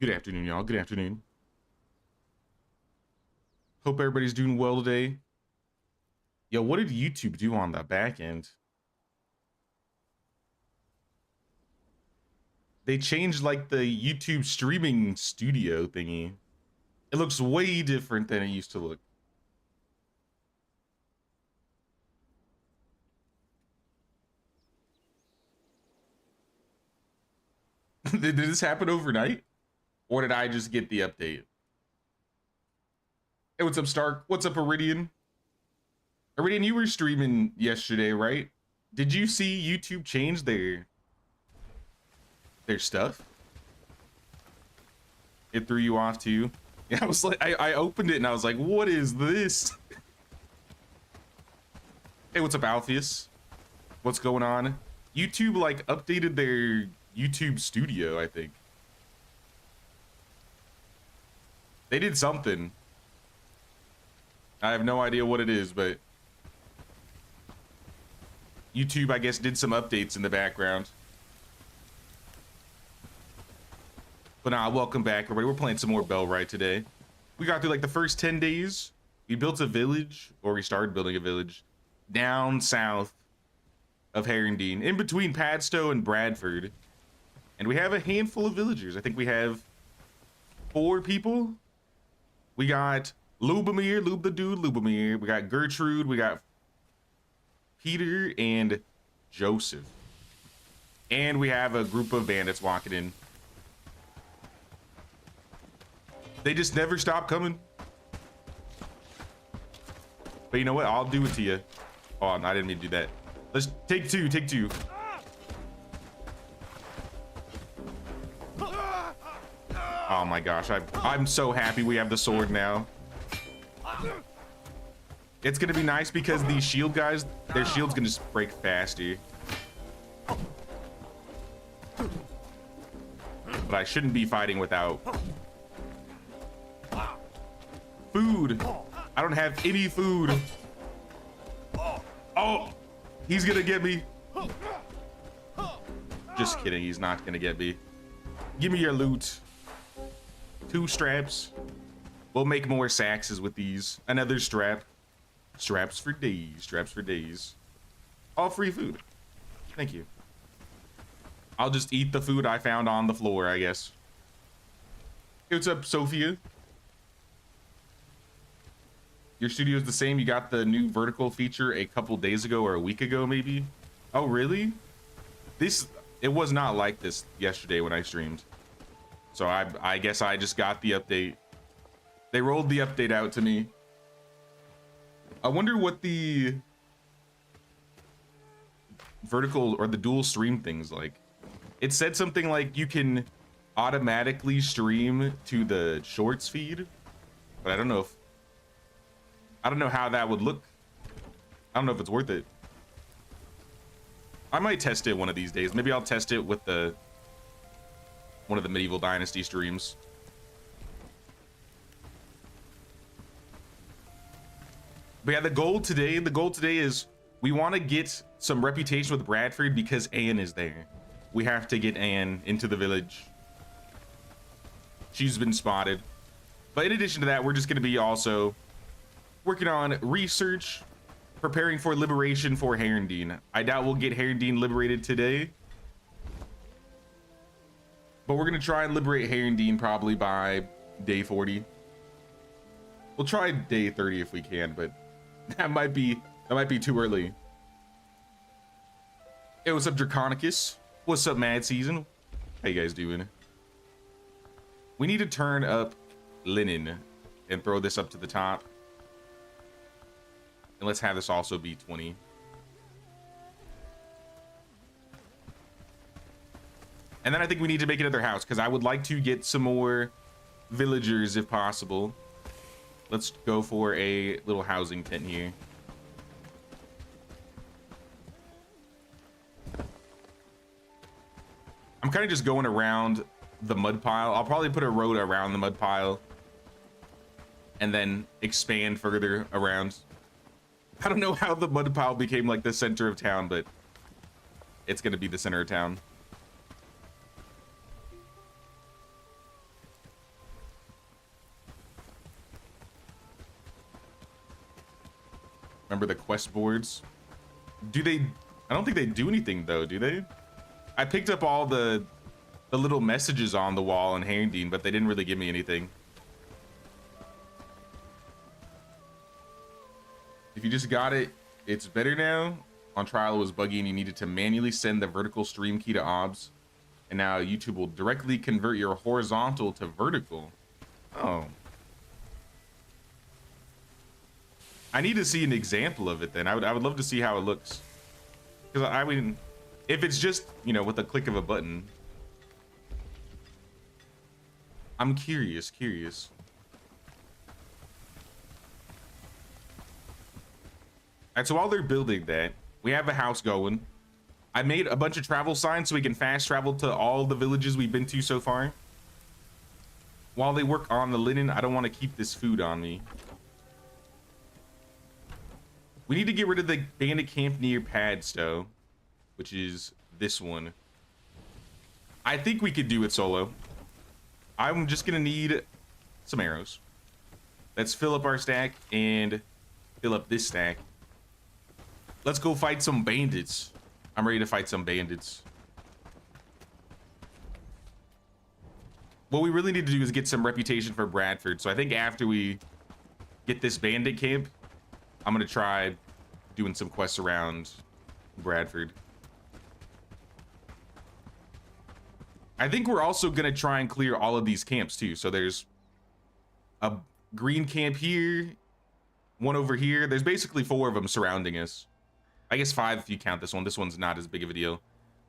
Good afternoon, y'all. Good afternoon. Hope everybody's doing well today. Yo, what did YouTube do on the back end? They changed like the YouTube streaming studio thingy. It looks way different than it used to look. Did this happen overnight? Or did I just get the update? Hey, what's up, Stark? What's up, Iridian? Iridian, you were streaming yesterday, right? Did you see YouTube change their stuff? It threw you off too? Yeah, I was like, I opened it and I was like, what is this? Hey, what's up, Alpheus? What's going on? YouTube like updated their YouTube studio, I think. They did something. I have no idea what it is, but YouTube, I guess, did some updates in the background. But nah, welcome back, everybody. We're playing some more Bellwright today. We got through like the first 10 days. We built a village, or we started building a village, down south of Herondine, in between Padstow and Bradford. And we have a handful of villagers. I think we have 4 people. We got Lubomir, Lube the Dude, Lubomir. We got Gertrude, we got Peter and Joseph. And we have a group of bandits walking in. They just never stop coming. But you know what? I'll do it to you. Oh, no, I didn't mean to do that. Let's take two, take two. Oh my gosh, I'm so happy we have the sword now. It's gonna be nice because these shield guys, their shield's gonna just break faster. But I shouldn't be fighting without food. I don't have any food. Oh, he's gonna get me. Just kidding, he's not gonna get me. Give me your loot. 2 straps. We'll make more saxes with these. Another strap. Straps for days. Straps for days. All free food. Thank you. I'll just eat the food I found on the floor, I guess. Hey, what's up, Sophia? Your studio's the same. You got the new vertical feature a couple days ago or a week ago, maybe? Oh, really? It was not like this yesterday when I streamed. So I guess I just got the update. They rolled the update out to me. I wonder what the vertical or the dual stream thing's like. It said something like you can automatically stream to the shorts feed, but I don't know how that would look. I don't know if it's worth it. I might test it one of these days. Maybe I'll test it with one of the Medieval Dynasty streams. But yeah, the goal today is we want to get some reputation with Bradford because Anne is there. We have to get Anne into the village. She's been spotted. But in addition to that, we're just going to be also working on research, preparing for liberation for Herondine. I doubt we'll get Herondine liberated today. But we're going to try and liberate Herondine probably by day 40. We'll try day 30 if we can, but that might be too early. Hey, what's up, Draconicus? What's up, Mad Season? How you guys doing? We need to turn up linen and throw this up to the top. And let's have this also be 20. And then I think we need to make another house because I would like to get some more villagers if possible. Let's go for a little housing tent here. I'm kind of just going around the mud pile. I'll probably put a road around the mud pile and then expand further around. I don't know how the mud pile became like the center of town, but it's going to be the center of town. Remember the quest boards? Do they? I don't think they do anything though, do they? I picked up all the little messages on the wall in Handing, but they didn't really give me anything. If you just got it, it's better now. On trial, it was buggy and you needed to manually send the vertical stream key to OBS. And now YouTube will directly convert your horizontal to vertical. Oh. I need to see an example of it then. I would love to see how it looks. Because I mean, if it's just, you know, with a click of a button. I'm curious. Alright, so while they're building that, we have a house going. I made a bunch of travel signs so we can fast travel to all the villages we've been to so far. While they work on the linen, I don't want to keep this food on me. We need to get rid of the bandit camp near Padstow, which is this one. I think we could do it solo. I'm just gonna need some arrows. Let's fill up our stack and fill up this stack. Let's go fight some bandits. I'm ready to fight some bandits. What we really need to do is get some reputation for Bradford. So I think after we get this bandit camp, I'm gonna try doing some quests around Bradford. I think we're also gonna try and clear all of these camps too. So there's a green camp here, one over here. There's basically 4 of them surrounding us. I guess 5 if you count this one. This one's not as big of a deal.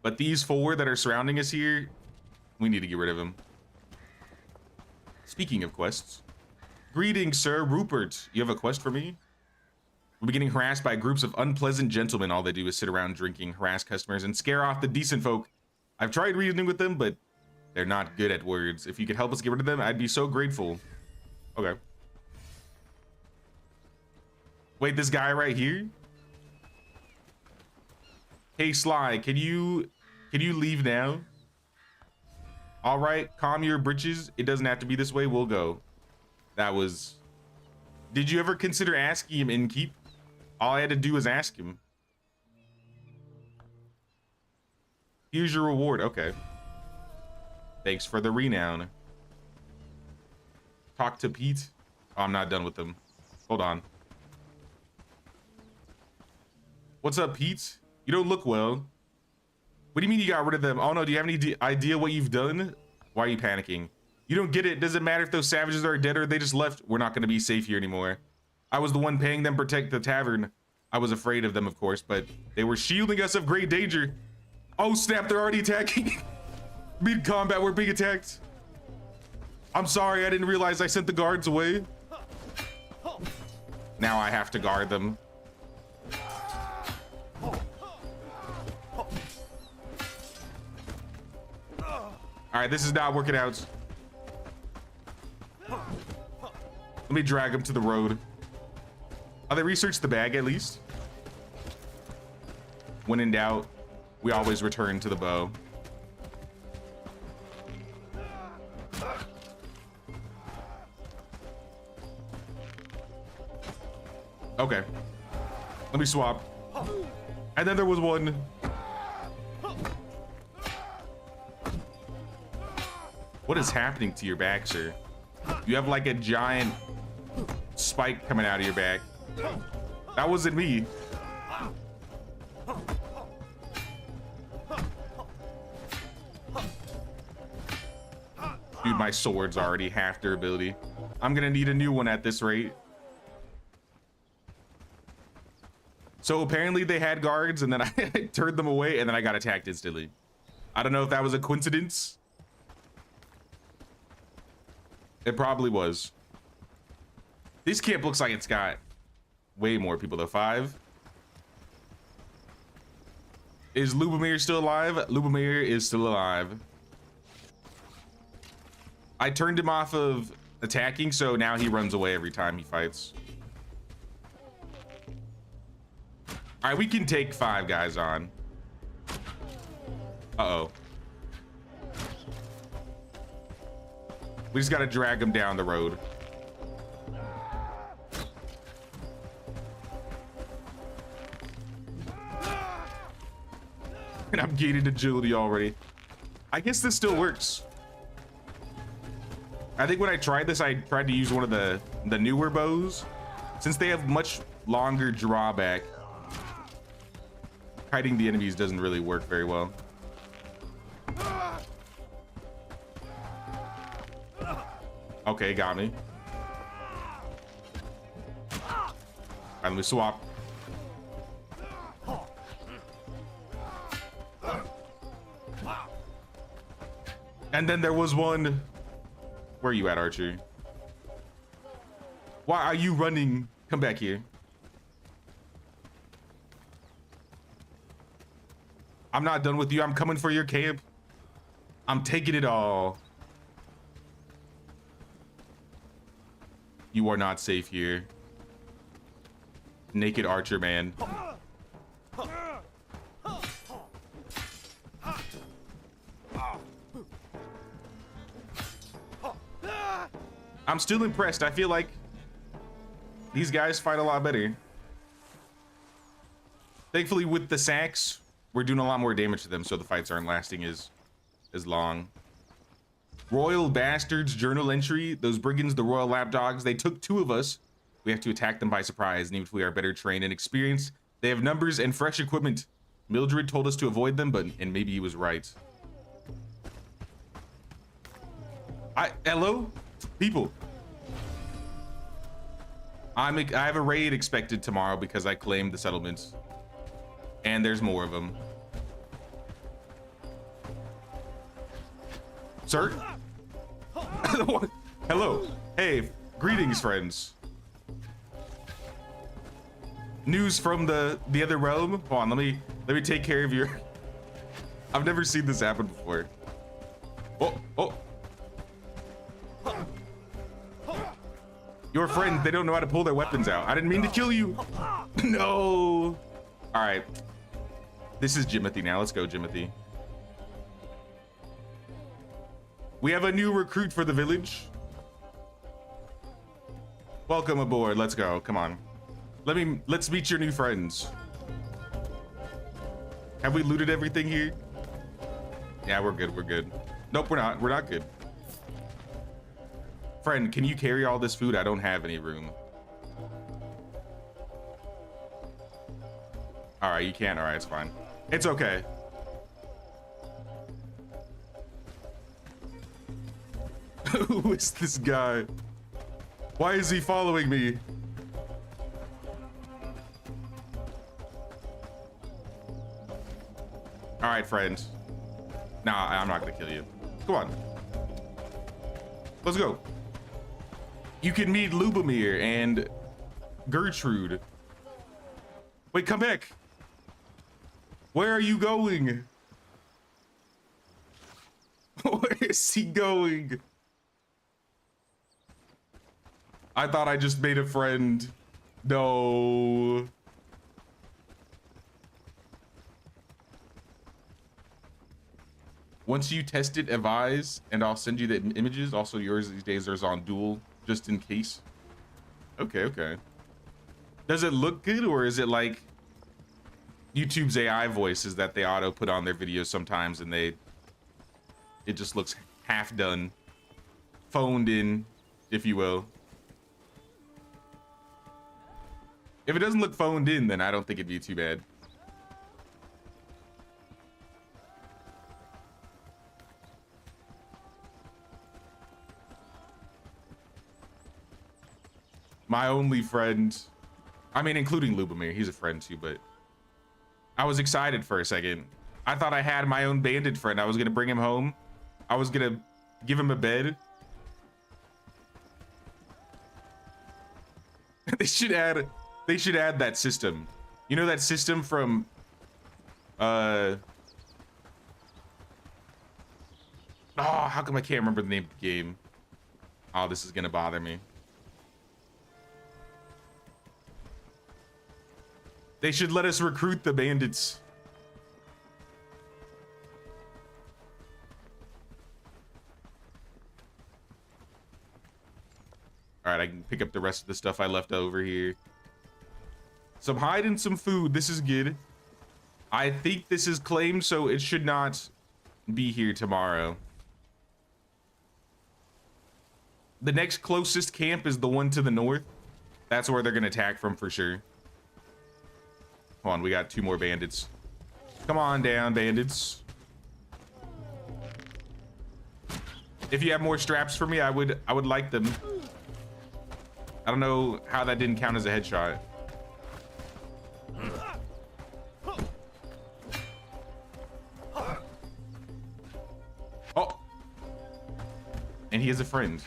But these 4 that are surrounding us here, we need to get rid of them. Speaking of quests. Greetings, Sir Rupert. You have a quest for me? We'll be getting harassed by groups of unpleasant gentlemen. All they do is sit around drinking, harass customers, and scare off the decent folk. I've tried reasoning with them, but they're not good at words. If you could help us get rid of them, I'd be so grateful. Okay. Wait, this guy right here? Hey, Sly, can you leave now? All right, calm your britches. It doesn't have to be this way. We'll go. That was... Did you ever consider asking him in keep? All I had to do was ask him. Here's your reward. Okay. Thanks for the renown. Talk to Pete. Oh, I'm not done with them. Hold on. What's up, Pete? You don't look well. What do you mean you got rid of them? Oh no, do you have any idea what you've done? Why are you panicking? You don't get it. Doesn't matter if those savages are dead or they just left. We're not going to be safe here anymore. I was the one paying them protect the tavern. I was afraid of them, of course, but they were shielding us of great danger. Oh snap, they're already attacking. Mid-combat, we're being attacked. I'm sorry, I didn't realize I sent the guards away. Now I have to guard them. All right, this is not working out. Let me drag them to the road. Oh, they researched the bag at least. When in doubt, we always return to the bow. Okay. Let me swap. And then there was one. What is happening to your back, sir? You have like a giant spike coming out of your back. That wasn't me. Dude, my sword's already half durability. I'm gonna need a new one at this rate. So apparently they had guards and then I turned them away and then I got attacked instantly. I don't know if that was a coincidence. It probably was. This camp looks like it's got way more people though. 5. Is Lubomir still alive? Lubomir is still alive. I turned him off of attacking, so now he runs away every time he fights. All right, we can take 5 guys on. Uh-oh. We just gotta drag him down the road. And I'm gaining agility already. I guess this still works. I think when I tried this, I tried to use one of the newer bows. Since they have much longer drawback, kiting the enemies doesn't really work very well. Okay, got me. All right, let me swap. And then there was one. Where are you at, Archer? Why are you running? Come back here. I'm not done with you. I'm coming for your camp. I'm taking it all. You are not safe here. Naked Archer man. I'm still impressed. I feel like these guys fight a lot better. Thankfully, with the sacks, we're doing a lot more damage to them, so the fights aren't lasting as long. Royal Bastards journal entry. Those brigands, the royal lapdogs, they took 2 of us. We have to attack them by surprise, and even if we are better trained and experienced, they have numbers and fresh equipment. Mildred told us to avoid them, and maybe he was right. Hello, people. I have a raid expected tomorrow because I claimed the settlements, and there's more of them. Sir? Hello. Hey, greetings, friends. News from the other realm. Hold on, let me take care of your. I've never seen this happen before. Oh. Your friends, they don't know how to pull their weapons out. I didn't mean to kill you. No. All right. This is Jimothy now. Let's go, Jimothy. We have a new recruit for the village. Welcome aboard. Let's go. Come on. Let's meet your new friends. Have we looted everything here? Yeah, we're good. We're good. Nope, we're not. We're not good. Friend, can you carry all this food? I don't have any room. All right, you can. All right, it's fine. It's okay. Who is this guy? Why is he following me? All right, friend. Nah, I'm not gonna kill you. Come on. Let's go. You can meet Lubomir and Gertrude. Wait, come back. Where are you going? Where is he going? I thought I just made a friend. No. Once you test it, advise, and I'll send you the images. Also, yours these days is on dual, just in case. Okay, okay. Does it look good, or is it like YouTube's AI voices that they auto put on their videos sometimes, and it just looks half done, phoned in, if you will. If it doesn't look phoned in, then I don't think it'd be too bad. My only friend, I mean, including Lubomir, he's a friend too, but I was excited for a second. I thought I had my own bandit friend. I was gonna bring him home. I was gonna give him a bed. They should add that system. You know that system from oh, how come I can't remember the name of the game? Oh, this is gonna bother me. They should let us recruit the bandits. All right, I can pick up the rest of the stuff I left over here. Some hide and some food. This is good. I think this is claimed, so it should not be here tomorrow. The next closest camp is the one to the north. That's where they're gonna attack from for sure. Hold on, we got 2 more bandits. Come on down, bandits. If you have more straps for me, I would like them. I don't know how that didn't count as a headshot. Oh, and he is a friend.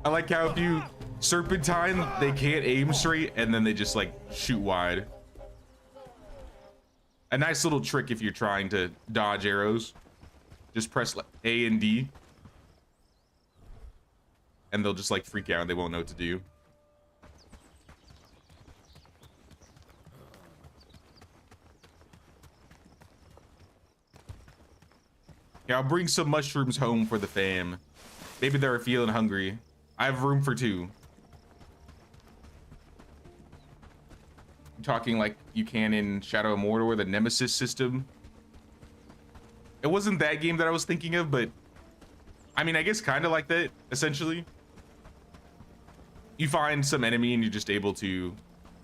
I like how if you serpentine, they can't aim straight and then they just like shoot wide. A nice little trick if you're trying to dodge arrows. Just press like A and D. And they'll just like freak out and they won't know what to do. Yeah, I'll bring some mushrooms home for the fam. Maybe they're feeling hungry. I have room for 2. Talking like you can in Shadow of Mordor, the Nemesis system. It wasn't that game that I was thinking of, but I mean, I guess kind of like that, essentially. You find some enemy and you're just able to,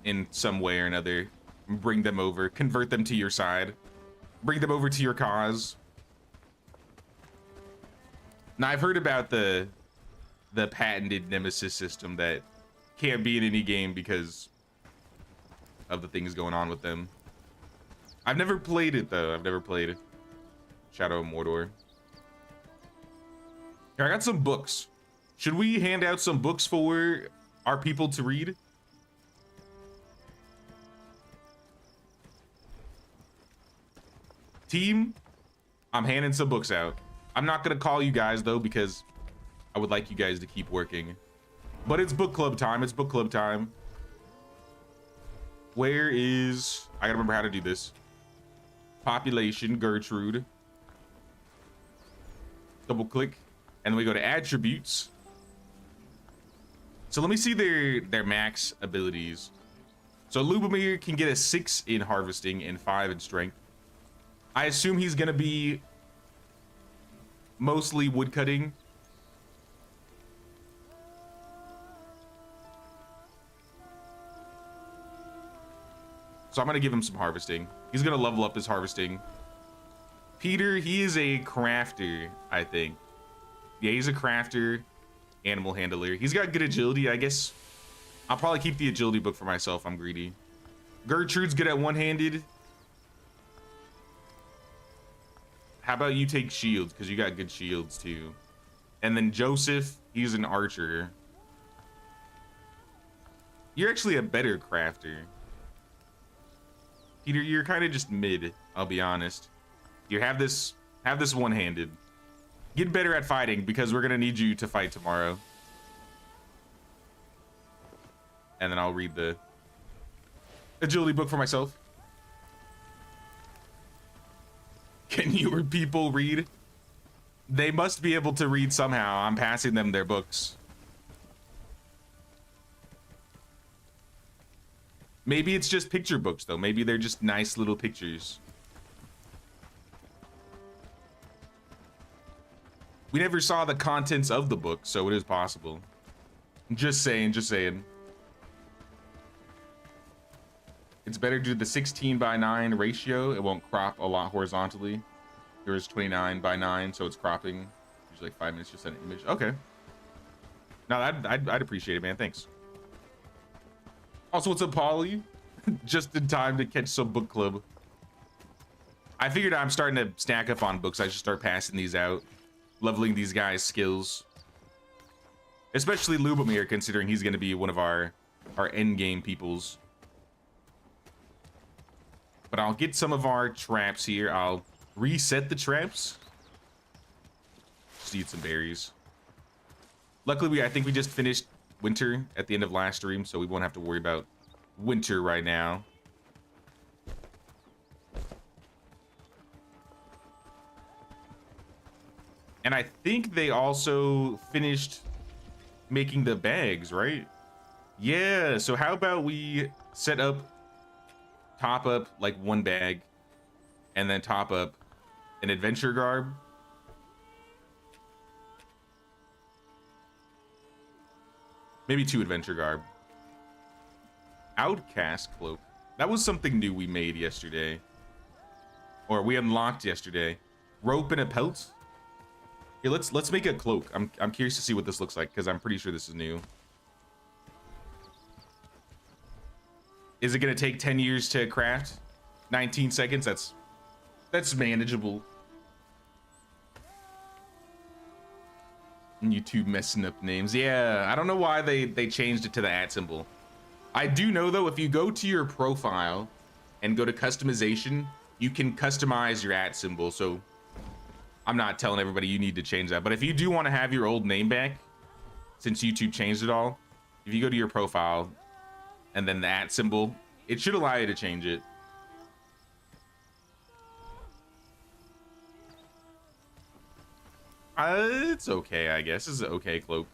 in some way or another, bring them over, convert them to your side, bring them over to your cause. Now, I've heard about the patented Nemesis system that can't be in any game because of the things going on with them. I've never played it though. I've never played Shadow of Mordor. Here, I got some books. Should we hand out some books for our people to read? Team, I'm handing some books out. I'm not gonna call you guys though because I would like you guys to keep working. But it's book club time. It's book club time. Where is... I gotta remember how to do this. Population, Gertrude. Double click. And then we go to attributes. So let me see their max abilities. So Lubomir can get a 6 in harvesting and 5 in strength. I assume he's gonna be mostly woodcutting. So I'm gonna give him some harvesting. He's gonna level up his harvesting. Peter, he is a crafter, I think. Yeah, he's a crafter, animal handler. He's got good agility, I guess. I'll probably keep the agility book for myself. I'm greedy. Gertrude's good at one-handed. How about you take shields, because you got good shields too. And then Joseph, he's an archer. You're actually a better crafter. Peter, you're kind of just mid, I'll be honest. You have this one-handed. Get better at fighting because we're gonna need you to fight tomorrow. And then I'll read the agility book for myself. Can your people read? They must be able to read somehow. I'm passing them their books. Maybe it's just picture books though. Maybe they're just nice little pictures. We never saw the contents of the book, so it is possible. Just saying, just saying. It's better to do the 16:9 ratio. It won't crop a lot horizontally. Yours 29:9, so it's cropping. Usually like 5 minutes to send an image. Okay. No, I'd appreciate it, man. Thanks. Also, what's up, Polly? Just in time to catch some book club. I figured I'm starting to stack up on books. I should start passing these out, leveling these guys' skills. Especially Lubomir, considering he's going to be one of our end game peoples. But I'll get some of our traps here. I'll reset the traps. Just eat some berries. Luckily, I think we just finished winter at the end of last stream, so we won't have to worry about winter right now. And I think they also finished making the bags, right? Yeah, so how about we set up, top up like one bag, and then top up an adventure garb. Maybe 2 adventure garb. Outcast cloak. That was something new we made yesterday. Or we unlocked yesterday. Rope and a pelt. Here, let's make a cloak. I'm curious to see what this looks like because I'm pretty sure this is new. Is it gonna take 10 years to craft? 19 seconds? That's manageable. YouTube messing up names. Yeah, I don't know why they changed it to the @ symbol. I do know though, if you go to your profile and go to customization, you can customize your @ symbol. So I'm not telling everybody you need to change that, but if you do want to have your old name back, since YouTube changed it all, if you go to your profile and then the @ symbol, it should allow you to change it. It's okay, I guess. This is an okay cloak.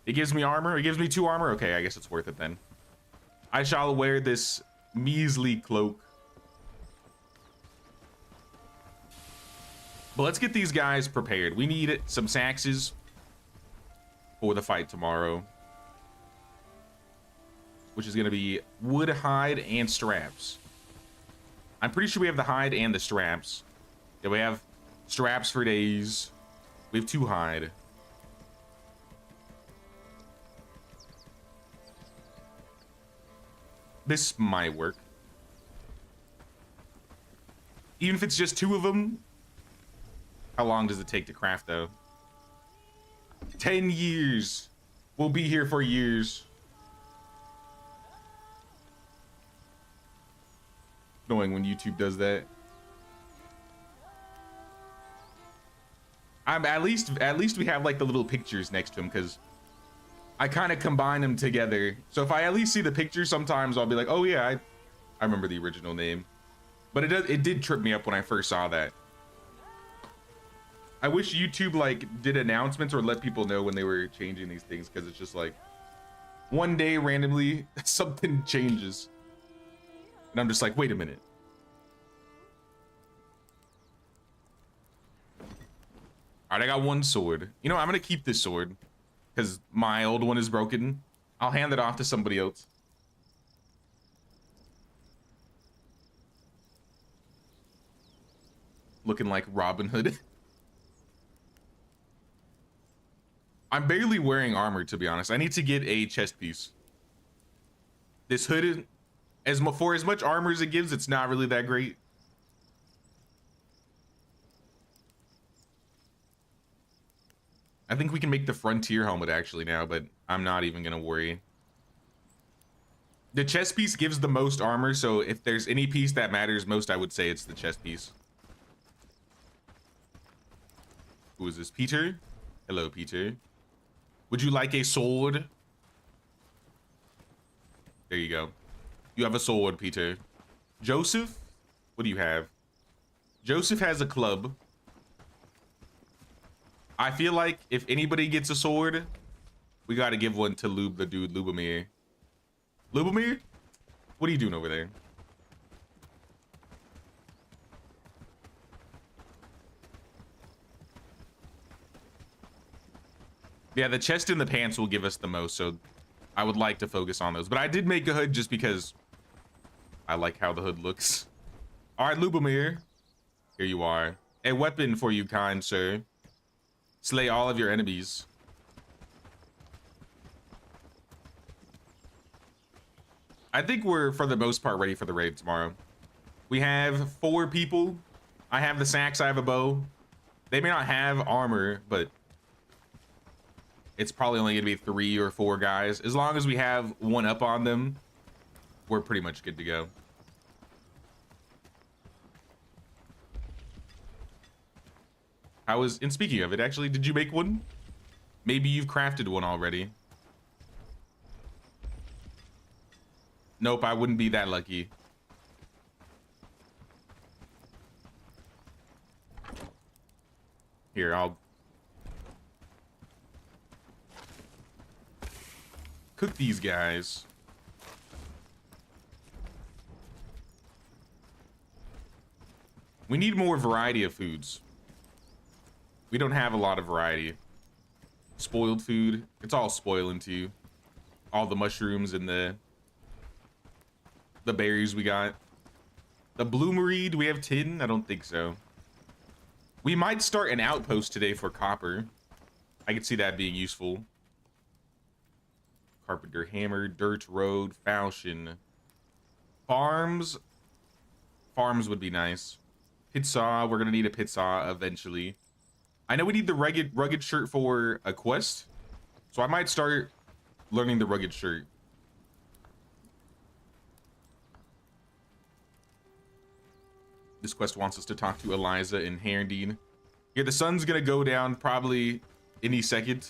It gives me armor. It gives me 2 armor. Okay, I guess it's worth it then. I shall wear this measly cloak. But let's get these guys prepared. We need some saxes for the fight tomorrow, which is going to be wood, hide, and straps. I'm pretty sure we have the hide and the straps. Yeah, we have straps for days. We have 2 hide. This might work. Even if it's just 2 of them. How long does it take to craft though? 10 years. We'll be here for years. Annoying when YouTube does that. At least we have like the little pictures next to them, because I kind of combine them together. So if I at least see the picture, sometimes I'll be like, oh yeah, I remember the original name. But it did trip me up when I first saw that. I wish YouTube like did announcements or let people know when they were changing these things, because it's just like one day randomly something changes and I'm just like, wait a minute. All right, I got 1 sword. You know, I'm gonna keep this sword because my old one is broken. I'll hand it off to somebody else. Looking like Robin Hood. I'm barely wearing armor, to be honest. I need to get a chest piece. This hood, for as much armor as it gives, it's not really that great. I think we can make the frontier helmet actually now, but I'm not even gonna worry. The chest piece gives the most armor, so if there's any piece that matters most, I would say it's the chest piece. Who is this? Peter? Hello, Peter. Would you like a sword? There you go. You have a sword, Peter. Joseph? What do you have? Joseph has a club. I feel like if anybody gets a sword, we gotta give one to the dude, Lubomir. Lubomir? What are you doing over there? Yeah, the chest and the pants will give us the most, so I would like to focus on those. But I did make a hood just because I like how the hood looks. All right, Lubomir. Here you are. A weapon for you, kind sir. Slay all of your enemies. I think we're, for the most part, ready for the raid tomorrow. We have 4 people. I have the sax, I have a bow. They may not have armor, but it's probably only gonna be 3 or 4 guys. As long as we have 1 up on them, we're pretty much good to go. And speaking of it, actually, did you make one? Maybe you've crafted one already. Nope, I wouldn't be that lucky. Here, cook these guys. We need more variety of foods. We don't have a lot of variety. Spoiled food. It's all spoiling to you. All the mushrooms and the berries we got. The bloomery, do we have tin? I don't think so. We might start an outpost today for copper. I could see that being useful. Carpenter hammer, dirt road, falchion. Farms. Farms would be nice. Pit saw, we're gonna need a pit saw eventually. I know we need the rugged shirt for a quest, so I might start learning the rugged shirt. This quest wants us to talk to Eliza and Herndine. Yeah, the sun's gonna go down probably any second.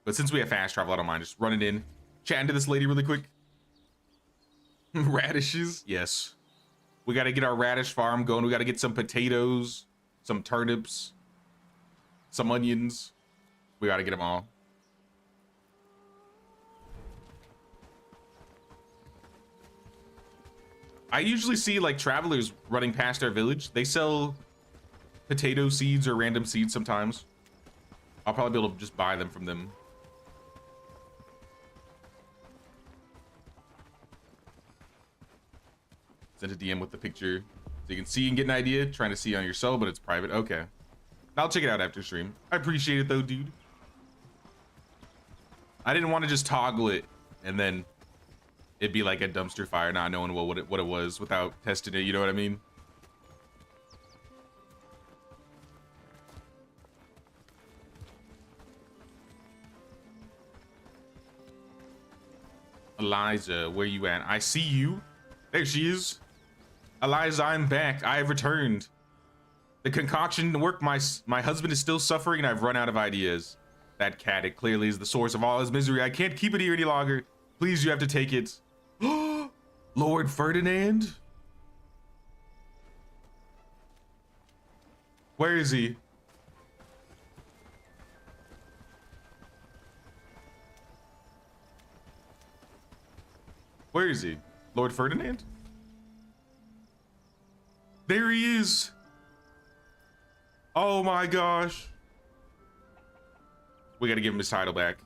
But since we have fast travel, I don't mind just running in, chatting to this lady really quick. Radishes, yes. We gotta get our radish farm going. We gotta get some potatoes, some turnips, some onions. We gotta get them all. I usually see like travelers running past our village. They sell potato seeds or random seeds sometimes. I'll probably be able to just buy them from them. Sent a DM with the picture so you can see and get an idea. Trying to see on your cell, but it's private. Okay. I'll check it out after stream. I appreciate it though, dude. I didn't want to just toggle it and then it'd be like a dumpster fire, not knowing what it was without testing it. You know what I mean? Eliza, where you at? I see you. There she is. Eliza, I'm back. I have returned. The concoction didn't work. My husband is still suffering and I've run out of ideas. That cat, it clearly is the source of all his misery. I can't keep it here any longer. Please, you have to take it. Lord Ferdinand? Where is he? Where is he? Lord Ferdinand? There he is. Oh my gosh. We gotta give him his title back.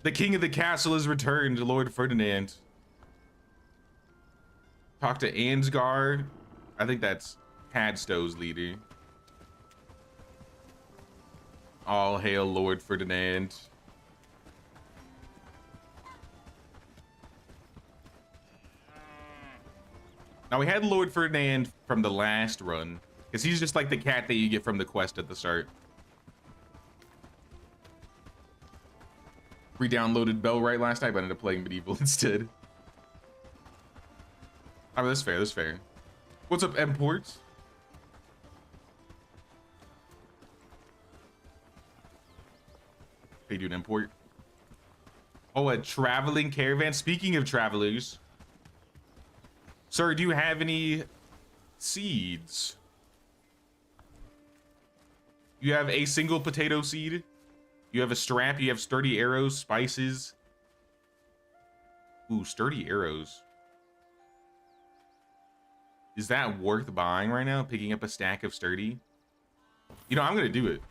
The king of the castle has returned, Lord Ferdinand. Talk to Ansgar. I think that's Hadstow's leader. All hail Lord Ferdinand. Now we had Lord Ferdinand from the last run, because he's just like the cat that you get from the quest at the start. Re-downloaded Bellwright last night, but ended up playing Medieval instead. I mean, that's fair, that's fair. What's up, imports? Hey, dude, import. Oh, a traveling caravan. Speaking of travelers, sir, do you have any seeds? You have a single potato seed. You have a strap. You have sturdy arrows, spices. Ooh, sturdy arrows. Is that worth buying right now? Picking up a stack of sturdy? You know, I'm gonna do it.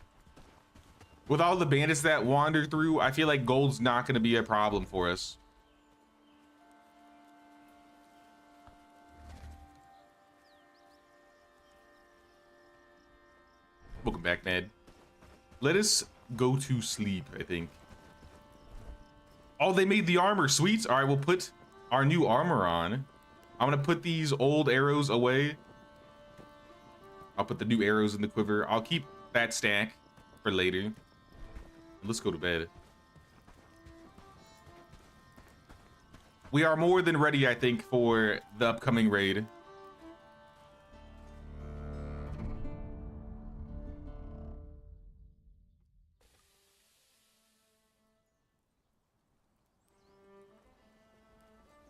With all the bandits that wander through, I feel like gold's not gonna be a problem for us. Welcome back, Ned. Let us go to sleep, I think. Oh, they made the armor. Sweet. All right, we'll put our new armor on. I'm gonna put these old arrows away. I'll put the new arrows in the quiver. I'll keep that stack for later. Let's go to bed. We are more than ready, I think, for the upcoming raid.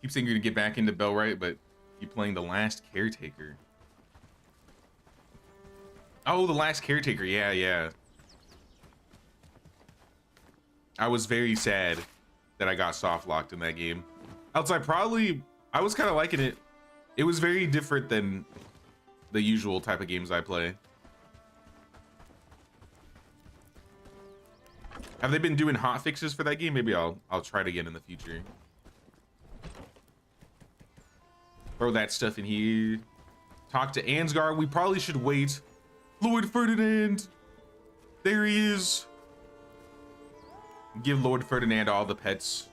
Keep saying you're gonna get back into Bellwright, but keep playing The Last Caretaker. Oh, The Last Caretaker, yeah, yeah. I was very sad that I got soft locked in that game. Else I was kind of liking it. It was very different than the usual type of games I play. Have they been doing hot fixes for that game? Maybe I'll try it again in the future. Throw that stuff in here. Talk to Ansgar. We probably should wait. Lord Ferdinand. There he is. Give Lord Ferdinand all the pets.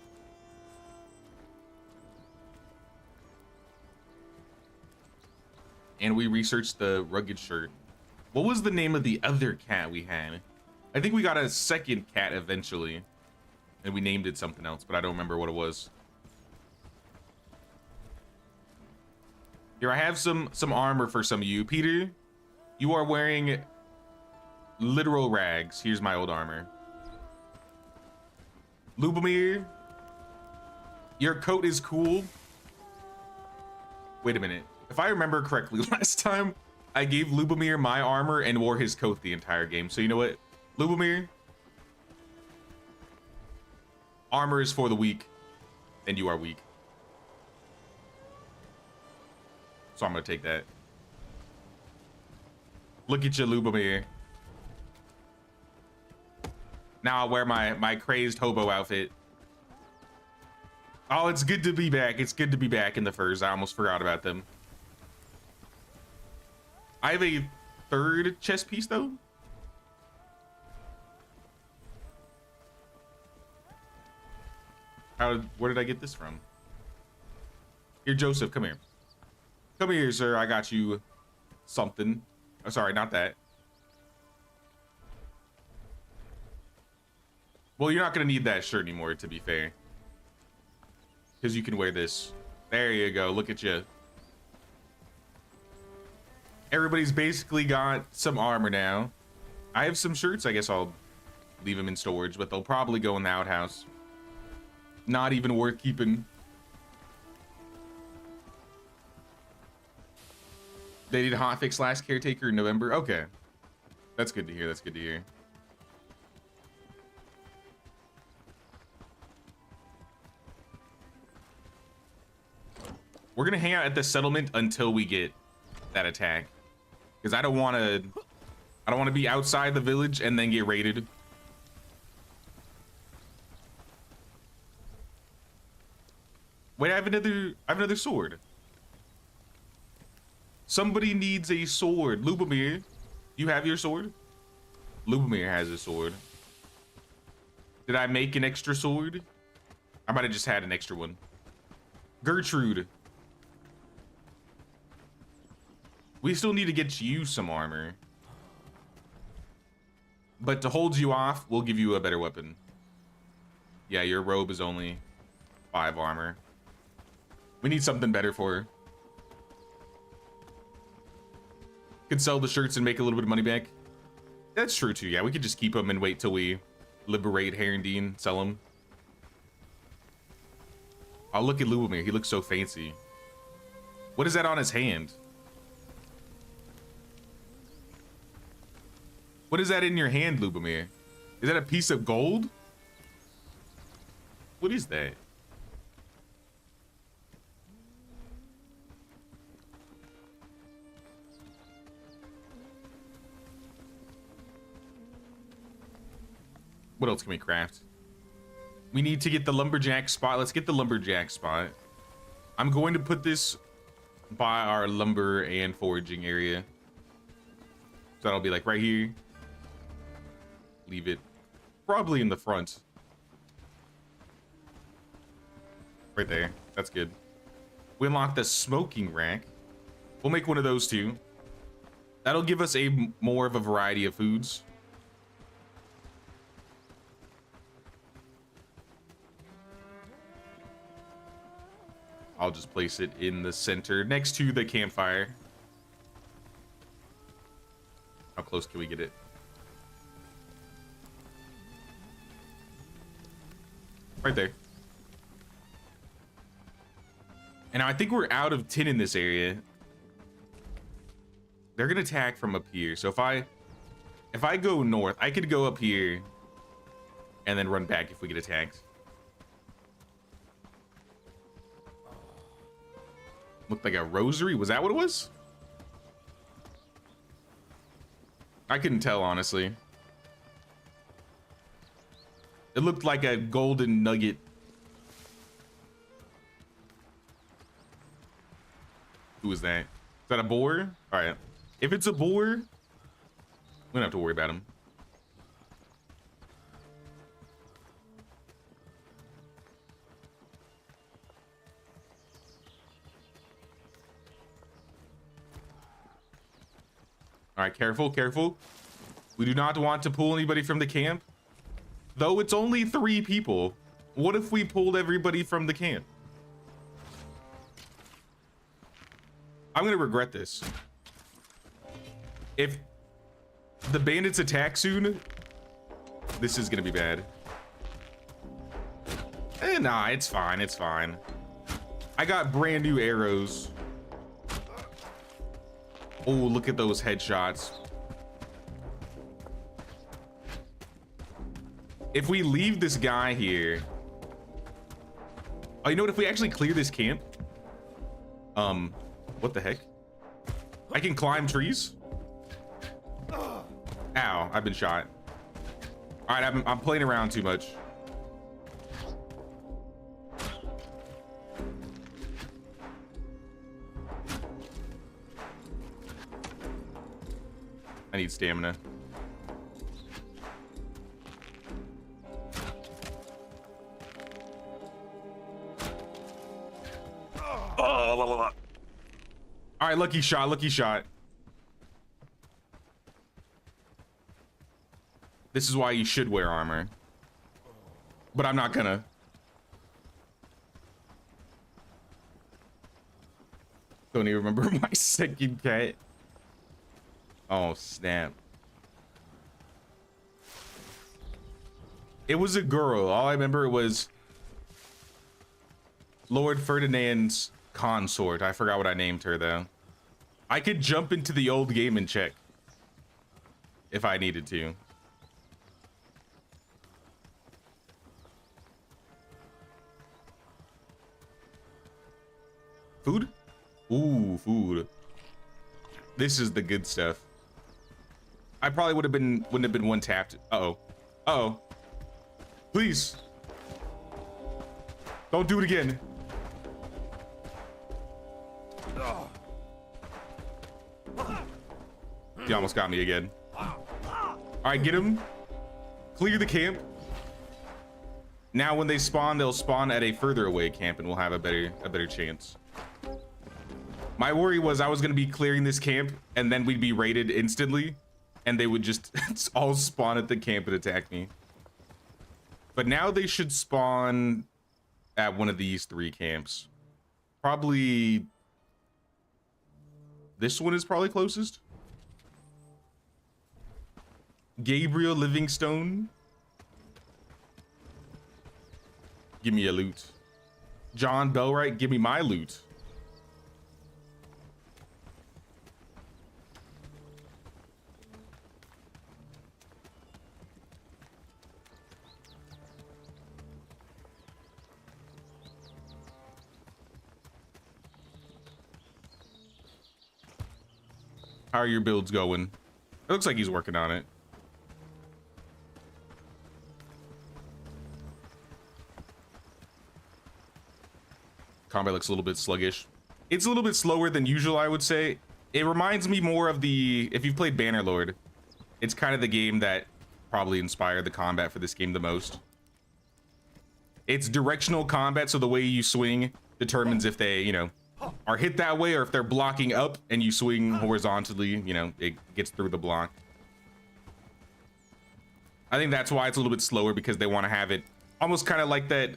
And we researched the rugged shirt. What was the name of the other cat we had? I think we got a second cat eventually. And we named it something else, but I don't remember what it was. Here, I have some armor for some of you. Peter, you are wearing literal rags. Here's my old armor. Lubomir, your coat is cool. Wait a minute. If I remember correctly, last time I gave Lubomir my armor and wore his coat the entire game. So you know what? Lubomir, armor is for the weak, and you are weak. So I'm gonna take that. Look at you, Lubomir. Now I'll wear my crazed hobo outfit. Oh, it's good to be back. It's good to be back in the furs. I almost forgot about them. I have a third chest piece though. Where did I get this from? Here, Joseph, come here. Come here, sir. I got you something. Oh, sorry, not that. Well, you're not gonna need that shirt anymore, to be fair. Because you can wear this. There you go. Look at you. Everybody's basically got some armor now. I have some shirts. I guess I'll leave them in storage, but they'll probably go in the outhouse. Not even worth keeping. They did a hotfix last caretaker in November. Okay. That's good to hear. That's good to hear. We're gonna hang out at the settlement until we get that attack, because I don't want to be outside the village and then get raided. Wait, I have another sword. Somebody needs a sword. Lubomir, you have your sword? Lubomir has a sword. Did I make an extra sword? I might have just had an extra one. Gertrude. We still need to get you some armor. But to hold you off, we'll give you a better weapon. Yeah, your robe is only 5 armor. We need something better for her. Could sell the shirts and make a little bit of money back. That's true too. Yeah, we could just keep them and wait till we liberate Herondine, sell them. Oh, look at Lubomir. He looks so fancy. What is that on his hand? What is that in your hand, Lubomir? Is that a piece of gold? What is that? What else can we craft? We need to get the lumberjack spot. Let's get the lumberjack spot. I'm going to put this by our lumber and foraging area. So that'll be like right here. Leave it probably in the front. Right there. That's good. We unlock the smoking rack. We'll make one of those too. That'll give us more of a variety of foods. I'll just place it in the center next to the campfire. How close can we get it? Right there. And now I think we're out of tin in this area. They're gonna attack from up here. So if I go north, I could go up here and then run back if we get attacked. Looked like a rosary. Was that what it was? I couldn't tell, honestly. It looked like a golden nugget. Who is that? Is that a boar? All right. If it's a boar, we don't have to worry about him. All right, careful, careful. We do not want to pull anybody from the camp. Though it's only 3 people. What if we pulled everybody from the camp? I'm gonna regret this. If the bandits attack soon, this is gonna be bad. Nah, it's fine, it's fine. I got brand new arrows. Oh, look at those headshots. If we leave this guy here. Oh, you know what? If we actually clear this camp. What the heck? I can climb trees? Ow, I've been shot. All right, I'm playing around too much. I need stamina. All right, lucky shot, lucky shot. This is why you should wear armor. But I'm not gonna. Don't even remember my second cat. Oh, snap. It was a girl. All I remember was Lord Ferdinand's consort. I forgot what I named her, though. I could jump into the old game and check if I needed to. Food? Ooh, food. This is the good stuff. I probably wouldn't have been one tapped. Uh-oh. Uh-oh. Please. Don't do it again. He almost got me again. All right, get him. Clear the camp. Now when they spawn, they'll spawn at a further away camp and we'll have a better chance. My worry was I was gonna be clearing this camp and then we'd be raided instantly and they would just all spawn at the camp and attack me. But now they should spawn at one of these 3 camps. Probably this one is probably closest. Gabriel Livingstone. Give me a loot. John Bellwright, give me my loot. How are your builds going? It looks like he's working on it. Combat looks a little bit sluggish. It's a little bit slower than usual, I would say. It reminds me more of the, if you've played Bannerlord, it's kind of the game that probably inspired the combat for this game the most. It's directional combat, so the way you swing determines if they, you know, are hit that way or if they're blocking up and you swing horizontally, you know, it gets through the block. I think that's why it's a little bit slower, because they want to have it almost kind of like that.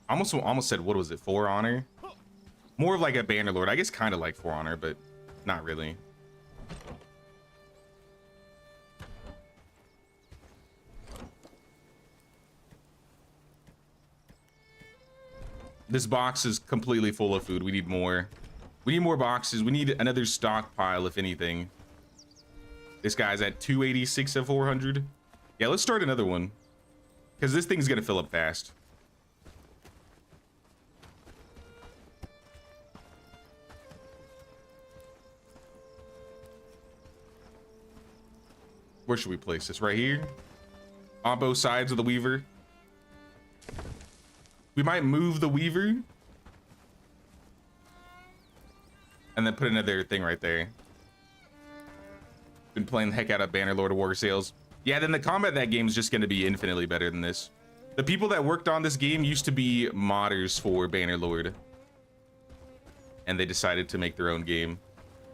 Almost said, what was it, For Honor? More of like a Bannerlord. I guess kind of like For Honor, but not really. This box is completely full of food. We need more. We need more boxes. We need another stockpile, if anything. This guy's at 286 of 400. Yeah, let's start another one. Because this thing's gonna fill up fast. Where should we place this? Right here? On both sides of the weaver. We might move the weaver. And then put another thing right there. Been playing the heck out of Bannerlord of War Sales. Yeah, then the combat of that game is just going to be infinitely better than this. The people that worked on this game used to be modders for Bannerlord. And they decided to make their own game.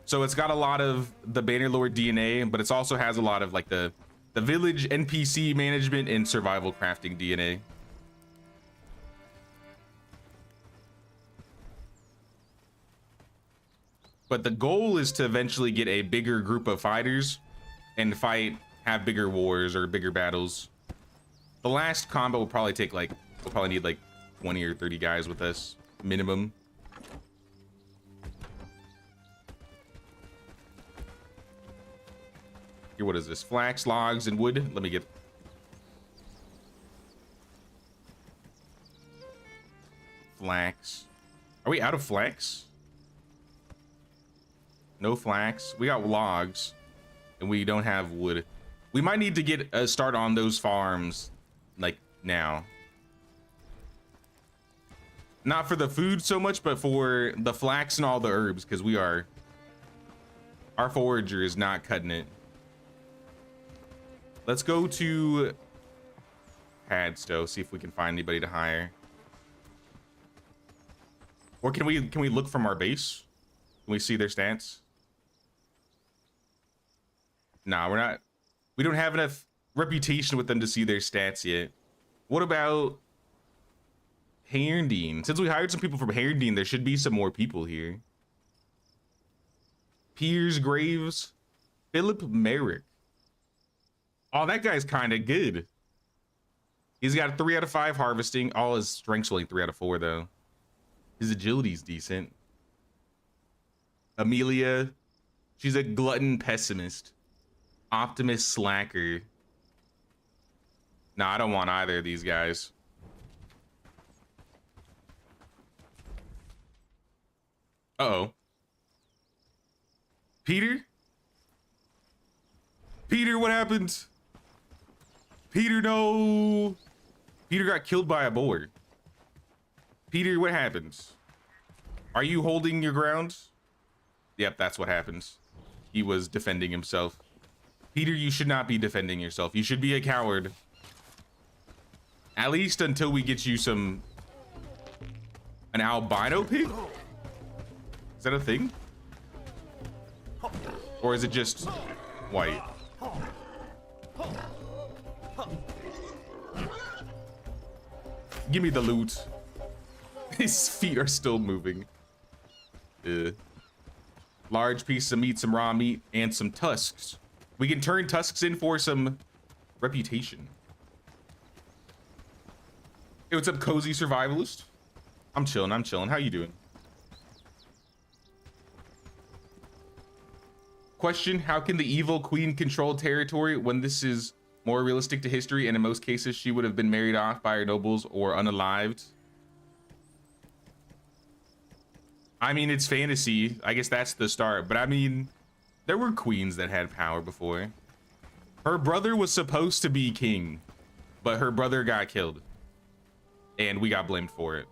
So it's got a lot of the Bannerlord DNA, but it also has a lot of like the village NPC management and survival crafting DNA. But the goal is to eventually get a bigger group of fighters and have bigger wars or bigger battles. The last combat will probably take like, we'll probably need like 20 or 30 guys with us, minimum. Here, what is this? Flax, logs, and wood. Let me get... Flax. Are we out of flax? No flax. We got logs, and we don't have wood. We might need to get a start on those farms, like, now. Not for the food so much, but for the flax and all the herbs, because our forager is not cutting it. Let's go to Hadstow, see if we can find anybody to hire. Or can we look from our base? Can we see their stats? Nah, we're not. We don't have enough reputation with them to see their stats yet. What about Herndeen? Since we hired some people from Herndeen, there should be some more people here. Piers Graves, Philip Merrick. Oh, that guy's kind of good. He's got a 3 out of 5 harvesting. All his strength's only 3 out of 4 though. His agility's decent. Amelia, she's a glutton pessimist. Optimist slacker. No, I don't want either of these guys. Uh-oh. Peter? Peter, what happened? Peter, no. Peter got killed by a boar. Peter, what happens? Are you holding your ground? Yep, that's what happens. He was defending himself. Peter, you should not be defending yourself. You should be a coward. At least until we get you an albino pig? Is that a thing? Or is it just white? Give me the loot. His feet are still moving. Large piece of meat, some raw meat, and some tusks. We can turn tusks in for some reputation. Hey, what's up, cozy survivalist? I'm chilling, I'm chilling. How you doing? Question, how can the evil queen control territory when this is more realistic to history, and in most cases she would have been married off by her nobles or unalived? I mean, it's fantasy. I guess that's the start, but I mean, there were queens that had power before. Her brother was supposed to be king, but her brother got killed, and we got blamed for it.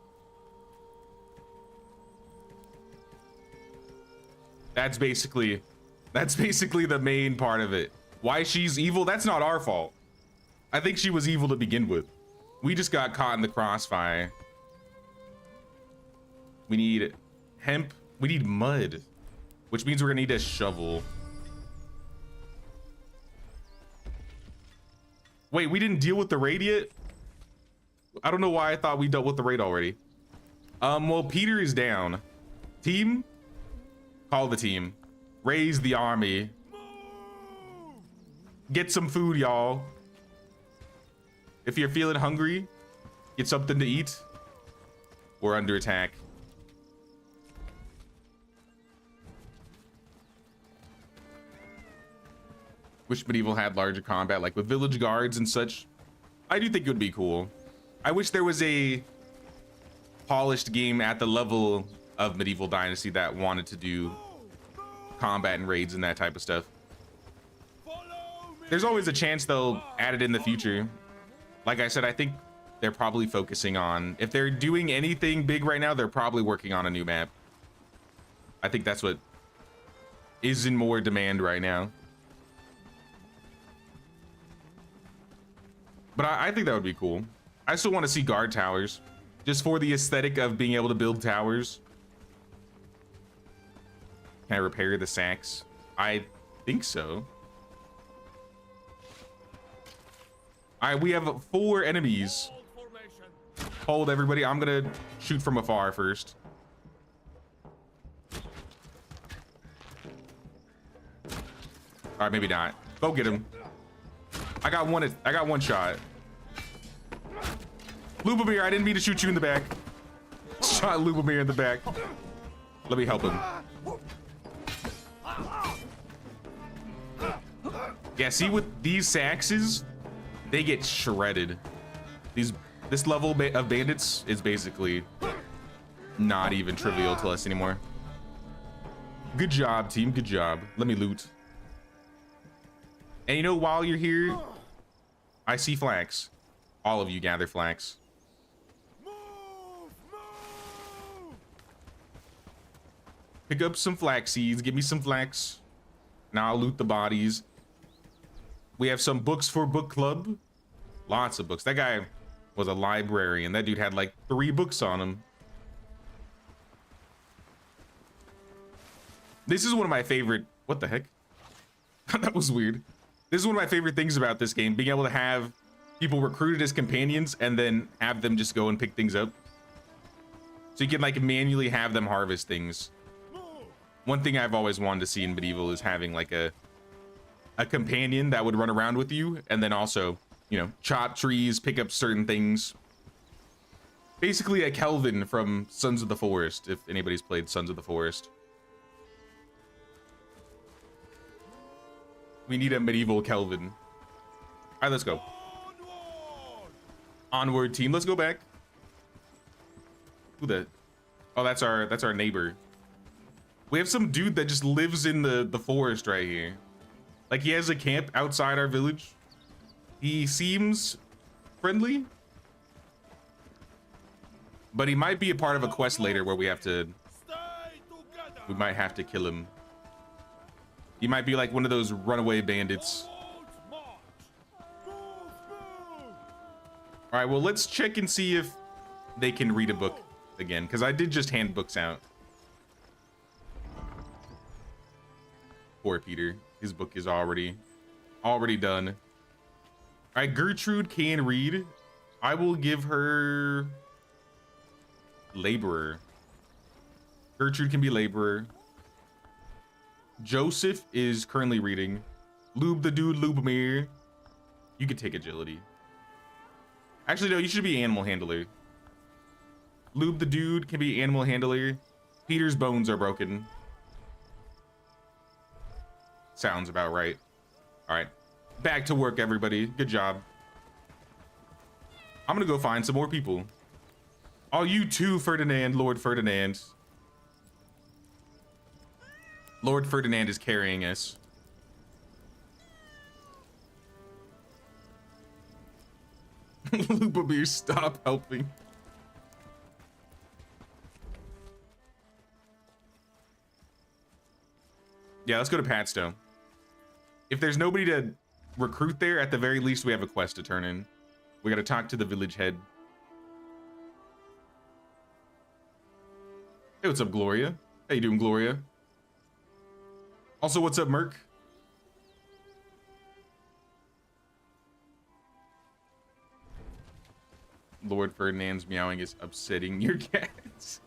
That's basically the main part of it. Why she's evil, that's not our fault. I think she was evil to begin with. We just got caught in the crossfire. We need hemp. We need mud, which means we're gonna need a shovel. Wait, we didn't deal with the raid yet? I don't know why I thought we dealt with the raid already. Well, Peter is down. Team? Call the team. Raise the army. Get some food, y'all. If you're feeling hungry, get something to eat. We're under attack. Wish medieval had larger combat, like with village guards and such. I do think it would be cool. I wish there was a polished game at the level of Medieval Dynasty that wanted to do combat and raids and that type of stuff. There's always a chance they'll add it in the future. Like I said, I think they're probably focusing on, if they're doing anything big right now, they're probably working on a new map. I think that's what is in more demand right now. But I think that would be cool. I still want to see guard towers, just for the aesthetic of being able to build towers. Can I repair the sacks? I think so. All right, we have 4 enemies. Hold, everybody. I'm gonna shoot from afar first. All right, maybe not. Go get him. I got one shot. Lubomir, I didn't mean to shoot you in the back. Shot Lubomir in the back. Let me help him. Yeah, see, with these Saxes, they get shredded. This level of bandits is basically not even trivial to us anymore. Good job, team. Good job. Let me loot. And you know, while you're here, I see flax. All of you gather flax. Pick up some flax seeds. Give me some flax. Now I'll loot the bodies. We have some books for book club. Lots of books. That guy was a librarian. That dude had like 3 books on him. This is one of my favorite... What the heck? That was weird. This is one of my favorite things about this game. Being able to have people recruited as companions and then have them just go and pick things up. So you can like manually have them harvest things. One thing I've always wanted to see in Medieval is having like a companion that would run around with you and then also, you know, chop trees, pick up certain things. Basically a Kelvin from Sons of the Forest, if anybody's played Sons of the Forest. We need a medieval Kelvin. All right, let's go. Onward, team. Let's go back. Who the? Oh, that's our neighbor. We have some dude that just lives in the forest right here. Like he has a camp outside our village. He seems friendly, but he might be a part of a quest later where we might have to kill him. He might be like one of those runaway bandits. All right, well, let's check and see if they can read a book again, because I did just hand books out. Poor Peter. His book is already done. All right, Gertrude can read. I will give her laborer. Gertrude can be laborer. Joseph is currently reading. Lube the dude, Lubomir. You could take agility. Actually, no, you should be animal handler. Lube the dude can be animal handler. Peter's bones are broken. Sounds about right. All right, back to work, everybody. Good job. I'm gonna go find some more people. Oh, you too, Ferdinand, Lord Ferdinand. Lord Ferdinand is carrying us. Lubomir, stop helping. Yeah, let's go to Patstone. If there's nobody to recruit there, at the very least, we have a quest to turn in. We gotta talk to the village head. Hey, what's up, Gloria? How you doing, Gloria? Also, what's up, Merc? Lord Ferdinand's meowing is upsetting your cats.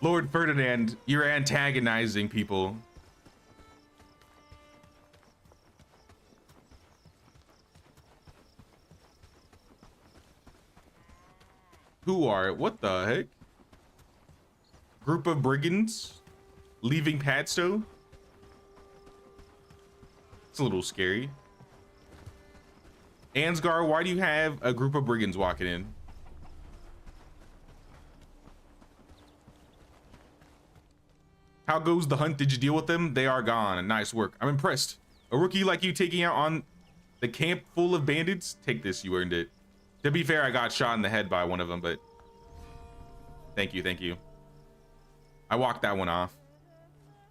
Lord Ferdinand, you're antagonizing people. Who are? What the heck? Group of brigands leaving Padstow? It's a little scary. Ansgar, why do you have a group of brigands walking in? How goes the hunt? Did you deal with them? They are gone. Nice work. I'm impressed. A rookie like you taking out on the camp full of bandits? Take this, you earned it. To be fair, I got shot in the head by one of them, but thank you, thank you. I walked that one off.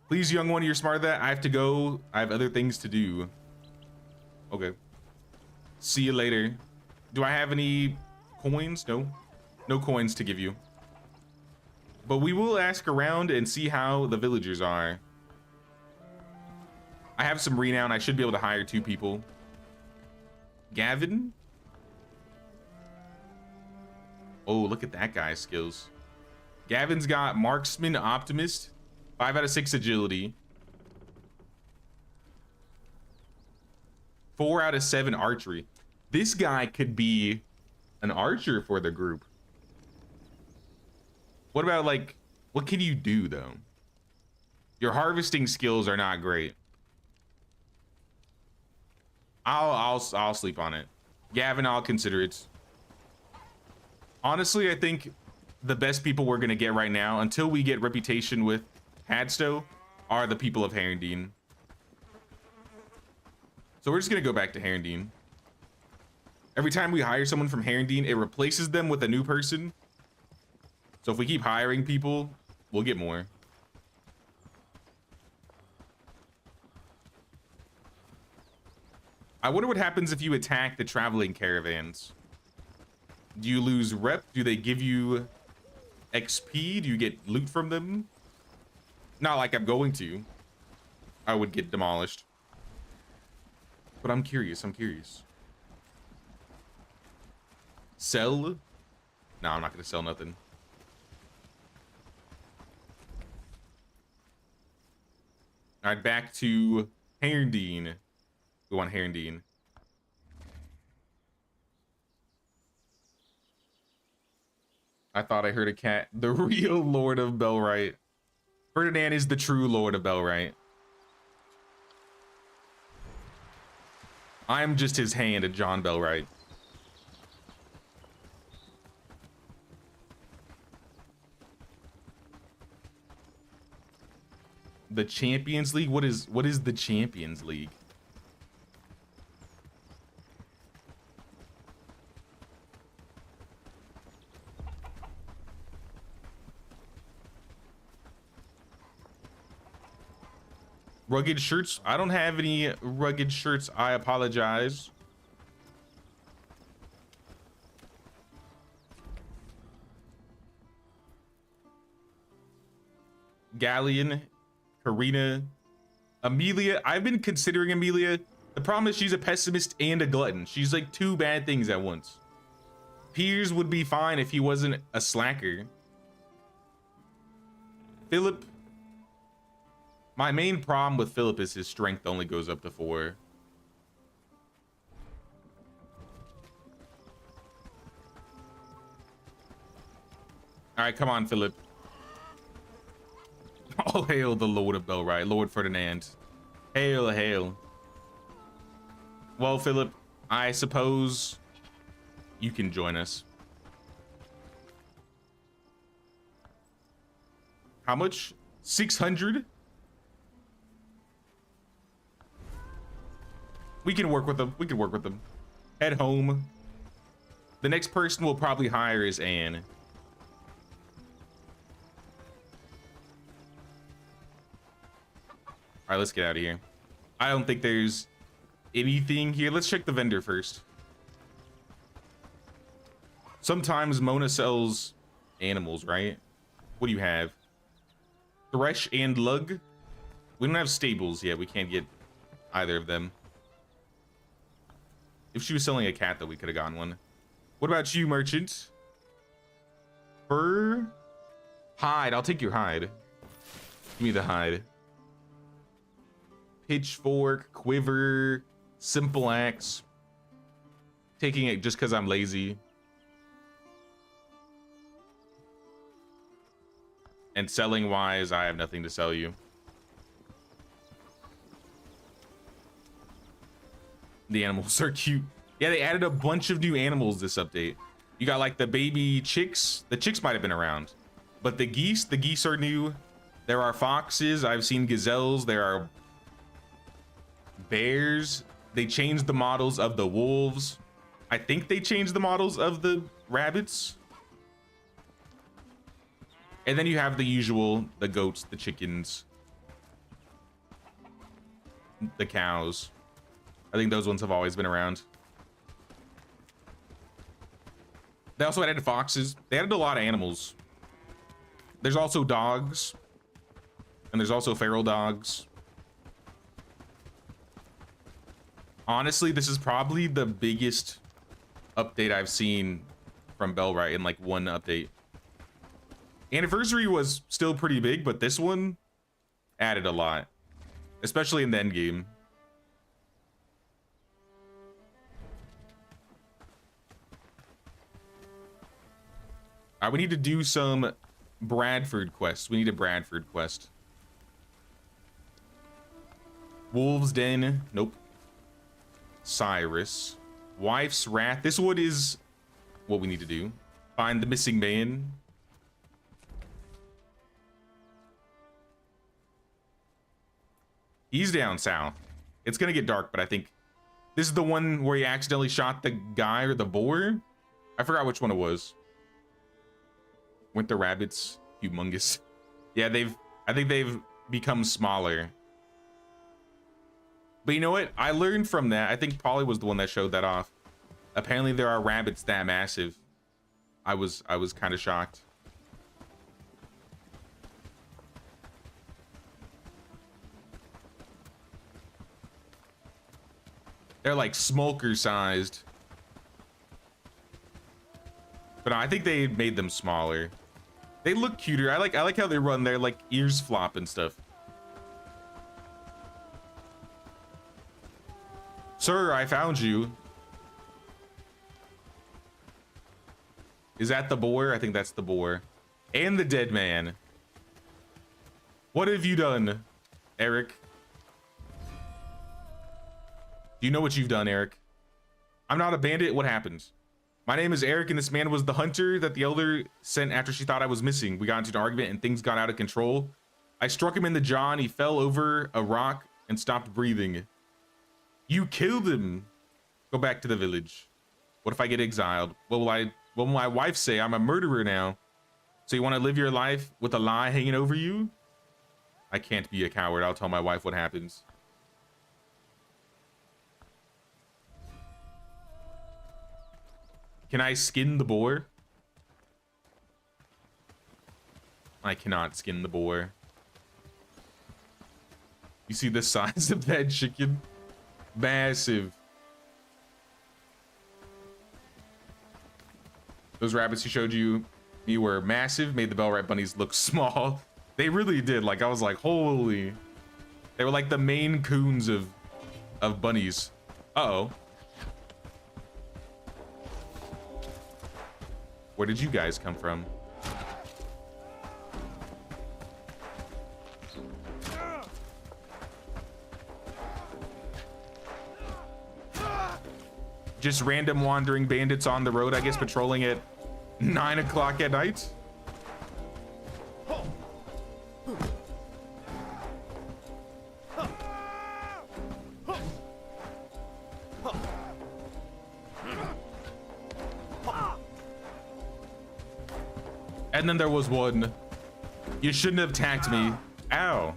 Please, young one, you're smart at that. I have to go. I have other things to do. Okay. See you later. Do I have any coins? No. No coins to give you. But we will ask around and see how the villagers are. I have some renown. I should be able to hire 2 people. Gavin? Oh, look at that guy's skills. Gavin's got marksman, optimist, 5 out of 6 agility, 4 out of 7 archery. This guy could be an archer for the group. What about, like, what can you do though? Your harvesting skills are not great. I'll sleep on it. Gavin, I'll consider it. Honestly, I think the best people we're gonna get right now, until we get reputation with Hadstow, are the people of Herondine. So we're just gonna go back to Herondine. Every time we hire someone from Herondine, it replaces them with a new person. So if we keep hiring people, we'll get more. I wonder what happens if you attack the traveling caravans. Do you lose rep? Do they give you XP? Do you get loot from them? Not like I'm going to. I would get demolished. But I'm curious, I'm curious. Sell? No, I'm not gonna sell nothing. All right, back to Herondine. We want Herondine. I thought I heard a cat. The real Lord of Bellwright. Ferdinand is the true Lord of Bellwright. I'm just his hand at John Bellwright. The Champions League? What is the Champions League? Rugged shirts? I don't have any rugged shirts. I apologize. Galleon, Karina, Amelia. I've been considering Amelia. The problem is she's a pessimist and a glutton. She's like 2 bad things at once. Piers would be fine if he wasn't a slacker. Philip. My main problem with Philip is his strength only goes up to 4. All right, come on, Philip. All hail the Lord of Bellwright, Lord Ferdinand. Hail, hail. Well, Philip, I suppose you can join us. How much? 600? We can work with them. We can work with them. Head home. The next person we'll probably hire is Anne. All right, let's get out of here. I don't think there's anything here. Let's check the vendor first. Sometimes Mona sells animals, right? What do you have? Thresh and Lug? We don't have stables yet. We can't get either of them. If she was selling a cat, though, we could have gotten one. What about you, merchant? Fur? Hide. I'll take your hide. Give me the hide. Pitchfork, quiver, simple axe. Taking it just because I'm lazy. And selling wise, I have nothing to sell you. The animals are cute. Yeah, they added a bunch of new animals this update. You got like the baby chicks. The chicks might have been around, but the geese are new. There are foxes. I've seen gazelles. There are bears. They changed the models of the wolves. I think they changed the models of the rabbits. And then you have the usual, the goats, the chickens, the cows. I think those ones have always been around. They also added foxes. They added a lot of animals. There's also dogs. And there's also feral dogs. Honestly, this is probably the biggest update I've seen from Bellwright in like one update. Anniversary was still pretty big, but this one added a lot, especially in the end game. All right, we need to do some Bradford quests. We need a Bradford quest. Wolves Den. Nope. Cyrus. Wife's Wrath. This one is what we need to do. Find the missing man. He's down south. It's gonna get dark, but I think this is the one where he accidentally shot the guy or the boar. I forgot which one it was. Winter rabbits, humongous. Yeah, I think they've become smaller. But you know what? I learned from that. I think Polly was the one that showed that off. Apparently there are rabbits that massive. I was kind of shocked. They're like smoker sized. But no, I think they made them smaller. They look cuter. I like how they run. Their like ears flop and stuff. Sir, I found you. Is that the boar? I think that's the boar. And the dead man. What have you done, Eric? Do you know what you've done, Eric? I'm not a bandit. What happened? My name is Eric, and this man was the hunter that the elder sent after she thought I was missing. We got into an argument, and things got out of control. I struck him in the jaw, and he fell over a rock and stopped breathing. You killed him. Go back to the village. What if I get exiled? What will my wife say? I'm a murderer now. So you want to live your life with a lie hanging over you? I can't be a coward. I'll tell my wife what happens. Can I skin the boar? I cannot skin the boar. You see the size of that chicken? Massive. Those rabbits he showed you were massive, made the Bellwright bunnies look small. They really did. Like, I was like, holy. They were like the Maine Coons of bunnies. Uh-oh. Where did you guys come from? Just random wandering bandits on the road, I guess, patrolling at 9 o'clock at night. And then there was one. You shouldn't have attacked me. Ow.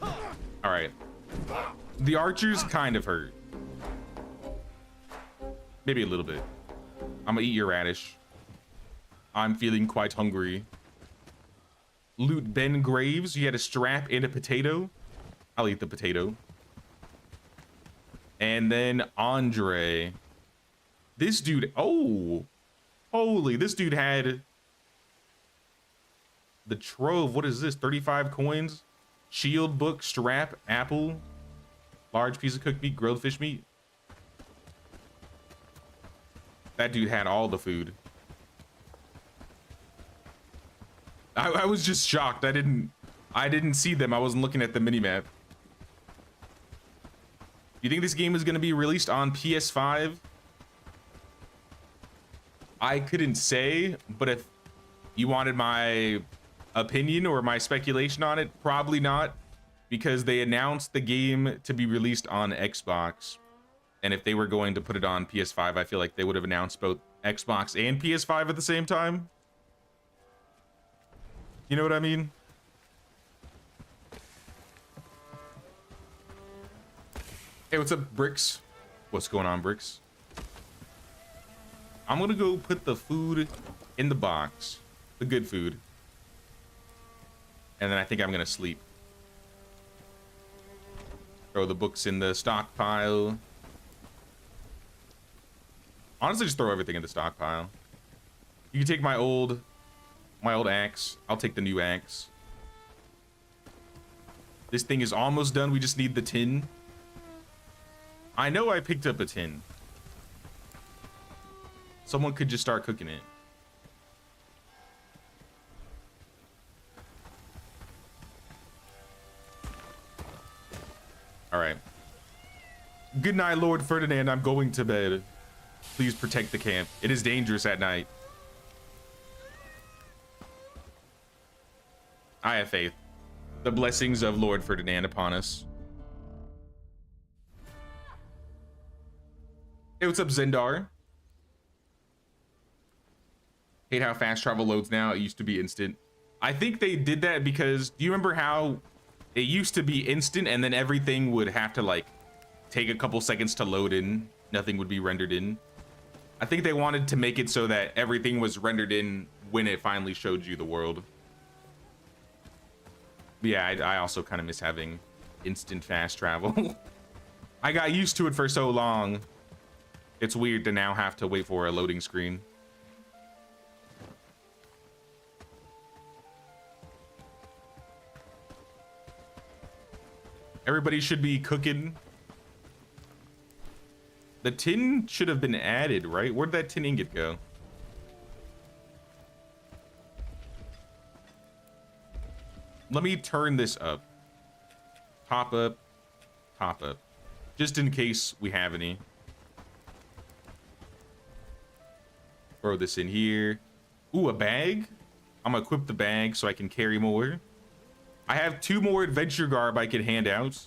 All right. The archers kind of hurt. Maybe a little bit. I'm gonna eat your radish. I'm feeling quite hungry. Loot Ben Graves. You had a strap and a potato. I'll eat the potato. And then Andre. This dude, oh. Holy, this dude had the trove. What is this? 35 coins. Shield book, strap, apple. Large piece of cooked meat, grilled fish meat. That dude had all the food. I was just shocked. I didn't see them. I wasn't looking at the minimap. You think this game is going to be released on PS5? I couldn't say, but if you wanted my opinion or my speculation on it, probably not, because they announced the game to be released on Xbox. And if they were going to put it on PS5, I feel like they would have announced both Xbox and PS5 at the same time. You know what I mean? Hey, what's up, Bricks? What's going on, Bricks? I'm gonna go put the food in the box, the good food. And then I think I'm gonna sleep. Throw the books in the stockpile. Honestly, just throw everything in the stockpile. You can take my old axe. I'll take the new axe. This thing is almost done. We just need the tin. I know I picked up a tin. Someone could just start cooking it. All right. Good night, Lord Ferdinand. I'm going to bed. Please protect the camp. It is dangerous at night. I have faith. The blessings of Lord Ferdinand upon us. Hey, what's up, Zendar? Hate how fast travel loads now. It used to be instant. I think they did that because, do you remember how it used to be instant and then everything would have to like take a couple seconds to load in? Nothing would be rendered in. I think they wanted to make it so that everything was rendered in when it finally showed you the world. But yeah, I also kind of miss having instant fast travel. I got used to it for so long. It's weird to now have to wait for a loading screen. Everybody should be cooking. The tin should have been added, right? Where'd that tin ingot go? Let me turn this up. Top up. Top up. Just in case we have any. Throw this in here. Ooh, a bag? I'm gonna equip the bag so I can carry more. I have 2 more adventure garb I can hand out.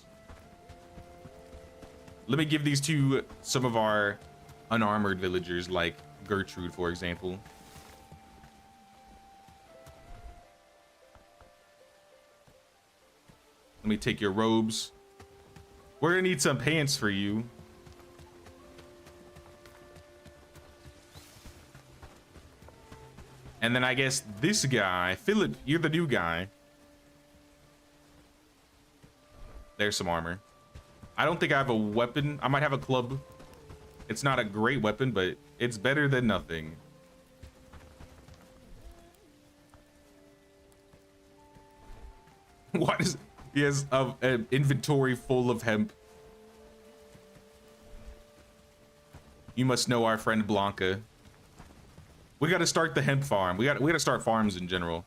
Let me give these to some of our unarmored villagers, like Gertrude, for example. Let me take your robes. We're gonna need some pants for you. And then I guess this guy, Philip, you're the new guy. There's some armor. I don't think I have a weapon. I might have a club. It's not a great weapon, but it's better than nothing. What is... He has an inventory full of hemp. You must know our friend Blanca. We got to start the hemp farm. We got to start farms in general.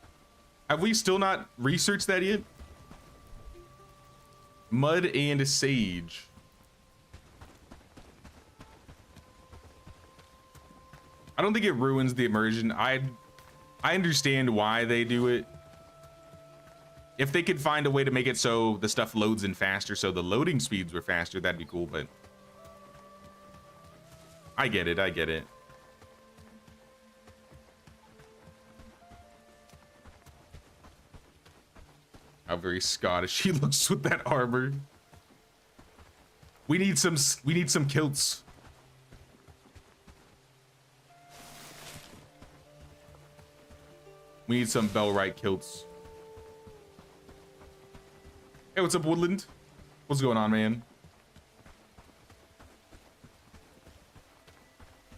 Have we still not researched that yet? Mud and sage. I don't think it ruins the immersion. I understand why they do it. If they could find a way to make it so the stuff loads in faster, so the loading speeds were faster, that'd be cool, but I get it, I get it. How very Scottish he looks with that armor. We need some kilts. We need some Bellwright kilts. Hey, what's up, Woodland? What's going on, man?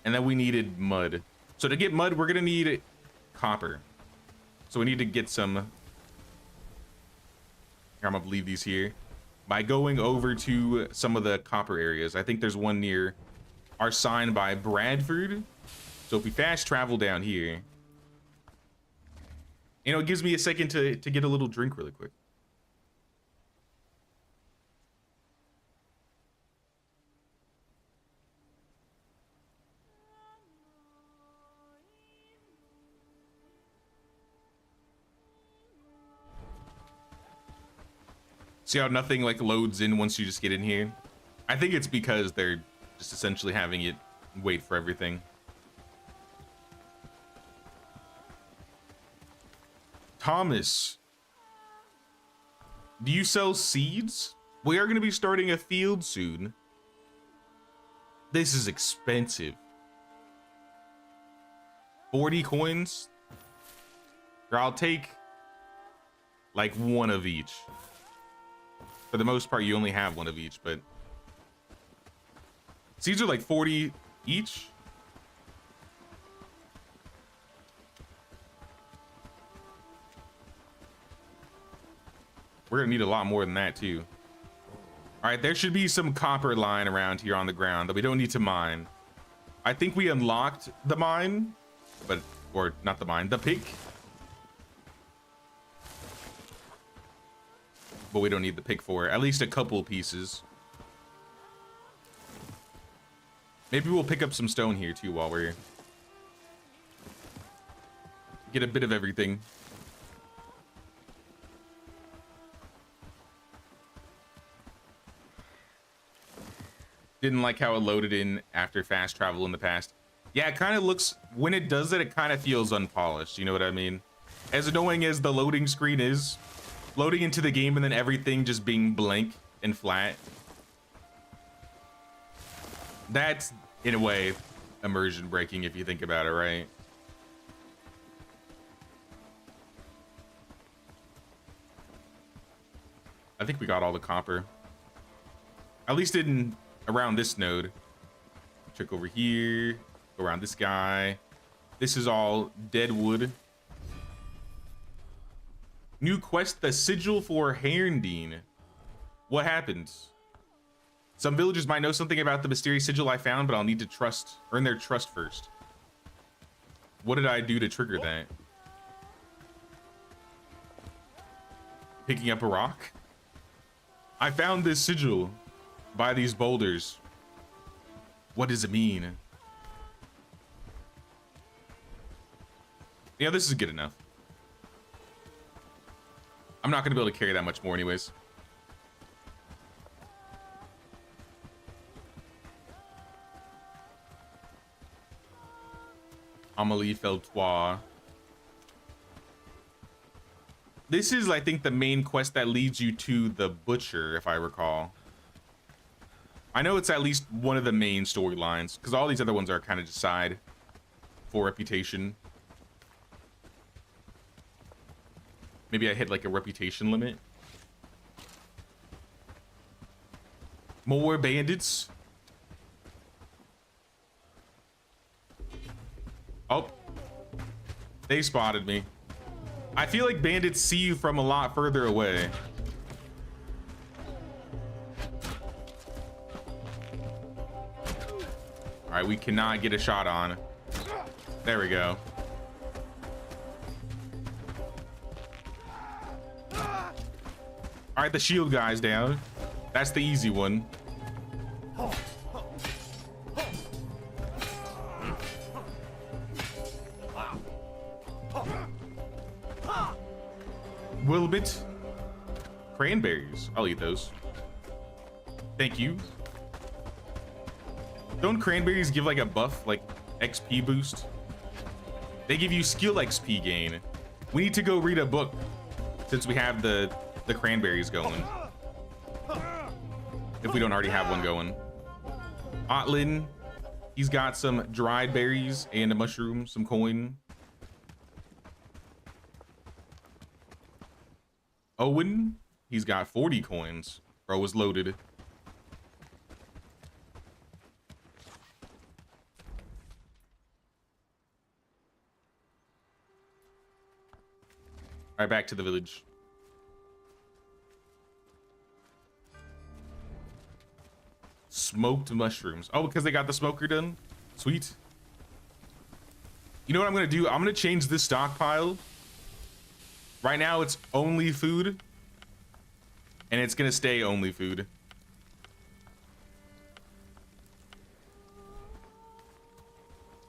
And then we needed mud. So to get mud, we're gonna need copper. So we need to get some. Here, I'm gonna leave these here. By going over to some of the copper areas. I think there's one near our sign by Bradford. So if we fast travel down here, you know, it gives me a second to get a little drink really quick. See how nothing like loads in once you just get in here? I think it's because they're just essentially having it wait for everything. Thomas, do you sell seeds? We are going to be starting a field soon. This is expensive. 40 coins? Or I'll take like one of each. For the most part, you only have one of each, but seeds are like 40 each. We're gonna need a lot more than that too. All right, there should be some copper lying around here on the ground that we don't need to mine. I think we unlocked the mine, or not the mine, the pick. But we don't need the pick for it. At least a couple pieces. Maybe we'll pick up some stone here too while we're here. Get a bit of everything. Didn't like how it loaded in after fast travel in the past. Yeah, it kind of looks, when it does it, it kind of feels unpolished. You know what I mean? As annoying as the loading screen is, loading into the game and then everything just being blank and flat. That's, in a way, immersion breaking if you think about it, right? I think we got all the copper. At least in around this node. Check over here. Go around this guy. This is all dead wood. New quest, the sigil for Herndine. What happens? Some villagers might know something about the mysterious sigil I found, but I'll need to earn their trust first. What did I do to trigger that? Picking up a rock? I found this sigil by these boulders. What does it mean? Yeah, this is good enough. I'm not gonna be able to carry that much more anyways. Amélie Feltois. This is, I think, the main quest that leads you to the butcher, if I recall. I know it's at least one of the main storylines, because all these other ones are kind of just side for reputation. Maybe I hit like a reputation limit. More bandits. Oh, they spotted me. I feel like bandits see you from a lot further away. All right, we cannot get a shot on. There we go. All right, the shield guy's down. That's the easy one. Wilbit. Cranberries. I'll eat those. Thank you. Don't cranberries give like a buff, like XP boost? They give you skill XP gain. We need to go read a book since we have the cranberries going. If we don't already have one going. Otlin, he's got some dried berries and a mushroom, some coin. Owen, he's got 40 coins. Bro was loaded. All right, back to the village. Smoked mushrooms. Oh, because they got the smoker done? Sweet. You know what I'm gonna do? I'm gonna change this stockpile. Right now it's only food. And it's gonna stay only food.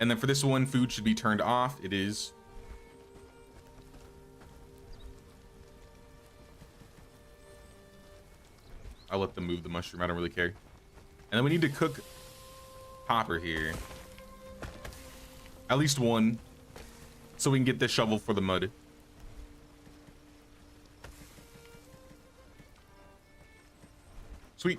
And then for this one, food should be turned off. It is. I'll let them move the mushroom. I don't really care. And then we need to cook copper here. At least one. So we can get the shovel for the mud. Sweet.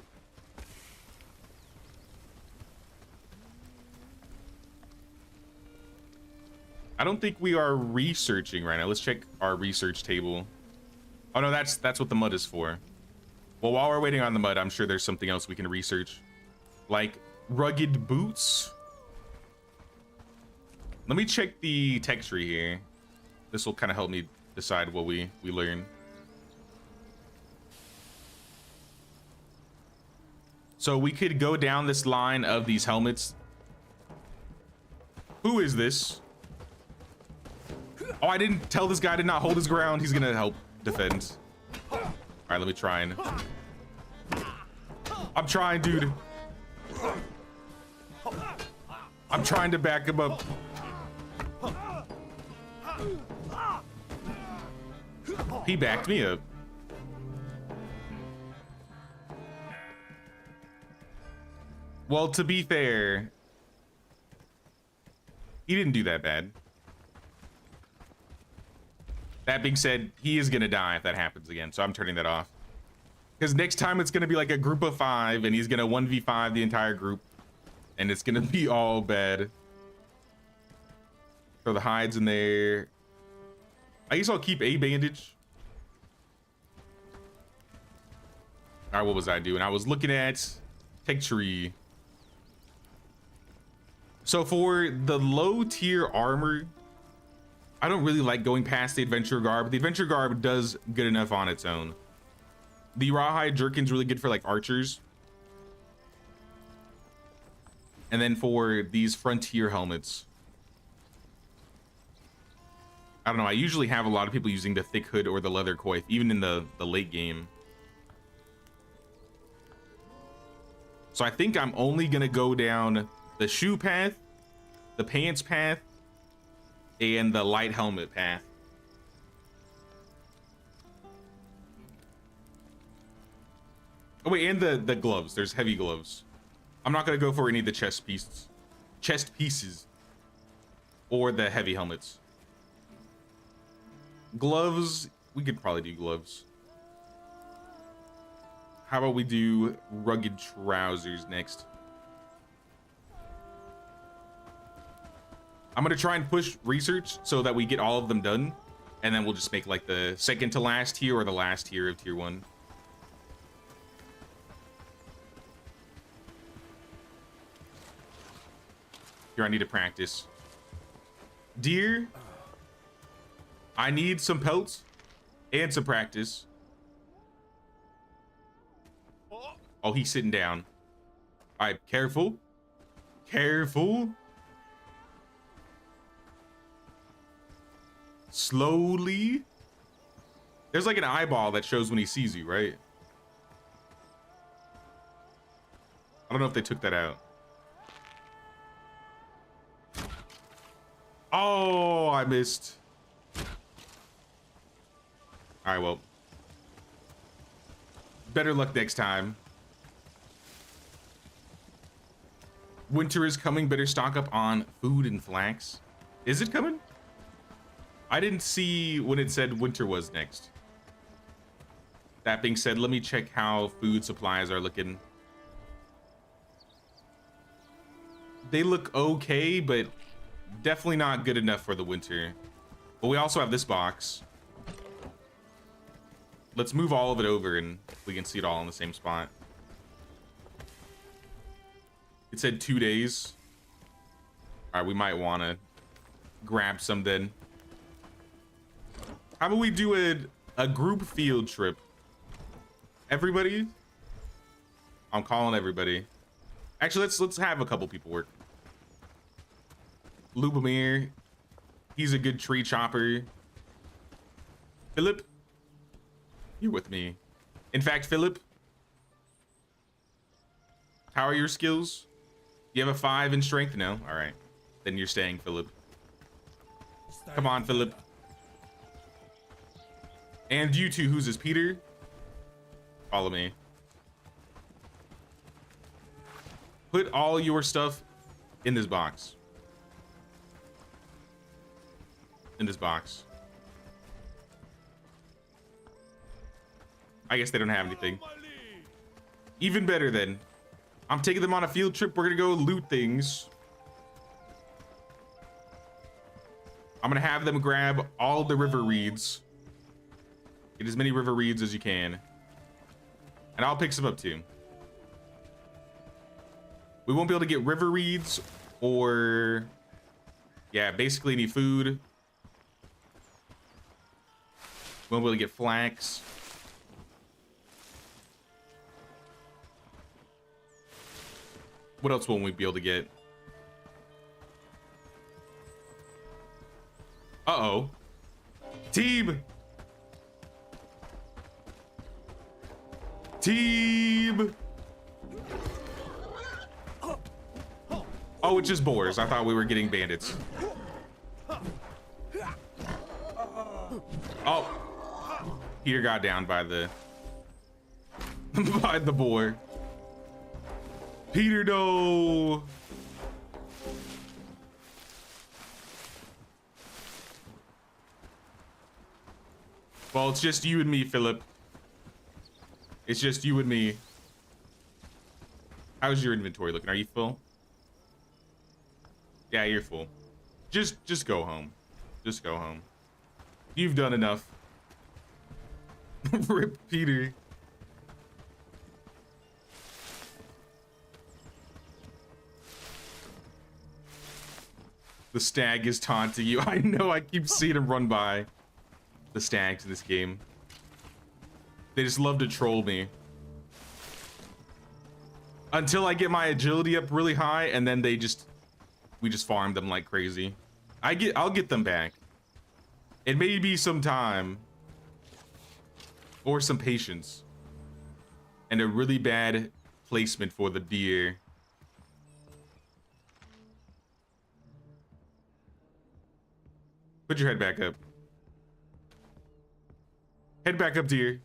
I don't think we are researching right now. Let's check our research table. Oh no, that's what the mud is for. Well, while we're waiting on the mud, I'm sure there's something else we can research. Like rugged boots. Let me check the tech tree here. This will kind of help me decide what we learn. So we could go down this line of these helmets. Who is this? Oh, I didn't tell this guy to not hold his ground. He's gonna help defend. All right, let me try and... I'm trying, dude. I'm trying to back him up. He backed me up. Well, to be fair, he didn't do that bad. That being said, he is gonna die if that happens again, so I'm turning that off. Because next time it's gonna be like a group of 5, and he's gonna 1v5 the entire group, and it's gonna be all bad. Throw the hides in there. I guess I'll keep a bandage. All right, what was I doing? I was looking at tech tree. So for the low tier armor, I don't really like going past the adventure garb. The adventure garb does good enough on its own. The rawhide jerkin's really good for like archers. And then for these frontier helmets, I don't know, I usually have a lot of people using the thick hood or the leather coif, even in the late game. So I think I'm only gonna go down the shoe path, the pants path, and the light helmet path. Oh wait, and the gloves. There's heavy gloves. I'm not gonna go for any of the chest pieces, or the heavy helmets. Gloves, we could probably do gloves. How about we do rugged trousers next? I'm gonna try and push research so that we get all of them done, and then we'll just make like the second to last tier or the last tier of tier 1. Here, I need to practice. Deer, I need some pelts and some practice. Oh, he's sitting down. All right, careful. Careful. Slowly. There's like an eyeball that shows when he sees you, right? I don't know if they took that out. Oh, I missed. All right, well, better luck next time. Winter is coming. Better stock up on food and flax. Is it coming? I didn't see when it said winter was next. That being said, let me check how food supplies are looking. They look okay, but definitely not good enough for the winter. But we also have this box. Let's move all of it over and we can see it all in the same spot. It said 2 days. All right, we might want to grab some then. How about we do a group field trip? Everybody? I'm calling everybody. Actually, let's have a couple people work. Lubomir, he's a good tree chopper. Philip, you're with me. In fact, Philip, how are your skills? You have a 5 in strength? No? All right. Then you're staying, Philip. Come on, Philip. And you two, who's this, Peter? Follow me. Put all your stuff in this box. In this box. I guess they don't have anything. Even better then. I'm taking them on a field trip. We're gonna go loot things. I'm gonna have them grab all the river reeds. Get as many river reeds as you can. And I'll pick some up too. We won't be able to get river reeds or, yeah, basically any food. We won't be able to get flax. What else won't we be able to get? Uh-oh. Team! Team! Oh, it's just boars. I thought we were getting bandits. Oh. Peter got down by the... by the boar. Peter, no! Well, it's just you and me, Philip. It's just you and me. How's your inventory looking? Are you full? Yeah, you're full. Just go home. Just go home. You've done enough. Rip Peter. The stag is taunting you. I know, I keep seeing him run by. The stags in this game. They just love to troll me. Until I get my agility up really high, and then we just farm them like crazy. I'll get them back. It may be some time. Or some patience. And a really bad placement for the deer. Put your head back up. Head back up, dear.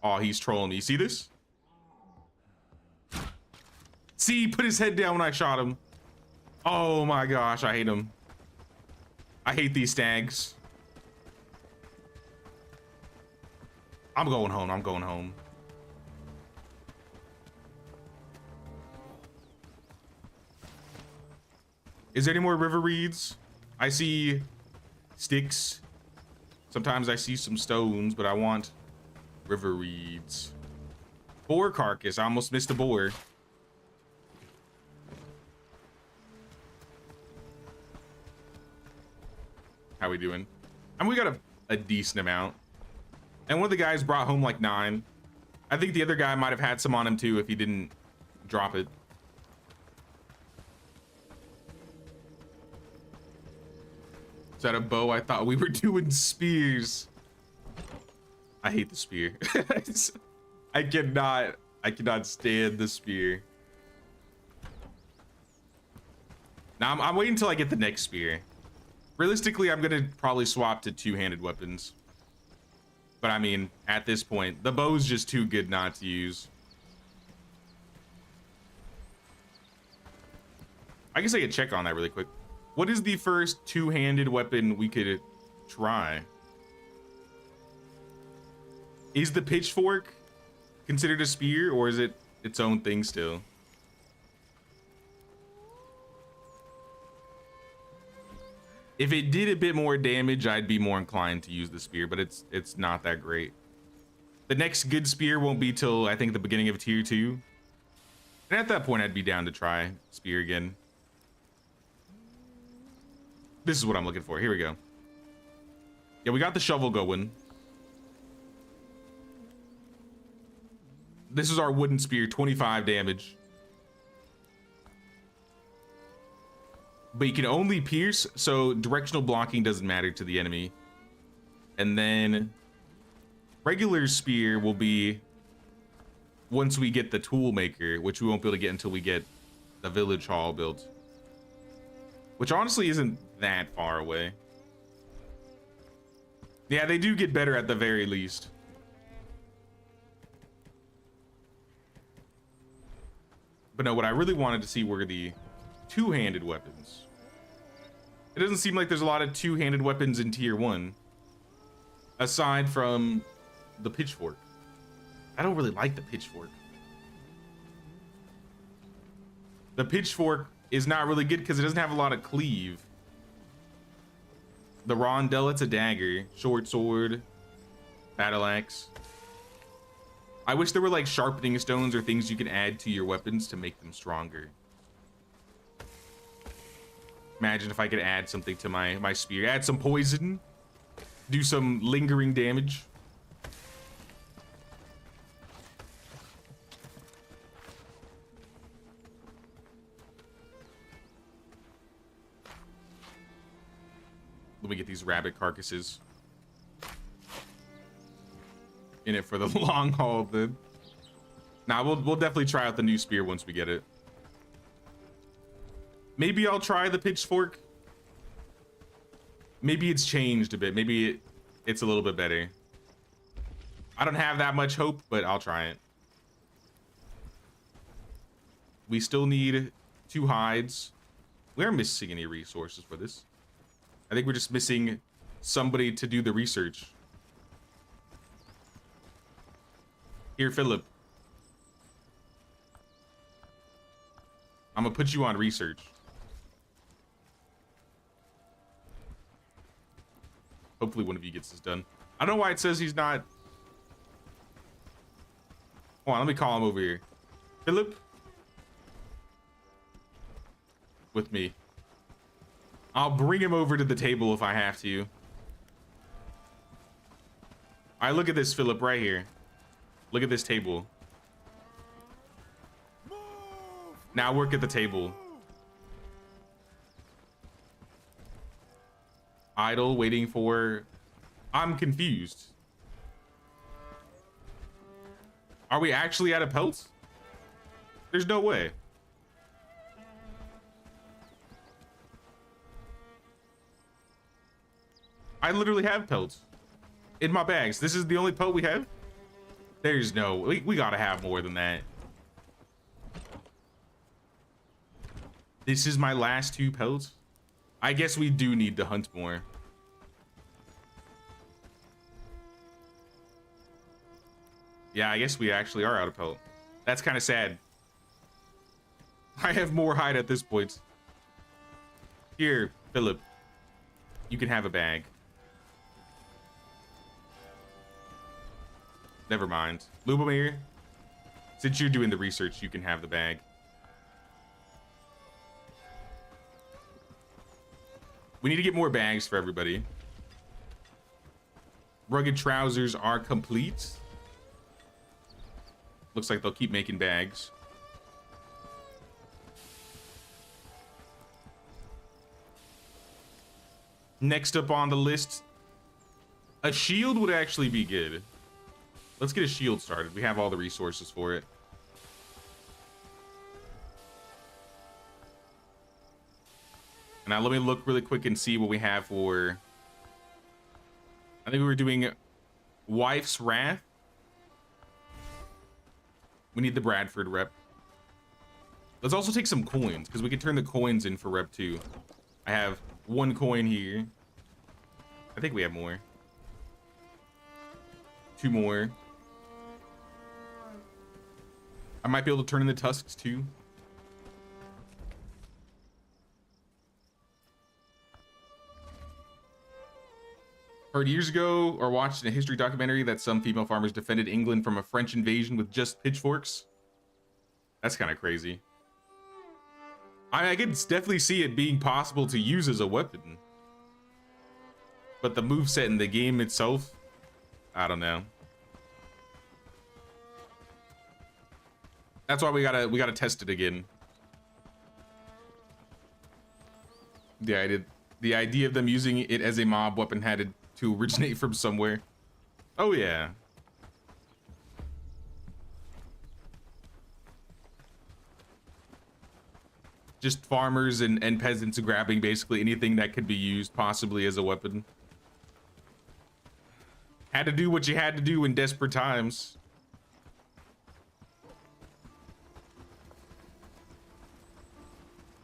Oh, he's trolling me. You see this? See, he put his head down when I shot him. Oh my gosh, I hate him. I hate these stags. I'm going home. I'm going home. Is there any more river reeds? I see sticks. Sometimes I see some stones, but I want river reeds. Boar carcass. I almost missed a boar. How we doing? I mean, we got a decent amount. And one of the guys brought home like 9. I think the other guy might have had some on him too if he didn't drop it. Is that a bow? I thought we were doing spears. I hate the spear. I cannot stand the spear. Now I'm waiting until I get the next spear. Realistically, I'm gonna probably swap to 2-handed weapons. But I mean, at this point, the bow's just too good not to use. I guess I could check on that really quick. What is the first 2-handed weapon we could try? Is the pitchfork considered a spear, or is it its own thing still? If it did a bit more damage, I'd be more inclined to use the spear, but it's not that great. The next good spear won't be till I think the beginning of tier 2. And at that point, I'd be down to try spear again. This is what I'm looking for. Here we go. Yeah, we got the shovel going. This is our wooden spear, 25 damage. But you can only pierce, so directional blocking doesn't matter to the enemy. And then regular spear will be once we get the tool maker, which we won't be able to get until we get the village hall built. Which honestly isn't that far away. Yeah, they do get better at the very least. But no, what I really wanted to see were the two-handed weapons. It doesn't seem like there's a lot of two-handed weapons in tier 1. Aside from the pitchfork. I don't really like the pitchfork. The pitchfork is not really good because it doesn't have a lot of cleave. The rondelle, it's a dagger. Short sword. Battle axe. I wish there were like sharpening stones or things you can add to your weapons to make them stronger. Imagine if I could add something to my spear. Add some poison. Do some lingering damage. Let me get these rabbit carcasses. In it for the long haul, then. Nah, we'll definitely try out the new spear once we get it. Maybe I'll try the pitchfork. Maybe it's changed a bit. Maybe it's a little bit better. I don't have that much hope, but I'll try it. We still need 2 hides. We aren't missing any resources for this. I think we're just missing somebody to do the research. Here, Philip. I'm gonna put you on research. Hopefully one of you gets this done. I don't know why it says he's not. Hold on, let me call him over here. Philip? With me. I'll bring him over to the table if I have to. All right, look at this, Philip, right here. Look at this table. Now work at the table. Idle, waiting for... I'm confused. Are we actually out of pelts? There's no way. I literally have pelts in my bags. This is the only pelt we have? There's no... We gotta have more than that. This is my last 2 pelts. I guess we do need to hunt more. Yeah, I guess we actually are out of pelt. That's kind of sad. I have more hide at this point. Here, Philip. You can have a bag. Never mind. Lubomir, since you're doing the research, you can have the bag. We need to get more bags for everybody. Rugged trousers are complete. Looks like they'll keep making bags. Next up on the list, a shield would actually be good. Let's get a shield started. We have all the resources for it. Now let me look really quick and see what we have for... I think we were doing Wife's Wrath. We need the Bradford rep. Let's also take some coins, because we can turn the coins in for rep 2. I have 1 coin here. I think we have more. 2 more. I might be able to turn in the tusks too. Heard years ago or watched in a history documentary that some female farmers defended England from a French invasion with just pitchforks. That's kind of crazy. I could definitely see it being possible to use as a weapon. But the moveset in the game itself, I don't know. That's why we gotta test it again. The idea of them using it as a mob weapon had to originate from somewhere. Oh yeah. Just farmers and peasants grabbing basically anything that could be used possibly as a weapon. Had to do what you had to do in desperate times.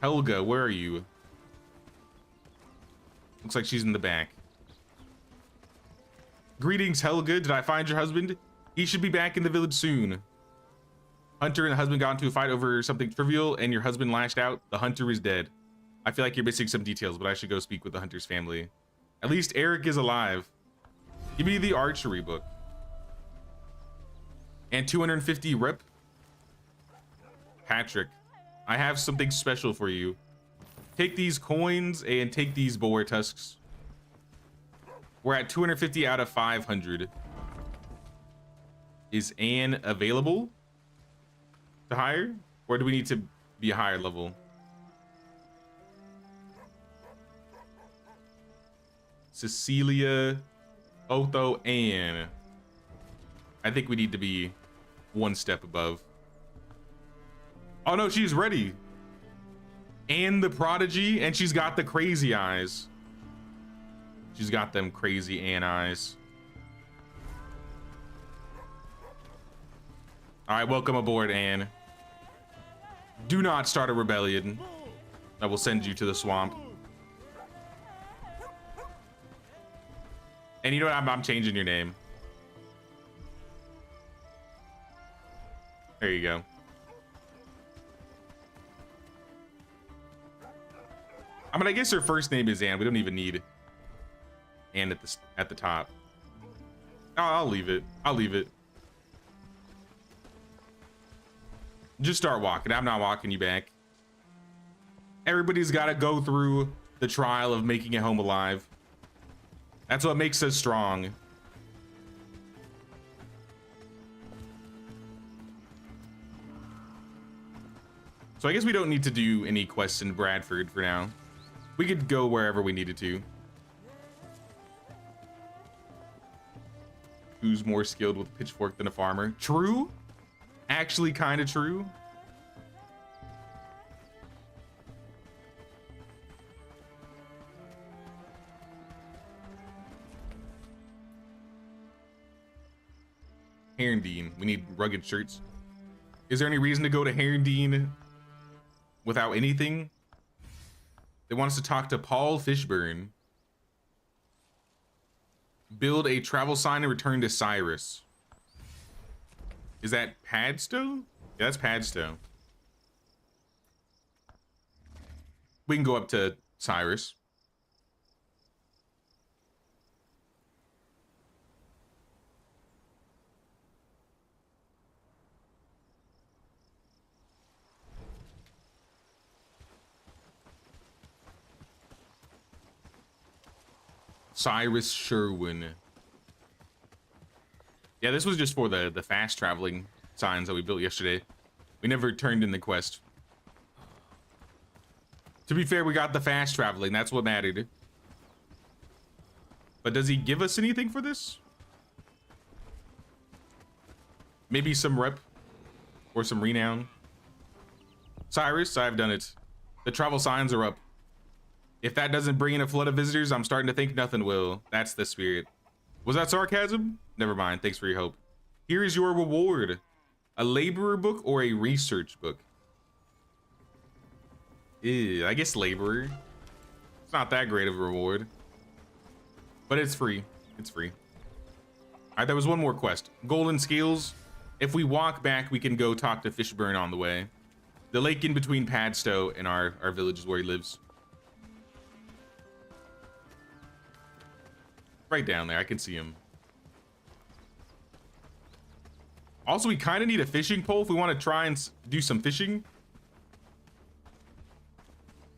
Helga, where are you? Looks like she's in the back. Greetings, Helga. Did I find your husband? He should be back in the village soon. Hunter and the husband got into a fight over something trivial, and your husband lashed out. The hunter is dead. I feel like you're missing some details, but I should go speak with the hunter's family. At least Eric is alive. Give me the archery book. And 250 rep. Patrick, I have something special for you. Take these coins and take these boar tusks. We're at 250 out of 500. Is Anne available to hire? Or do we need to be a higher level? Cecilia, Otho, Anne. I think we need to be one step above. Oh no, she's ready. Anne the prodigy, and she's got the crazy eyes. She's got them crazy Anne eyes. All right, welcome aboard, Anne. Do not start a rebellion. I will send you to the swamp. And you know what? I'm changing your name. There you go. I mean, I guess her first name is Anne. We don't even need Anne at the top. Oh, I'll leave it. I'll leave it. Just start walking. I'm not walking you back. Everybody's got to go through the trial of making it home alive. That's what makes us strong. So I guess we don't need to do any quests in Bradford for now. We could go wherever we needed to. Who's more skilled with a pitchfork than a farmer? True. Actually kind of true. Herndine. We need rugged shirts. Is there any reason to go to Herndine without anything? They want us to talk to Paul Fishburne. Build a travel sign and return to Cyrus. Is that Padstow? Yeah, that's Padstow. We can go up to Cyrus. Cyrus Sherwin. Yeah, this was just for the fast traveling signs that we built yesterday. We never turned in the quest. To be fair, we got the fast traveling. That's what mattered. But does he give us anything for this? Maybe some rep or some renown. Cyrus, I've done it. The travel signs are up. If that doesn't bring in a flood of visitors, I'm starting to think nothing will. That's the spirit. Was that sarcasm? Never mind. Thanks for your help. Here is your reward. A laborer book or a research book? Ew, I guess laborer. It's not that great of a reward. But it's free. It's free. All right, there was one more quest. Golden scales. If we walk back, we can go talk to Fishburne on the way. The lake in between Padstow and our village is where he lives. Right down there, I can see him. Also, we kind of need a fishing pole if we want to try and do some fishing.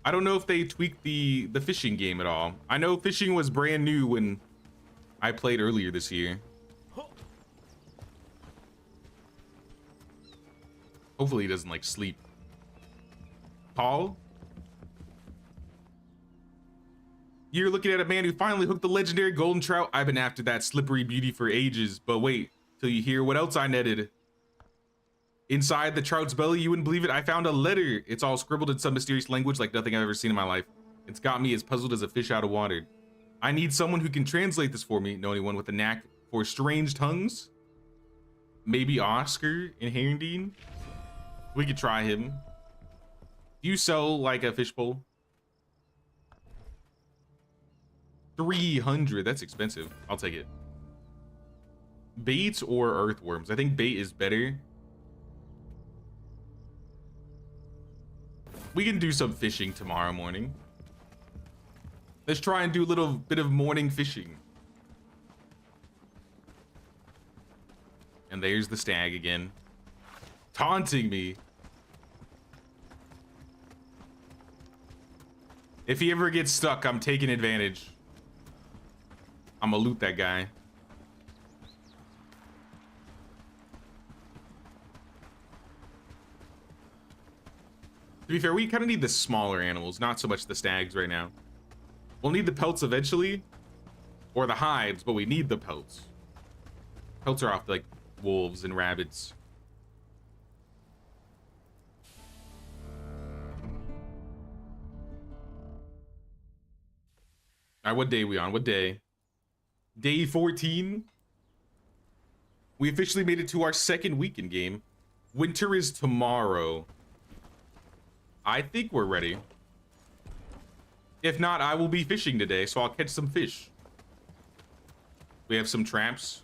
I don't know if they tweaked the fishing game at all. I know fishing was brand new when I played earlier this year. Hopefully he doesn't like sleep. Paul? You're looking at a man who finally hooked the legendary golden trout. I've been after that slippery beauty for ages, but wait till you hear what else I netted. Inside the trout's belly, you wouldn't believe it, I found a letter. It's all scribbled in some mysterious language like nothing I've ever seen in my life. It's got me as puzzled as a fish out of water. I need someone who can translate this for me. Know anyone with a knack for strange tongues? Maybe Oscar in Herndine? We could try him. Do you sell like a fishbowl? 300. That's expensive. I'll take it. Bait or earthworms? I think bait is better. We can do some fishing tomorrow morning. Let's try and do a little bit of morning fishing. And there's the stag again, taunting me. If he ever gets stuck, I'm taking advantage. I'm gonna loot that guy. To be fair, we kind of need the smaller animals, not so much the stags right now. We'll need the pelts eventually, or the hides, but we need the pelts. Pelts are off like wolves and rabbits. All right, what day are we on? What day? Day 14. We officially made it to our second week in game. Winter is tomorrow. I think we're ready. If not, I will be fishing today, so I'll catch some fish. We have some traps.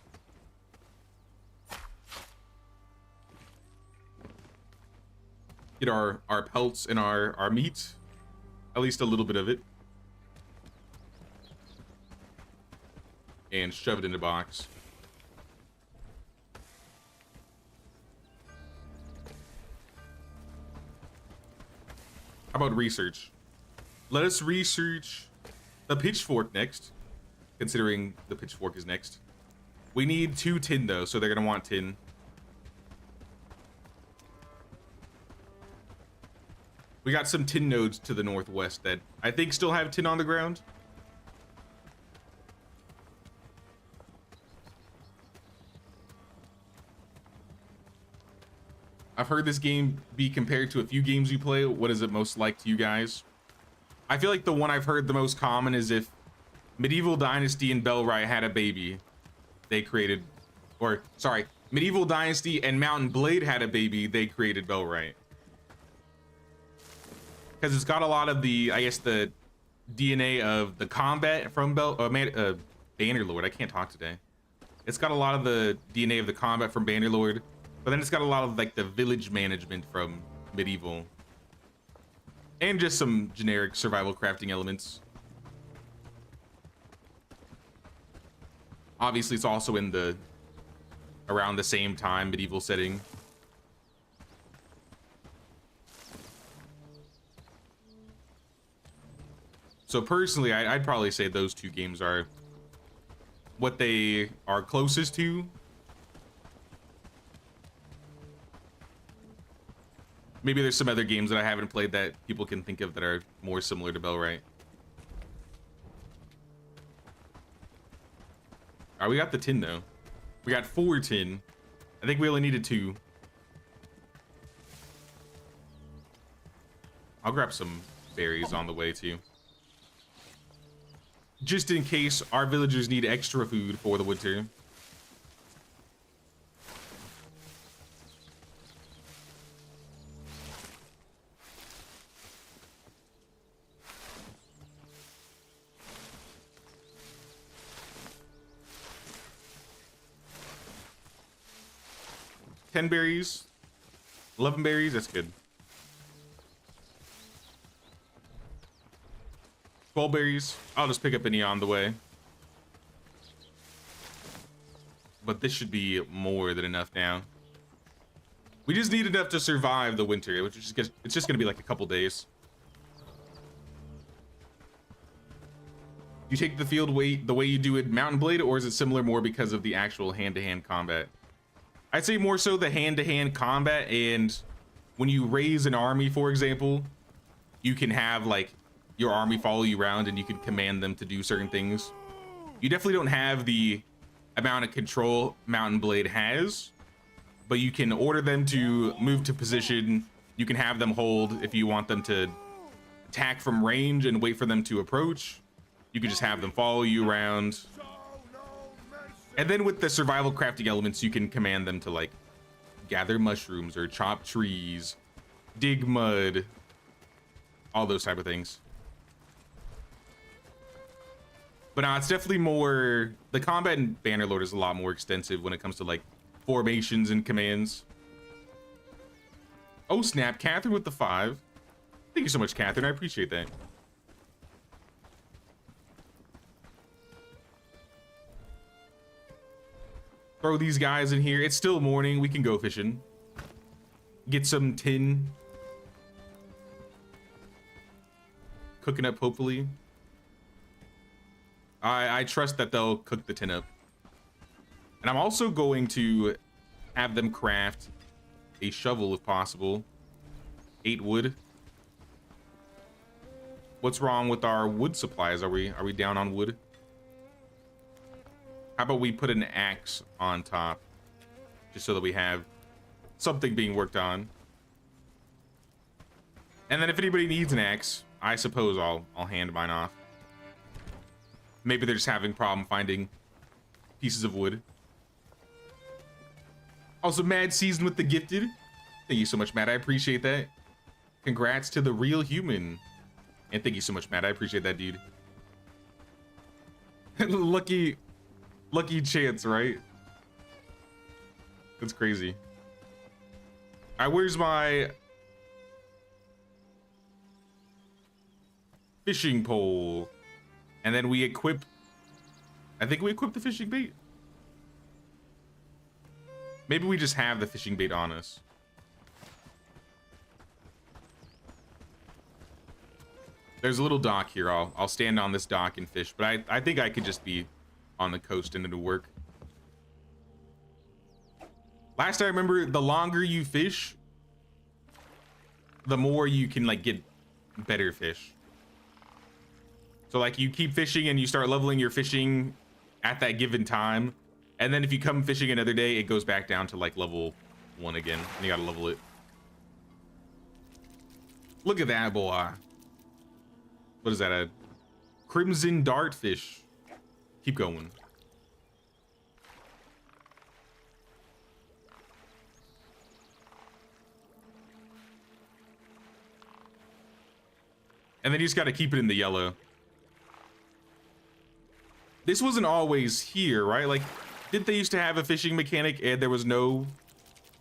Get our pelts and our meat. At least a little bit of it. And shove it in the box. How about research? Let us research the pitchfork next, considering the pitchfork is next. We need 2 tin though, so they're gonna want tin. We got some tin nodes to the northwest that I think still have tin on the ground. I've heard this game be compared to a few games you play. What is it most like to you guys? I feel like the one I've heard the most common is if Medieval Dynasty and Bellwright had a baby, they created, or sorry, Medieval Dynasty and Mountain Blade had a baby, they created Bellwright. Because it's got a lot of the, I guess, the DNA of the combat from Bannerlord. I can't talk today. It's got a lot of the DNA of the combat from Bannerlord. But then it's got a lot of like the village management from Medieval. And just some generic survival crafting elements. Obviously it's also in the around the same time Medieval setting. So personally, I'd probably say those 2 games are what they are closest to. Maybe there's some other games that I haven't played that people can think of that are more similar to Bellwright. Alright, we got the tin though. We got 4 tin. I think we only needed 2. I'll grab some berries on the way too. Just in case our villagers need extra food for the winter. Ten berries, 11 berries, that's good. 12 berries, I'll just pick up any on the way. But this should be more than enough now. We just need enough to survive the winter, which is just, it's just gonna be like a couple days. You take the field the way you do it Mountain Blade, or is it similar more because of the actual hand-to-hand combat? I'd say more so the hand-to-hand combat, and when you raise an army, for example, you can have like your army follow you around and you can command them to do certain things. You definitely don't have the amount of control Mountain Blade has, but you can order them to move to position. You can have them hold if you want them to attack from range and wait for them to approach. You can just have them follow you around. And then with the survival crafting elements, you can command them to like gather mushrooms or chop trees, dig mud, all those type of things. But it's definitely more, the combat in Bannerlord is a lot more extensive when it comes to like formations and commands. Oh snap, Catherine with the 5. Thank you so much, Catherine. I appreciate that. Throw these guys in here. It's still morning. We can go fishing. Get some tin. Cooking up, hopefully. I trust that they'll cook the tin up. And I'm also going to have them craft a shovel if possible. 8 wood. What's wrong with our wood supplies? Are we down on wood? How about we put an axe on top, just so that we have something being worked on. And then if anybody needs an axe, I suppose I'll hand mine off. Maybe they're just having a problem finding pieces of wood. Also, Mad Season with the gifted. Thank you so much, Matt. I appreciate that. Congrats to the real human. And thank you so much, Matt. I appreciate that, dude. Lucky chance, right? That's crazy. All right, where's my fishing pole? And then we equip, I think we equip the fishing bait. Maybe we just have the fishing bait on us. There's a little dock here. I'll stand on this dock and fish, but I think I could just be on the coast and it'll work. Last I remember, the longer you fish, the more you can like get better fish. So like you keep fishing and you start leveling your fishing at that given time. And then if you come fishing another day, it goes back down to like level 1 again. And you gotta level it. Look at that boy. What is that? A crimson dartfish. Keep going. And then you just got to keep it in the yellow. This wasn't always here, right? Like, didn't they used to have a fishing mechanic and there was no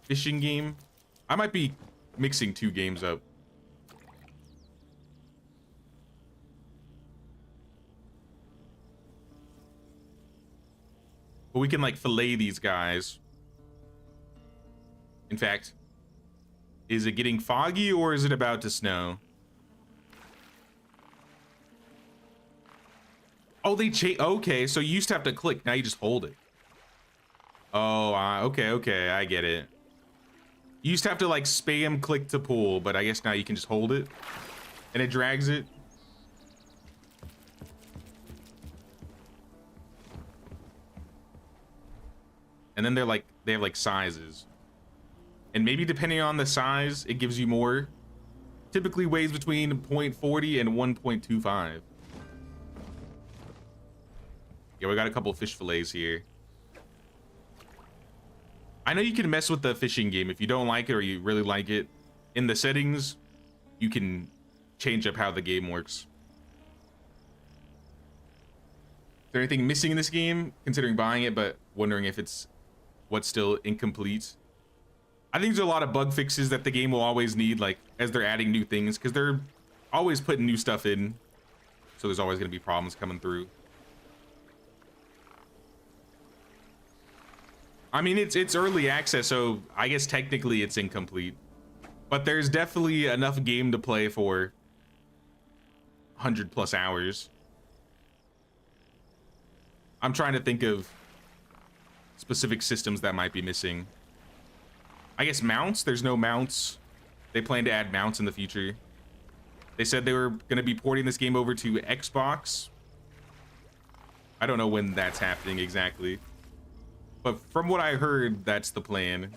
fishing game? I might be mixing 2 games up. But we can like fillet these guys. In fact, is it getting foggy or is it about to snow? Oh, okay, so you used to have to click. Now you just hold it. Oh, okay, I get it. You used to have to like spam click to pull, but I guess now you can just hold it and it drags it. And then they have like sizes. And maybe depending on the size, it gives you more. Typically weighs between 0.40 and 1.25. Yeah, we got a couple fish fillets here. I know you can mess with the fishing game if you don't like it or you really like it. In the settings, you can change up how the game works. Is there anything missing in this game? Considering buying it, but wondering if it's what's still incomplete. I think there's a lot of bug fixes that the game will always need, like as they're adding new things, because they're always putting new stuff in. So there's always going to be problems coming through. I mean, it's early access, so I guess technically it's incomplete. But there's definitely enough game to play for 100+ hours. I'm trying to think of specific systems that might be missing. I guess mounts. There's no mounts. They plan to add mounts in the future. They said they were going to be porting this game over to Xbox. I don't know when that's happening exactly. But from what I heard, that's the plan.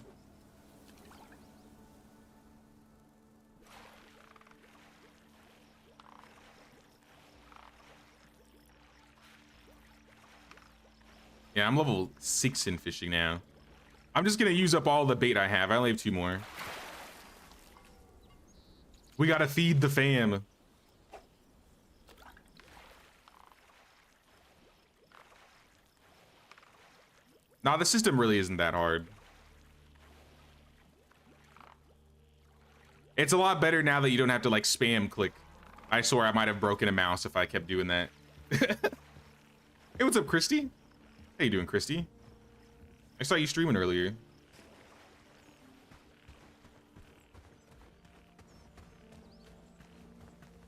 Yeah, I'm level 6 in fishing now. I'm just gonna use up all the bait I have. I only have 2 more. We gotta feed the fam. Nah, the system really isn't that hard. It's a lot better now that you don't have to like spam click. I swear I might have broken a mouse if I kept doing that. Hey, what's up, Christy? How you doing, Christy? I saw you streaming earlier.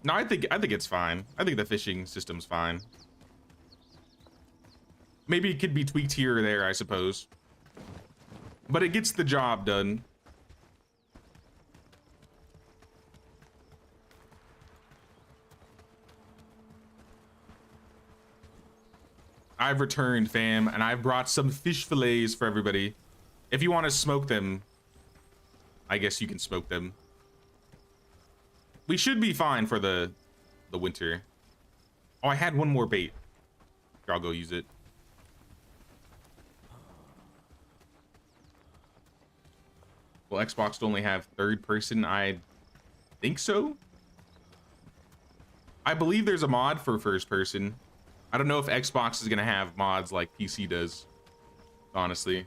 No, I think it's fine. I think the fishing system's fine. Maybe it could be tweaked here or there, I suppose. But it gets the job done. I've returned, fam, and I've brought some fish fillets for everybody. If you want to smoke them, I guess you can smoke them. We should be fine for the winter. Oh, I had one more bait. Here, I'll go use it. Will Xbox only have third person? I think so. I believe there's a mod for first person. I don't know if Xbox is gonna have mods like PC does, honestly.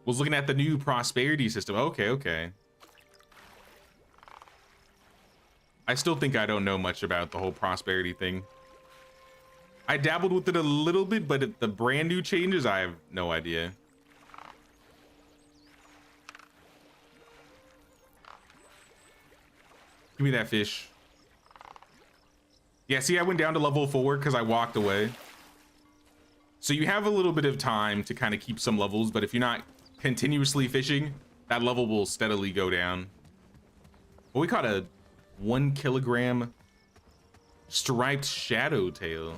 Was looking at the new prosperity system. Okay. I still think I don't know much about the whole prosperity thing. I dabbled with it a little bit, but the brand new changes, I have no idea. Give me that fish. Yeah, see, I went down to level 4 because I walked away. So you have a little bit of time to kind of keep some levels, but if you're not continuously fishing, that level will steadily go down. Well, we caught a 1 kilogram striped shadow tail.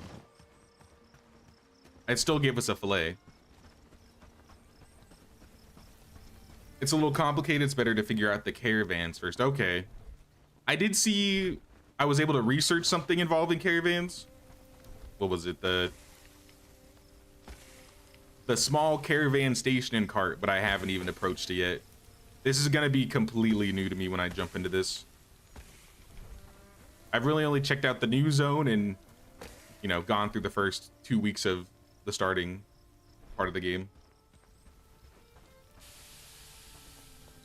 It still gave us a fillet. It's a little complicated. It's better to figure out the caravans first. Okay. I did see, I was able to research something involving caravans. What was it? The small caravan station and cart, but I haven't even approached it yet. This is gonna be completely new to me when I jump into this. I've really only checked out the new zone and, you know, gone through the first 2 weeks of the starting part of the game.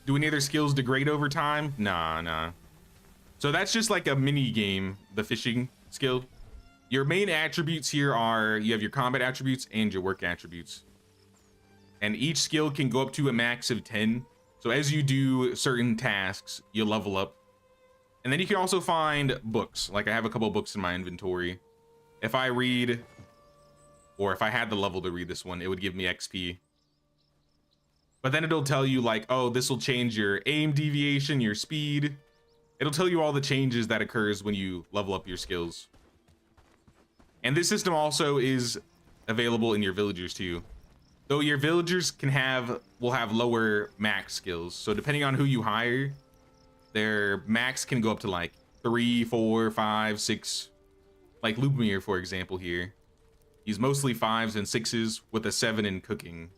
Do any other skills degrade over time? Nah. So that's just like a mini game, the fishing skill. Your main attributes here are, you have your combat attributes and your work attributes. And each skill can go up to a max of 10. So as you do certain tasks, you'll level up. And then you can also find books. Like I have a couple books in my inventory. If I read, or if I had the level to read this one, it would give me XP. But then it'll tell you like, oh, this will change your aim deviation, your speed. It'll tell you all the changes that occurs when you level up your skills. And this system also is available in your villagers too. Though your villagers will have lower max skills. So depending on who you hire, their max can go up to like 3, 4, 5, 6. Like Lubomir, for example, here. He's mostly 5s and 6s with a 7 in cooking.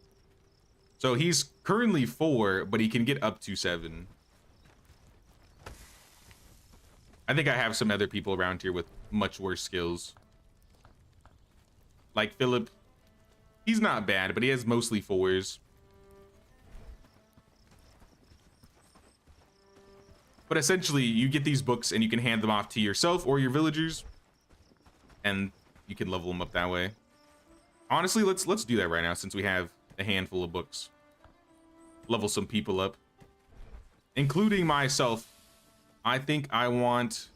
So he's currently 4, but he can get up to 7. I think I have some other people around here with much worse skills. Like Philip. He's not bad, but he has mostly 4s. But essentially, you get these books and you can hand them off to yourself or your villagers. And you can level them up that way. Honestly, let's do that right now since we have a handful of books. Level some people up. Including myself. I think I want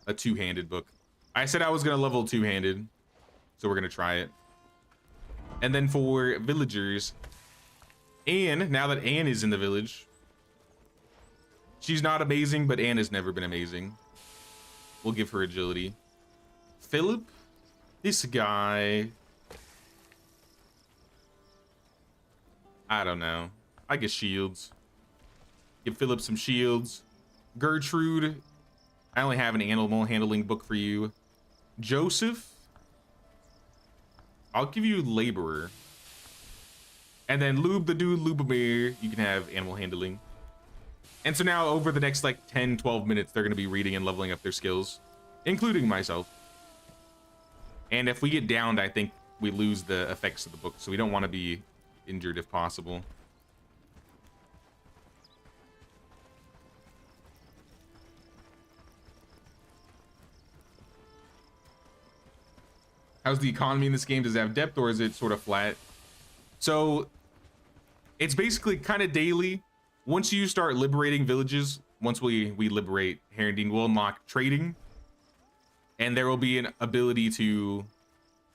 a 2-handed book. I said I was gonna level 2-handed, so we're gonna try it. And then for villagers, Anne, now that Anne is in the village, she's not amazing, but Anne has never been amazing. We'll give her agility. Philip, this guy, I don't know. I guess shields. Give Philip some shields. Gertrude, I only have an animal handling book for you. Joseph, I'll give you laborer. And then Lube the dude, Lubomir, you can have animal handling. And so now over the next like 10, 12 minutes, they're going to be reading and leveling up their skills, including myself. And if we get downed, I think we lose the effects of the book, so we don't want to be injured if possible. How's the economy in this game? Does it have depth or is it sort of flat? So it's basically kind of daily. Once you start liberating villages, once we liberate Herondine, we'll unlock trading. And there will be an ability to...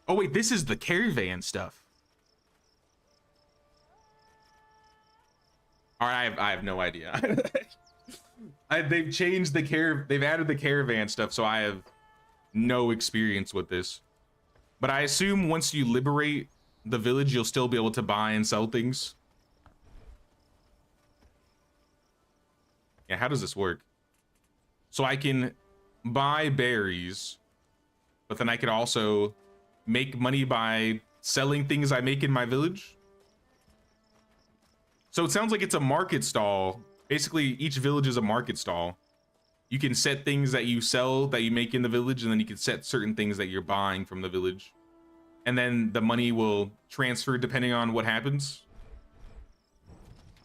Oh wait, this is the caravan stuff. All right, I have no idea. They've changed the they've added the caravan stuff, so I have no experience with this. But I assume once you liberate the village, you'll still be able to buy and sell things. Yeah, how does this work? So I can buy berries, but then I could also make money by selling things I make in my village. So it sounds like it's a market stall. Basically, each village is a market stall. You can set things that you sell, that you make in the village, and then you can set certain things that you're buying from the village. And then the money will transfer depending on what happens.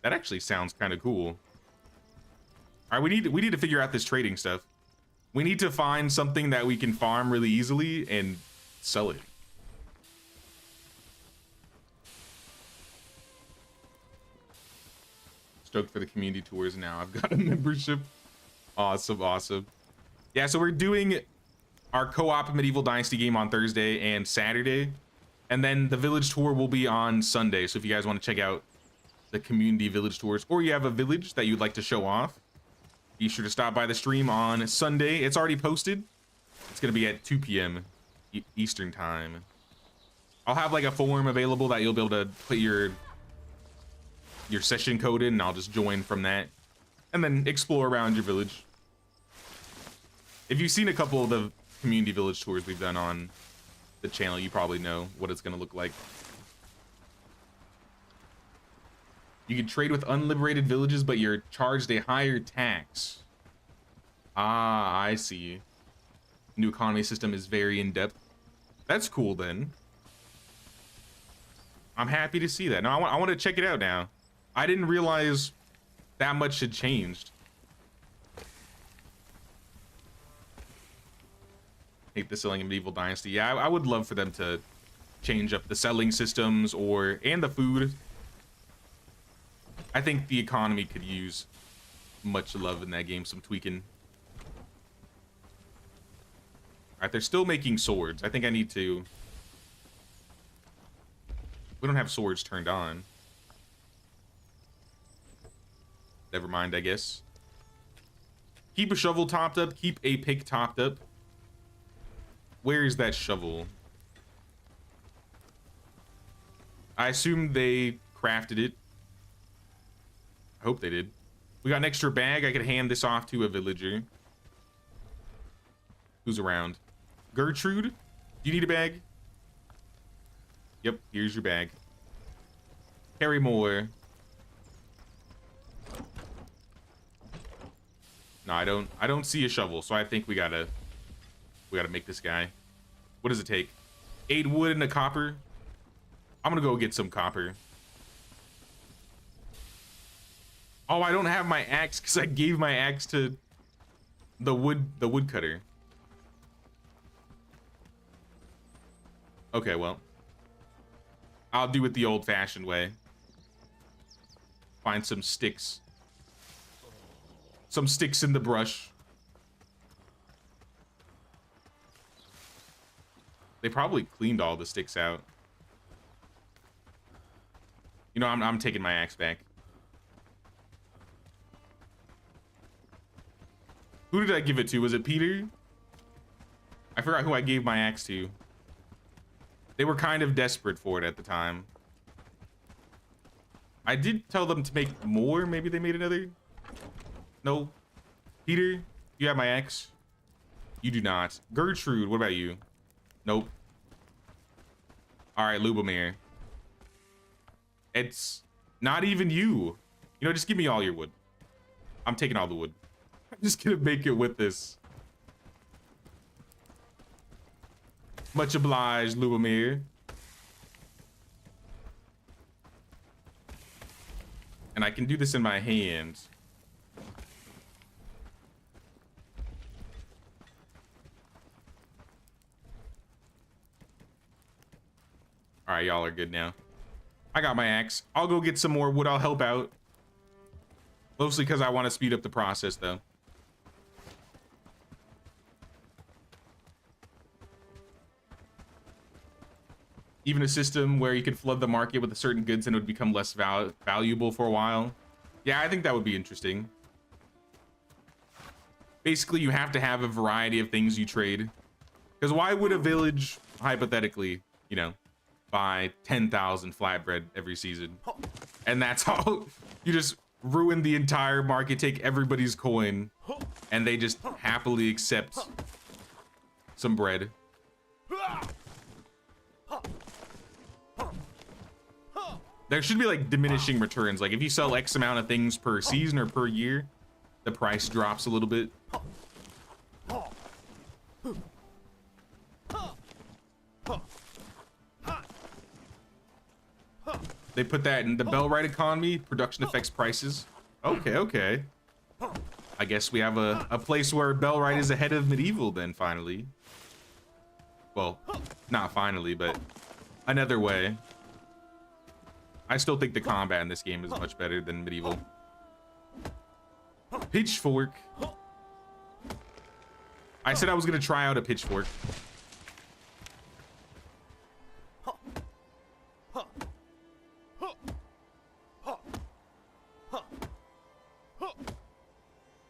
That actually sounds kind of cool. All right, we need to figure out this trading stuff. We need to find something that we can farm really easily and sell it. Stoked for the community tours now. I've got a membership. Awesome, awesome. Yeah, so we're doing our co-op Medieval Dynasty game on Thursday and Saturday. And then the village tour will be on Sunday. So if you guys want to check out the community village tours, or you have a village that you'd like to show off, be sure to stop by the stream on Sunday. It's already posted. It's going to be at 2 p.m. Eastern time. I'll have like a form available that you'll be able to put your session code in, and I'll just join from that. And then explore around your village. If you've seen a couple of the community village tours we've done on the channel, you probably know what it's going to look like. You can trade with unliberated villages, but you're charged a higher tax. Ah, I see. New economy system is very in-depth. That's cool then. I'm happy to see that. Now I want to check it out now. I didn't realize that much had changed. Hate the selling in Medieval Dynasty. Yeah, I would love for them to change up the selling systems and the food. I think the economy could use much love in that game, some tweaking. All right, they're still making swords. I think I need to... We don't have swords turned on. Never mind, I guess. Keep a shovel topped up. Keep a pick topped up. Where is that shovel? I assume they crafted it. I hope they did. We got an extra bag. I could hand this off to a villager. Who's around? Gertrude? Do you need a bag? Yep, here's your bag. Carry more. No, I don't see a shovel, so I think we gotta make this guy. What does it take? 8 wood and a copper. I'm gonna go get some copper. Oh, I don't have my axe because I gave my axe to the woodcutter. Okay, well, I'll do it the old-fashioned way. Find some sticks. Some sticks in the brush. They probably cleaned all the sticks out. You know, I'm taking my axe back. Who did I give it to? Was it Peter? I forgot who I gave my axe to. They were kind of desperate for it at the time. I did tell them to make more. Maybe they made another. No. Peter, you have my axe? You do not. Gertrude, what about you? Nope. All right, Lubomir. It's not even you. You know, just give me all your wood. I'm taking all the wood. I'm just gonna make it with this. Much obliged, Lubomir. And I can do this in my hands. All right, y'all are good now. I got my axe. I'll go get some more wood. I'll help out. Mostly because I want to speed up the process, though. Even a system where you could flood the market with certain goods and it would become less valuable for a while. Yeah, I think that would be interesting. Basically, you have to have a variety of things you trade. Because why would a village, hypothetically, you know, buy 10,000 flatbread every season? And that's how you just ruin the entire market, take everybody's coin, and they just happily accept some bread. There should be like diminishing returns. Like if you sell X amount of things per season or per year, the price drops a little bit. They put that in the Bellwright economy. Production affects prices. Okay, okay. I guess we have a place where Bellwright is ahead of medieval then, finally. Well, not finally, but another way. I still think the combat in this game is much better than medieval. Pitchfork. I said I was gonna try out a pitchfork.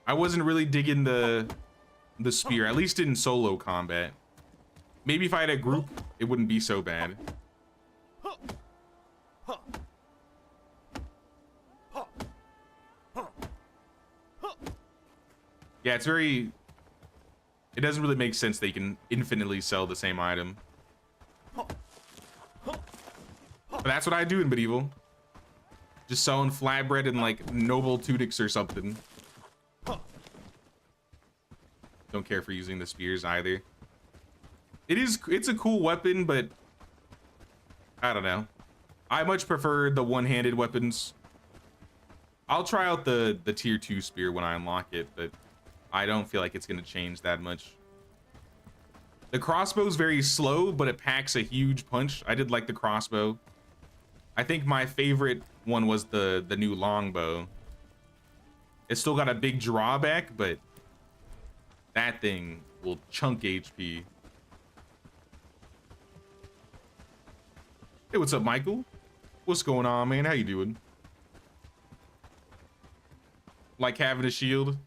I wasn't really digging the spear, at least in solo combat. Maybe if I had a group, it wouldn't be so bad. Yeah, it's very... It doesn't really make sense that you can infinitely sell the same item. But that's what I do in medieval. Just selling flatbread and like noble tunics or something. Don't care for using the spears either. It's a cool weapon, but I don't know. I much prefer the one-handed weapons. I'll try out the tier 2 spear when I unlock it, but I don't feel like it's gonna change that much. The crossbow is very slow, but it packs a huge punch. I did like the crossbow. I think my favorite one was the new longbow. It's still got a big drawback, but that thing will chunk HP. Hey, what's up, Michael? What's going on, man? How you doing? Like having a shield?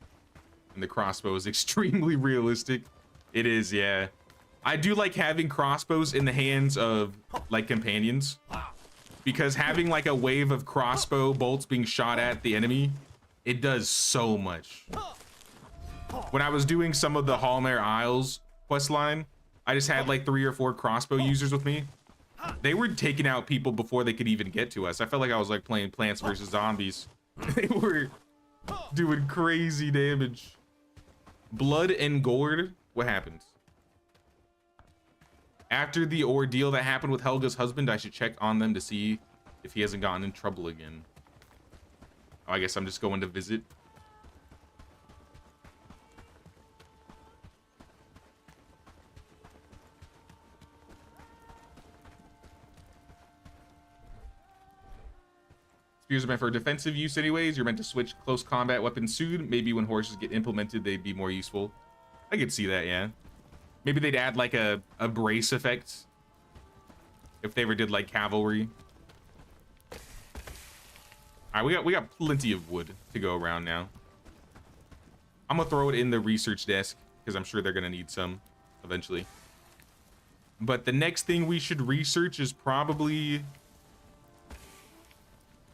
And the crossbow is extremely realistic. It is, yeah. I do like having crossbows in the hands of like companions, because having like a wave of crossbow bolts being shot at the enemy, it does so much. When I was doing some of the Hallmare Isles questline, I just had like 3 or 4 crossbow users with me. They were taking out people before they could even get to us. I felt like I was like playing Plants vs. Zombies. They were doing crazy damage. Blood and gourd. What happens? After the ordeal that happened with Helga's husband, I should check on them to see if he hasn't gotten in trouble again. Oh, I guess I'm just going to visit. Spears are meant for defensive use anyways. You're meant to switch close combat weapons soon. Maybe when horses get implemented, they'd be more useful. I could see that, yeah. Maybe they'd add like a brace effect if they ever did like cavalry. All right, we got plenty of wood to go around now. I'm gonna throw it in the research desk because I'm sure they're gonna need some eventually. But the next thing we should research is probably...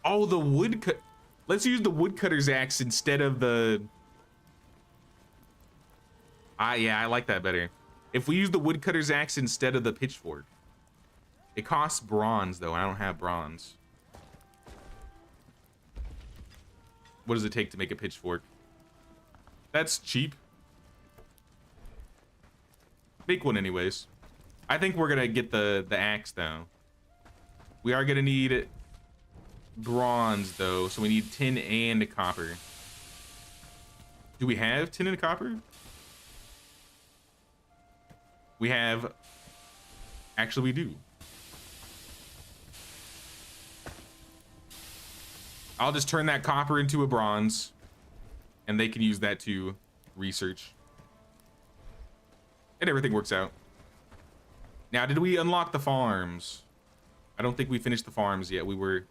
Oh, the woodcut. Let's use the woodcutter's axe instead of the... Yeah, I like that better. If we use the woodcutter's axe instead of the pitchfork. It costs bronze, though. I don't have bronze. What does it take to make a pitchfork? That's cheap. Make one anyways. I think we're gonna get the axe though. We are gonna need bronze though, so we need tin and copper. Do we have tin and copper? We have, actually we do. I'll just turn that copper into a bronze and they can use that to research. And everything works out. Now, did we unlock the farms? I don't think we finished the farms yet. We were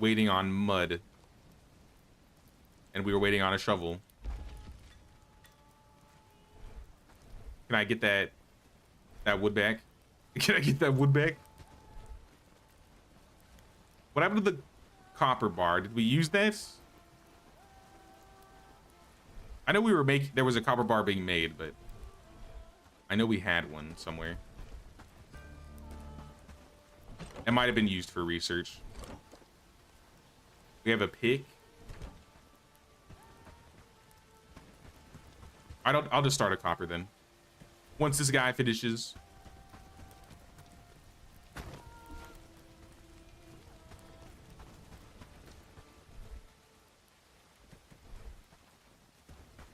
waiting on mud. And we were waiting on a shovel. Can I get that wood back? Can I get that wood back? What happened to the copper bar? Did we use that? I know we were there was a copper bar being made, but I know we had one somewhere. It might have been used for research. We have a pick. I'll just start a copper then. Once this guy finishes.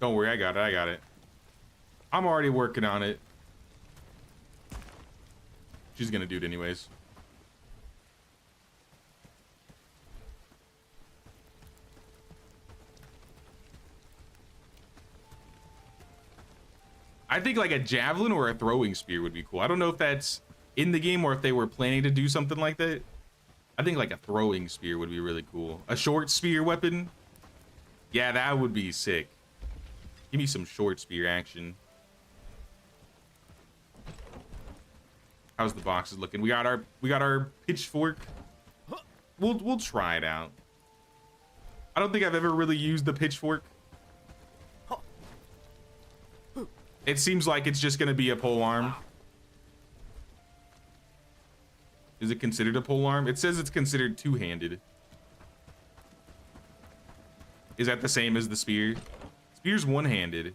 Don't worry, I got it. I'm already working on it. She's gonna do it anyways. I think like a javelin or a throwing spear would be cool. I don't know if that's in the game or if they were planning to do something like that. I think like a throwing spear would be really cool. A short spear weapon. Yeah, that would be sick. Give me some short spear action. How's the boxes looking? We got our pitchfork. We'll try it out. I don't think I've ever really used the pitchfork. It seems like it's just gonna be a pole arm. Is it considered a pole arm? It says it's considered two-handed. Is that the same as the spear? Spear's one-handed.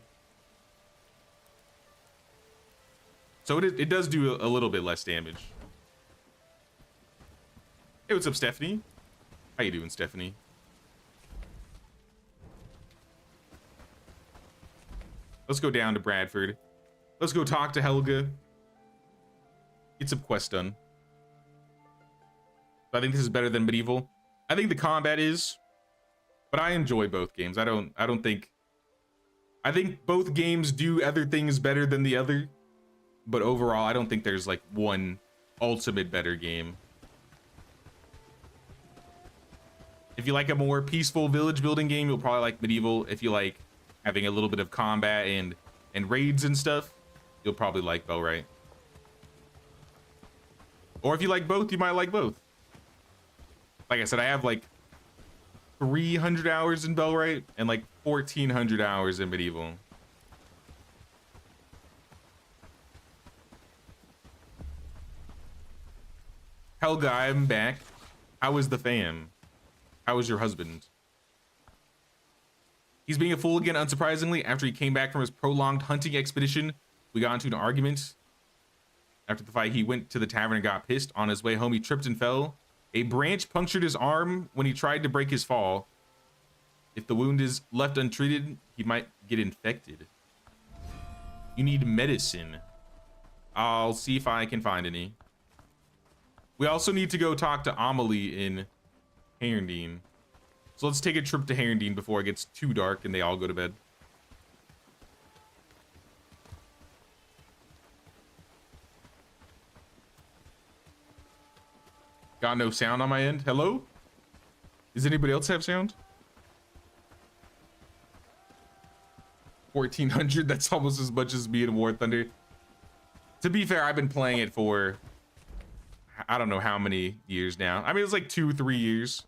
So it does do a little bit less damage. Hey, what's up, Stephanie? How you doing, Stephanie? Let's go down to Bradford. Let's go talk to Helga. Get some quests done. I think this is better than Medieval. I think the combat is, but I enjoy both games. I think both games do other things better than the other, but overall, I don't think there's like one ultimate better game. If you like a more peaceful village building game, you'll probably like Medieval. If you like having a little bit of combat and raids and stuff, you'll probably like Bellwright. Or if you like both, you might like both. Like I said, I have like 300 hours in Bellwright and like 1,400 hours in Medieval. Helga, I'm back. How was the fam? How was your husband? He's being a fool again, unsurprisingly. After he came back from his prolonged hunting expedition, we got into an argument. After the fight, he went to the tavern and got pissed. On his way home, he tripped and fell. A branch punctured his arm when he tried to break his fall. If the wound is left untreated, he might get infected. You need medicine. I'll see if I can find any. We also need to go talk to Amelie in Herondine. So let's take a trip to Herondine before it gets too dark and they all go to bed. Got no sound on my end. Hello? Does anybody else have sound? 1,400, that's almost as much as me in War Thunder. To be fair, I've been playing it for I don't know how many years now. I mean, it's like 2-3 years.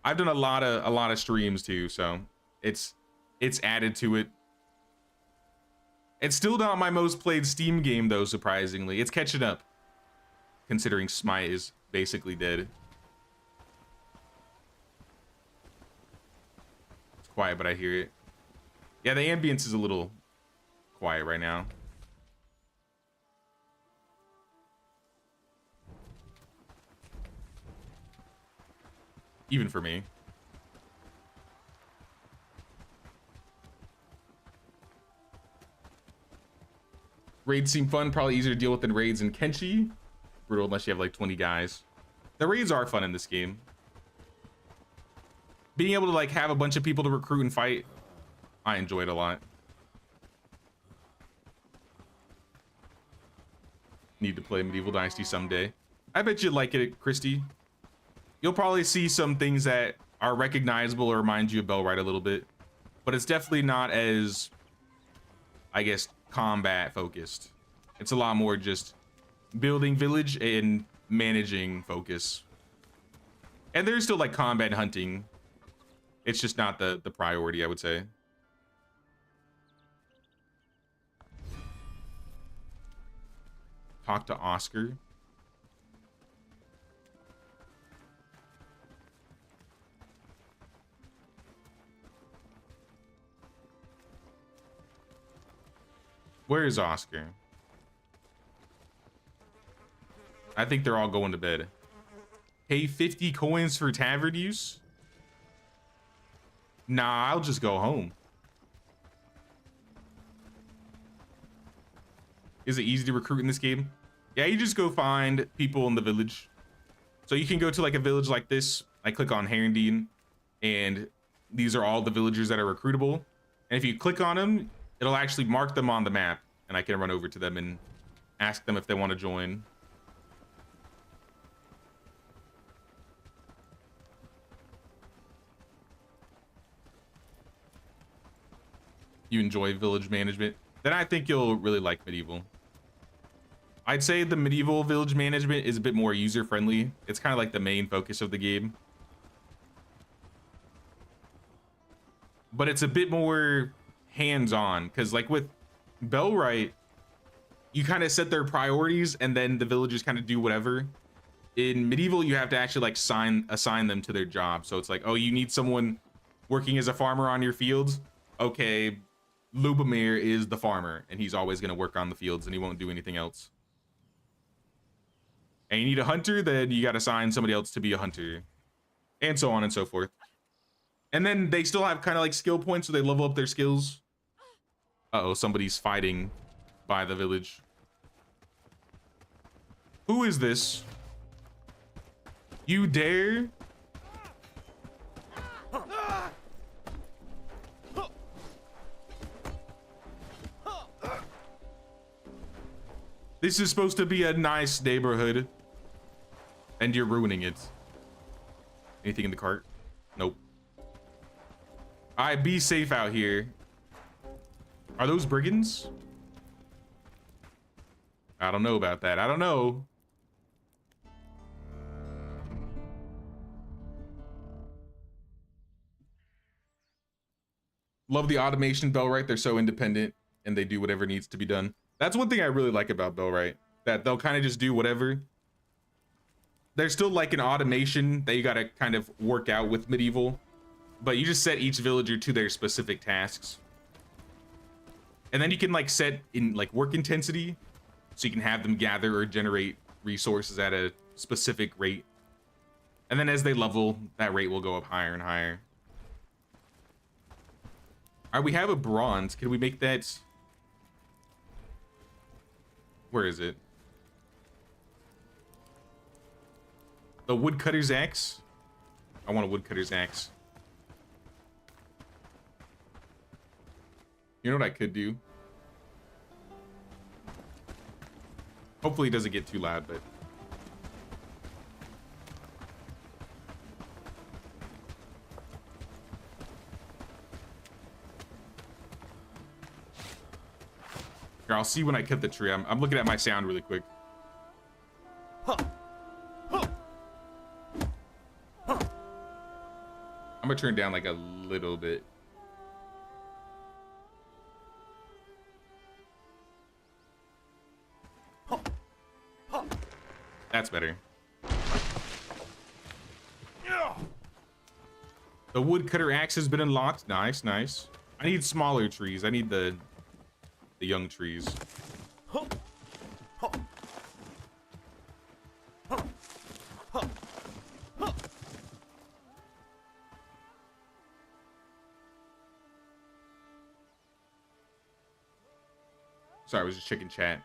I've done a lot of streams too, so it's added to it. It's still not my most played Steam game though, surprisingly. It's catching up, considering Smite is basically dead. It's quiet, but I hear it. Yeah, the ambience is a little quiet right now. even for me. Raids seem fun, probably easier to deal with than raids in Kenshi. Brutal unless you have like 20 guys. The raids are fun in this game. Being able to like have a bunch of people to recruit and fight, I enjoy it a lot. Need to play Medieval Dynasty someday. I bet you'd like it, Christy. You'll probably see some things that are recognizable or remind you of Bellwright a little bit, but it's definitely not as, I guess, combat focused. It's a lot more just building village and managing focus. And there's still like combat and hunting. It's just not the priority, I would say. Talk to Oscar. Where is Oscar? I think they're all going to bed. Pay 50 coins for tavern use? Nah, I'll just go home. Is it easy to recruit in this game? Yeah, you just go find people in the village. So you can go to like a village like this. I click on Herondine, and these are all the villagers that are recruitable. And if you click on them, it'll actually mark them on the map, and I can run over to them and ask them if they want to join. You enjoy village management, then I think you'll really like Medieval. I'd say the Medieval village management is a bit more user-friendly. It's kind of like the main focus of the game. But it's a bit more hands-on, because like with Bellwright, you kind of set their priorities and then the villagers kind of do whatever. In Medieval, you have to actually like assign them to their job. So it's like, oh, you need someone working as a farmer on your fields? Okay, Lubomir is the farmer, and he's always going to work on the fields, and he won't do anything else. And you need a hunter, then you got to assign somebody else to be a hunter, and so on and so forth. And then they still have kind of like skill points, so they level up their skills. Uh-oh, somebody's fighting by the village. Who is this? You dare? This is supposed to be a nice neighborhood, and you're ruining it. Anything in the cart? Nope. All right, be safe out here. Are those brigands? I don't know about that. I don't know. Love the automation, Bellwright. They're so independent, and they do whatever needs to be done. That's one thing I really like about Bellwright, that they'll kind of just do whatever. There's still like an automation that you got to kind of work out with Medieval, but you just set each villager to their specific tasks. And then you can like set in like work intensity, so you can have them gather or generate resources at a specific rate. And then as they level, that rate will go up higher and higher. All right, we have a bronze. Can we make that? Where is it? The Woodcutter's Axe? I want a Woodcutter's Axe. You know what I could do? Hopefully it doesn't get too loud, but... Here, I'll see when I cut the tree. I'm looking at my sound really quick. I'm gonna turn down like a little bit. That's better. The Woodcutter Axe has been unlocked. Nice, nice. I need smaller trees. I need the young trees. Sorry, I was just checking chat.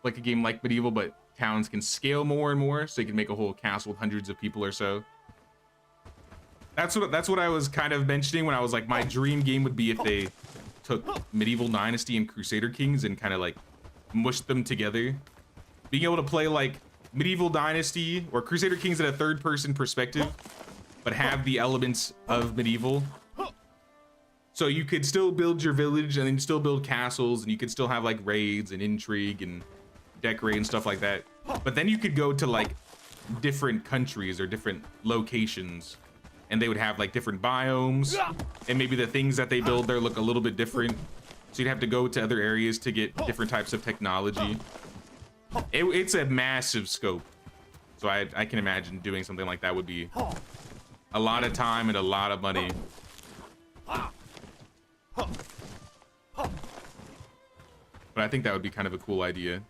Like a game like Medieval, but towns can scale more and more, so you can make a whole castle with hundreds of people or so. That's what I was kind of mentioning when I was like, my dream game would be if they took Medieval Dynasty and Crusader Kings and kind of like mushed them together. Being able to play like Medieval Dynasty or Crusader Kings in a third-person perspective, but have the elements of Medieval. So you could still build your village and then still build castles, and you could still have like raids and intrigue and decorate and stuff like that. But then you could go to like different countries or different locations, and they would have like different biomes, and maybe the things that they build there look a little bit different. So you'd have to go to other areas to get different types of technology. It's a massive scope. So I can imagine doing something like that would be a lot of time and a lot of money. But I think that would be kind of a cool idea.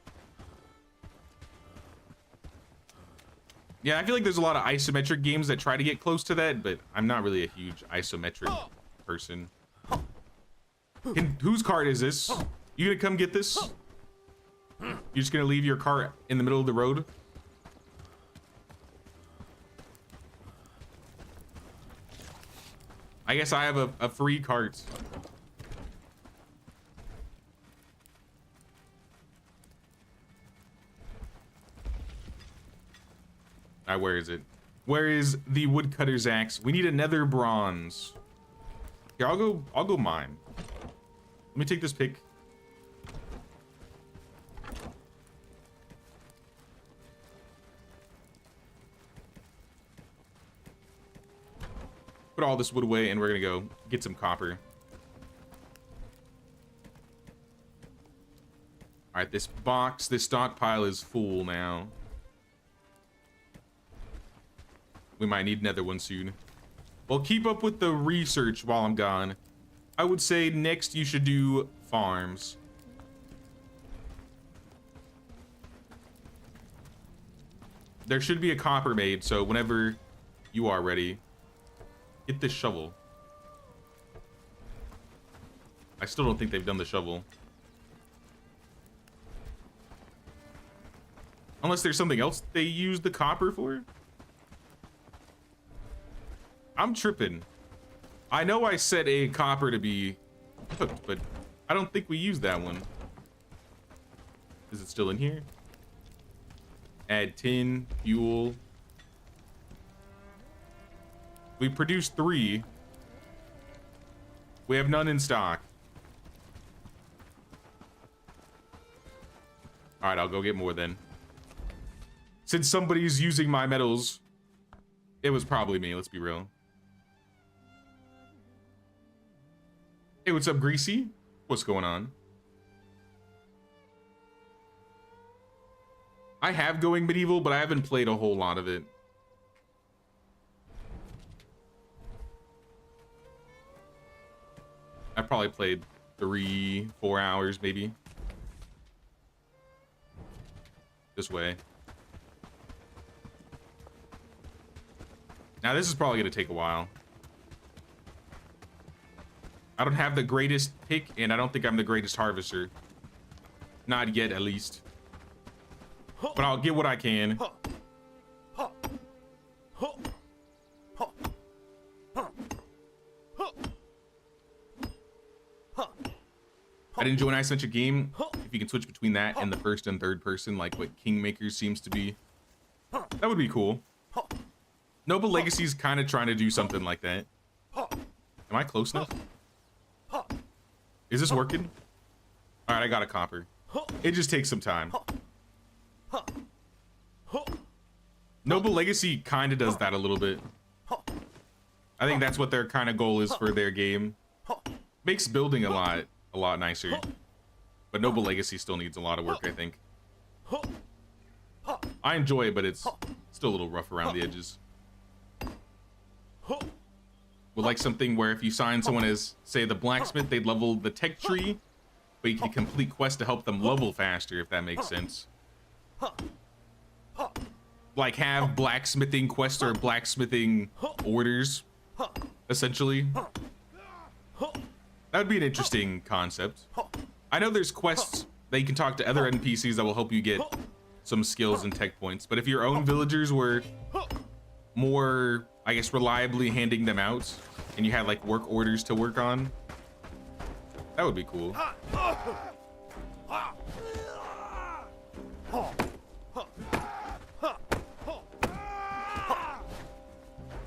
Yeah, I feel like there's a lot of isometric games that try to get close to that, but I'm not really a huge isometric person. Whose cart is this? You gonna come get this? You just gonna leave your cart in the middle of the road? I guess I have a free cart. Alright, where is it? Where is the woodcutter's axe? We need another bronze. Here, I'll go mine. Let me take this pick. Put all this wood away, and we're gonna go get some copper. All right, this stockpile is full now. We might need another one soon. Well, keep up with the research while I'm gone. I would say next you should do farms. There should be a copper made, so whenever you are ready, get this shovel. I still don't think they've done the shovel. Unless there's something else they use the copper for? I'm tripping. I know I set a copper to be cooked, but I don't think we used that one. Is it still in here? Add tin, fuel. We produced 3. We have none in stock. All right, I'll go get more then. Since somebody's using my metals, it was probably me, let's be real. Hey, what's up, Greasy? What's going on? I have going medieval, but I haven't played a whole lot of it. I probably played 3-4 hours, maybe. This way. Now, this is probably going to take a while. I don't have the greatest pick, and I don't think I'm the greatest harvester. Not yet, at least. But I'll get what I can. I'd enjoy an isometric game if you can switch between that and the first and third person, like what Kingmaker seems to be. That would be cool. Noble Legacy's kind of trying to do something like that. Am I close enough? Is this working? All right, I got a copper. It just takes some time. Noble Legacy kind of does that a little bit. I think that's what their kind of goal is for their game. Makes building a lot nicer. But Noble Legacy still needs a lot of work, I think. I enjoy it, but it's still a little rough around the edges. Would like something where if you sign someone as, say, the blacksmith, they'd level the tech tree, but you can complete quests to help them level faster, if that makes sense. Like have blacksmithing quests or blacksmithing orders, essentially. That would be an interesting concept. I know there's quests that you can talk to other NPCs that will help you get some skills and tech points, but if your own villagers were more, I guess, reliably handing them out, and you had like work orders to work on, that would be cool.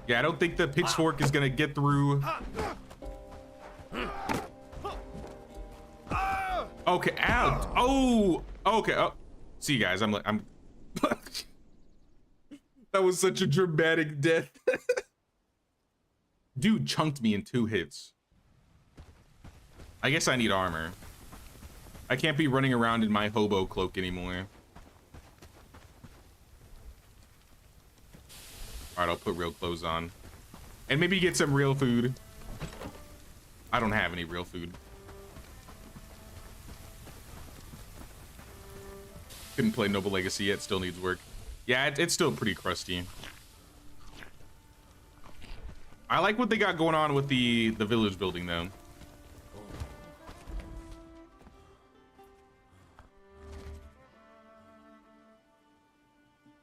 Yeah, I don't think the pitchfork is gonna get through. Okay, ow. Oh, okay. Oh, see you guys, I'm that was such a dramatic death. Dude chunked me in 2 hits. I guess I need armor. I can't be running around in my hobo cloak anymore. All right, I'll put real clothes on. And maybe get some real food. I don't have any real food. Couldn't play Noble Legacy yet, still needs work. Yeah, it's still pretty crusty. I like what they got going on with the village building though.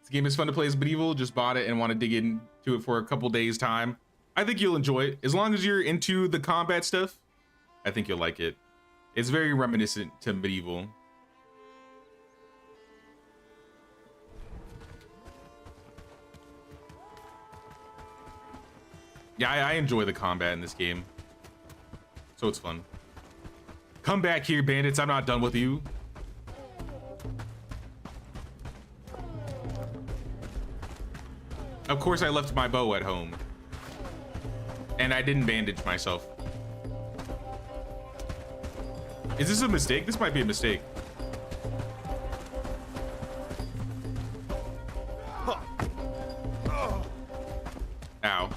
This game is fun to play as medieval. Just bought it and want to dig into it for a couple days time. I think you'll enjoy it. As long as you're into the combat stuff, I think you'll like it. It's very reminiscent to medieval. Yeah, I enjoy the combat in this game. So it's fun. Come back here, bandits. I'm not done with you. Of course, I left my bow at home. And I didn't bandage myself. Is this a mistake? This might be a mistake. Ow.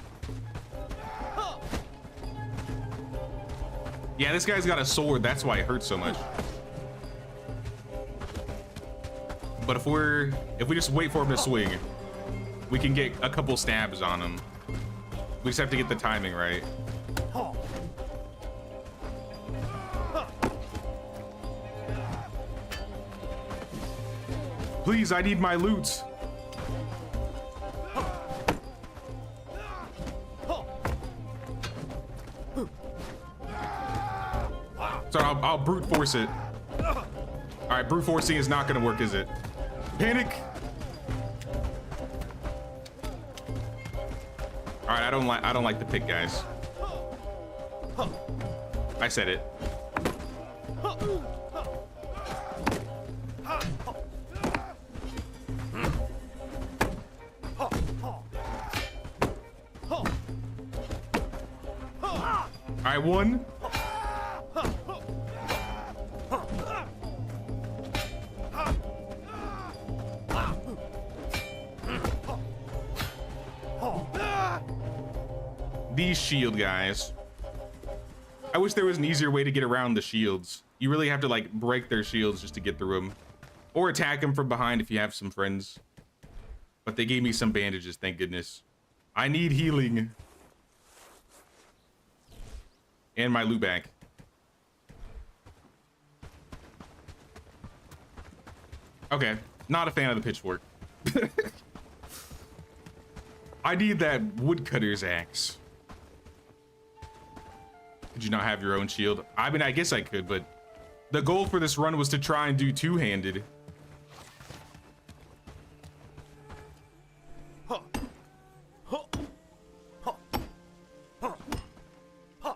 Yeah, this guy's got a sword. That's why it hurts so much. But if we just wait for him to swing, we can get a couple stabs on him. We just have to get the timing right. Please, I need my loot. So I'll brute force it. All right, brute forcing is not gonna work, is it? Panic. All right, I don't like the pick, guys. I said it. All right, one. These shield guys. I wish there was an easier way to get around the shields. You really have to like break their shields just to get through them, or attack them from behind if you have some friends. But they gave me some bandages, thank goodness. I need healing. And my loot back. Okay, not a fan of the pitchfork. I need that woodcutter's axe. Could you not have your own shield? I mean, I guess I could, but the goal for this run was to try and do two-handed.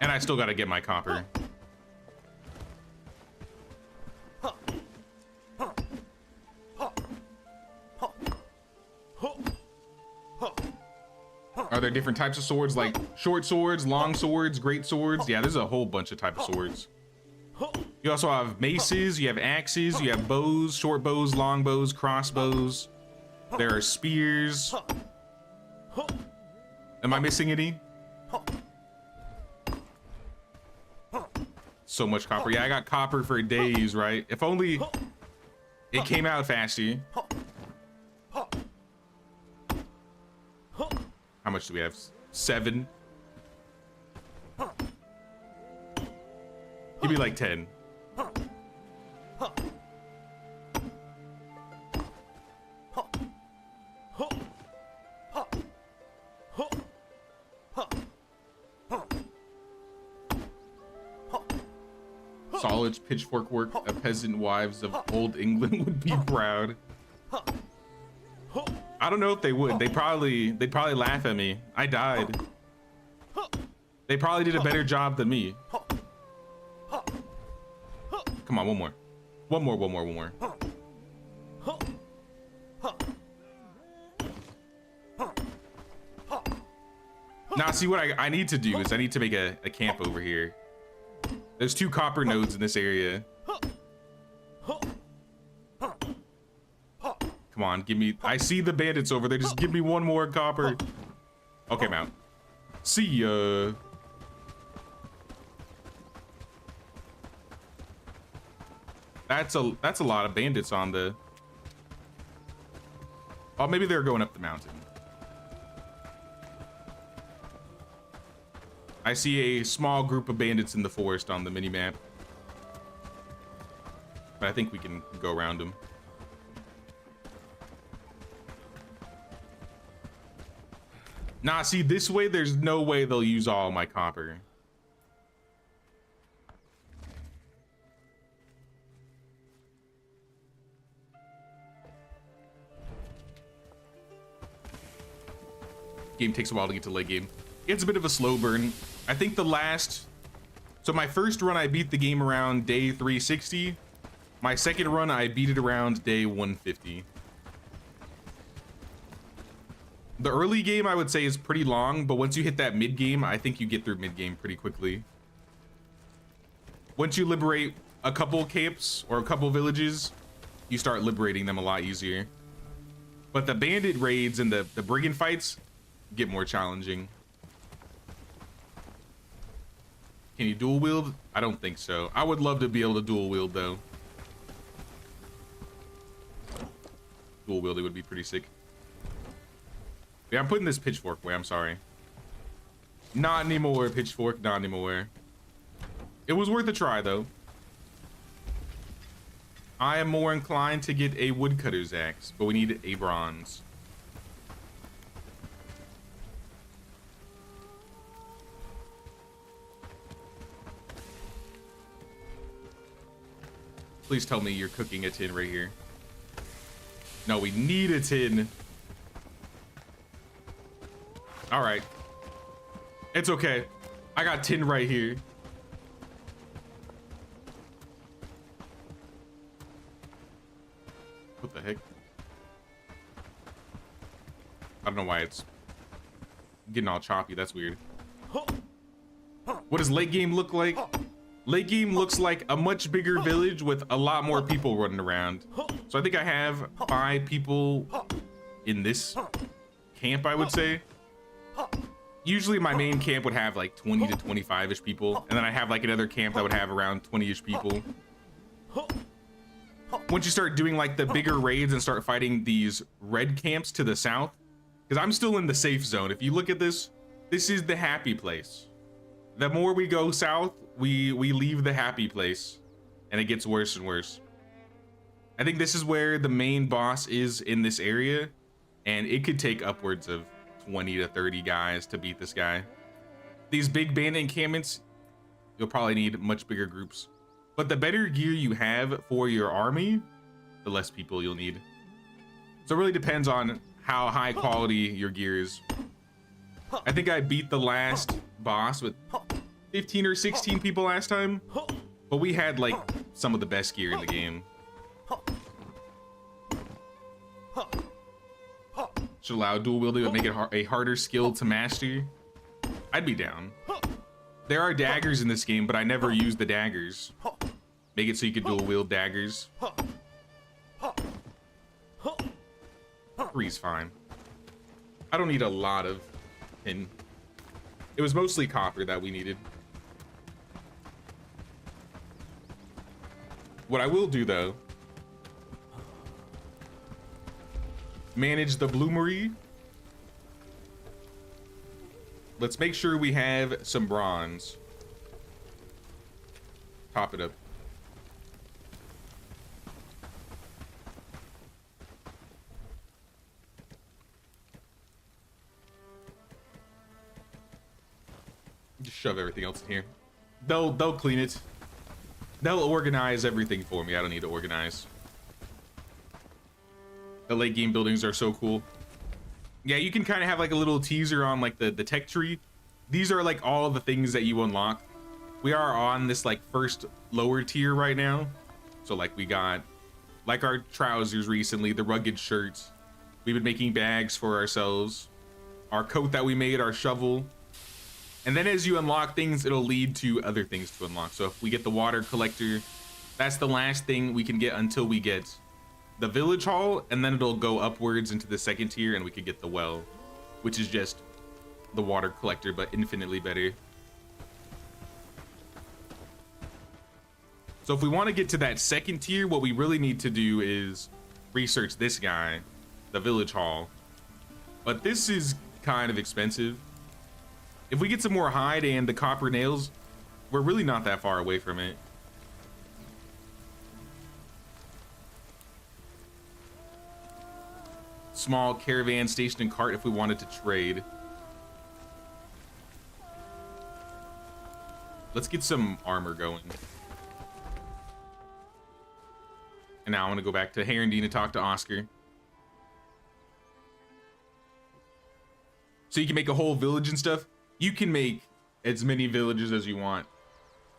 And I still gotta get my copper. Are there different types of swords, like short swords, long swords, great swords? Yeah, there's a whole bunch of types of swords. You also have maces, you have axes, you have bows, short bows, long bows, crossbows. There are spears. Am I missing any? So much copper. Yeah, I got copper for days, right? If only it came out faster. How much do we have? 7. Give me like 10. Solid pitchfork work. A peasant wives of old England would be proud. I don't know if they would. They'd probably laugh at me. I died. They probably did a better job than me. Come on, one more. One more. Now, see what I need to do is I need to make a camp over here. There's 2 copper nodes in this area. Come on, give me... I see the bandits over there. Just give me 1 more copper. Okay, I'm out. See ya. That's a lot of bandits on the... Oh, maybe they're going up the mountain. I see a small group of bandits in the forest on the mini-map. But I think we can go around them. Nah, see, this way, there's no way they'll use all my copper. Game takes a while to get to late game. It's a bit of a slow burn. I think the last... So my first run, I beat the game around day 360. My second run, I beat it around day 150. The early game, I would say, is pretty long, but once you hit that mid game, I think you get through mid game pretty quickly. Once you liberate a couple camps or a couple villages, you start liberating them a lot easier. But the bandit raids and the brigand fights get more challenging. Can you dual wield? I don't think so. I would love to be able to dual wield though. Dual wielding would be pretty sick. Yeah, I'm putting this pitchfork away. I'm sorry. Not anymore, pitchfork. Not anymore. It was worth a try though. I am more inclined to get a woodcutter's axe, but we need a bronze. Please tell me you're cooking a tin right here. No, we need a tin. All right. It's okay. I got tin right here. What the heck? I don't know why it's getting all choppy. That's weird. What does late game look like? Late game looks like a much bigger village with a lot more people running around. So I think I have 5 people in this camp, I would say. Usually my main camp would have like 20 to 25-ish people. And then I have like another camp that would have around 20-ish people. Once you start doing like the bigger raids and start fighting these red camps to the south, because I'm still in the safe zone. If you look at this, this is the happy place. The more we go south, we leave the happy place and it gets worse and worse. I think this is where the main boss is in this area, and it could take upwards of 20 to 30 guys to beat this guy. These big bandit encampments, you'll probably need much bigger groups. But the better gear you have for your army, the less people you'll need. So it really depends on how high quality your gear is. I think I beat the last boss with 15 or 16 people last time, but we had like some of the best gear in the game. Should allow dual wielding but make it a harder skill to master. I'd be down. There are daggers in this game, but I never use the daggers. Make it so you could dual wield daggers. 3's fine. I don't need a lot of tin. It was mostly copper that we needed. What I will do though, manage the bloomery. Let's make sure we have some bronze. Top it up. shove everything else in here. They'll clean it. They'll organize everything for me. I don't need to organize. The late game buildings are so cool. Yeah, you can kind of have like a little teaser on like the tech tree. These are like all the things that you unlock. We are on this like first lower tier right now. So like we got like our trousers recently, the rugged shirts. We've been making bags for ourselves. Our coat that we made, our shovel. And then as you unlock things, it'll lead to other things to unlock. So if we get the water collector, that's the last thing we can get until we get the village hall, and then it'll go upwards into the second tier and we could get the well, which is just the water collector, but infinitely better. So if we want to get to that second tier, what we really need to do is research this guy, the village hall. But this is kind of expensive. If we get some more hide and the copper nails, we're really not that far away from it. Small caravan station and cart if we wanted to trade. Let's get some armor going. And now I want to go back to Herondine and talk to Oscar. So you can make a whole village and stuff. You can make as many villages as you want.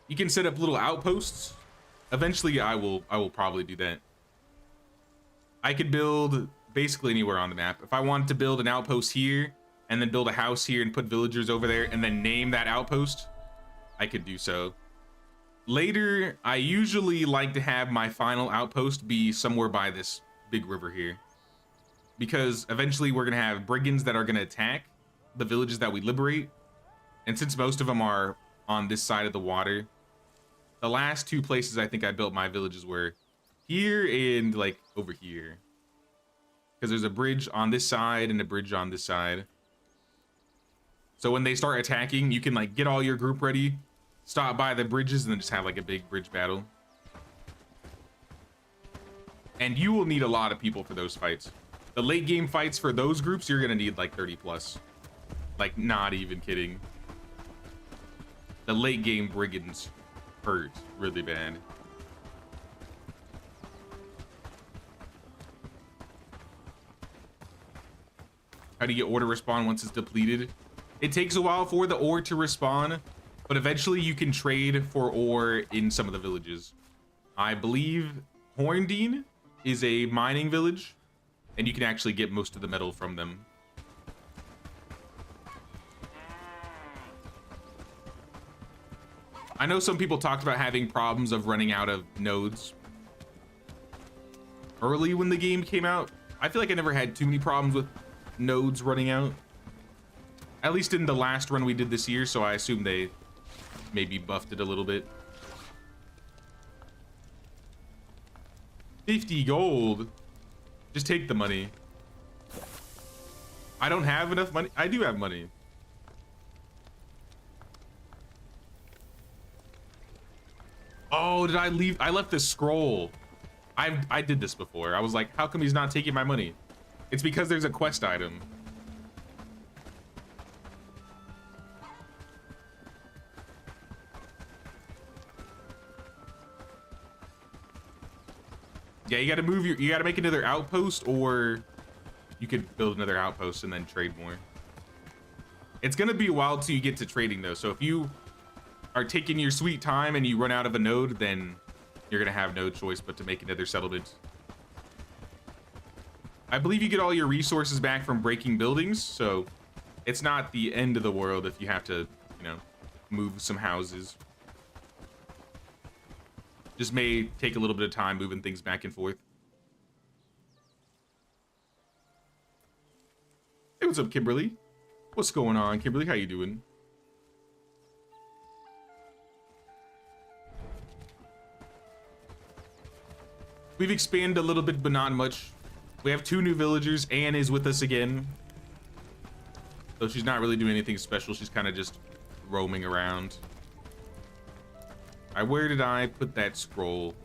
You can set up little outposts. Eventually I will probably do that. I could build basically anywhere on the map. If I wanted to build an outpost here and then build a house here and put villagers over there and then name that outpost, I could do so. Later, I usually like to have my final outpost be somewhere by this big river here, because eventually we're gonna have brigands that are gonna attack the villages that we liberate. And since most of them are on this side of the water, the last two places I think I built my villages were here and like over here, because there's a bridge on this side and a bridge on this side. So when they start attacking, you can like get all your group ready, stop by the bridges, and then just have like a big bridge battle. And you will need a lot of people for those fights. The late game fights for those groups, you're gonna need like 30 plus. Like, not even kidding. The late game brigands hurt really bad. How do you get ore to respawn once it's depleted? It takes a while for the ore to respawn, but eventually you can trade for ore in some of the villages. I believe Horndine is a mining village, and you can actually get most of the metal from them. I know some people talked about having problems of running out of nodes early when the game came out. I feel like I never had too many problems with nodes running out, at least in the last run we did this year, so I assume they maybe buffed it a little bit. 50 gold. Just take the money. I don't have enough money. I do have money. Oh, did I leave? I left this scroll. I did this before. I was like, how come he's not taking my money? It's because there's a quest item. Yeah, you gotta move you gotta make another outpost, or you could build another outpost and then trade more. It's gonna be a while till you get to trading though, so if you are taking your sweet time and you run out of a node, then you're gonna have no choice but to make another settlement. I believe you get all your resources back from breaking buildings, so it's not the end of the world if you have to, you know, move some houses. Just may take a little bit of time moving things back and forth. Hey, what's up, Kimberly? What's going on, Kimberly? How you doing? We've expanded a little bit, but not much. We have 2 new villagers. Anne is with us again. So she's not really doing anything special. She's kind of just roaming around. Alright, where did I put that scroll?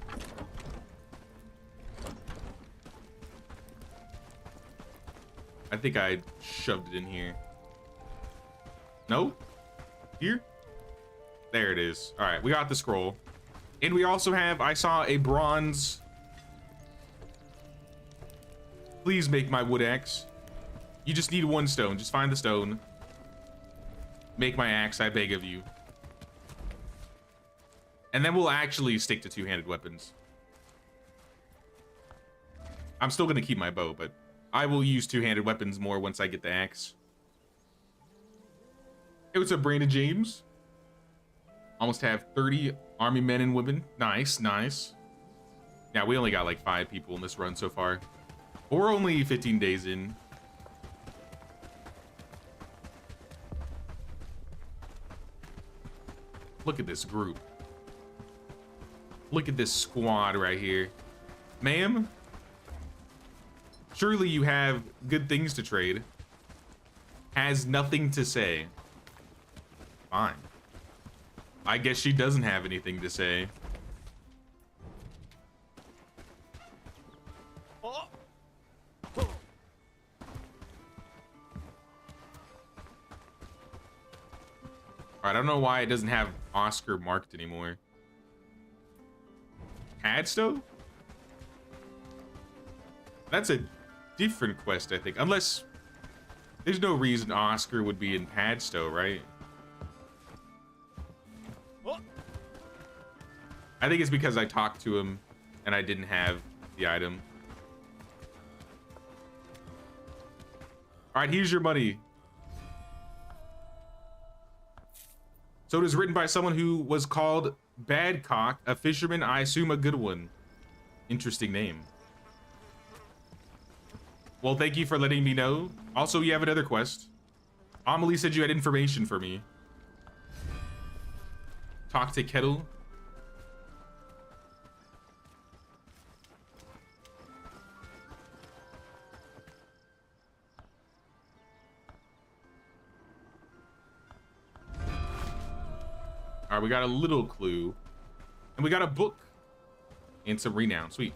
I think I shoved it in here. No? Here? There it is. All right, we got the scroll. And we also have, I saw a bronze. Please make my wood axe. You just need one stone. Just find the stone. Make my axe, I beg of you. And then we'll actually stick to two-handed weapons. I'm still gonna keep my bow, but I will use two-handed weapons more once I get the axe. Hey, what's up, Brandon James? Almost have 30 army men and women. Nice, nice. Yeah, we only got like 5 people in this run so far. But we're only 15 days in. Look at this group. Look at this squad right here. Ma'am? Surely you have good things to trade. Has nothing to say. Fine. I guess she doesn't have anything to say. I don't know why it doesn't have Oscar marked anymore. Hadstow? That's a different quest, I think. Unless there's no reason Oscar would be in Padstow, right? I think it's because I talked to him and I didn't have the item. All right, here's your money. So it is written by someone who was called Badcock, a fisherman, I assume a good one. Interesting name. Well, thank you for letting me know. Also, you have another quest. Amelie said you had information for me. Talk to Kettle. All right, we got a little clue. And we got a book. And some renown. Sweet.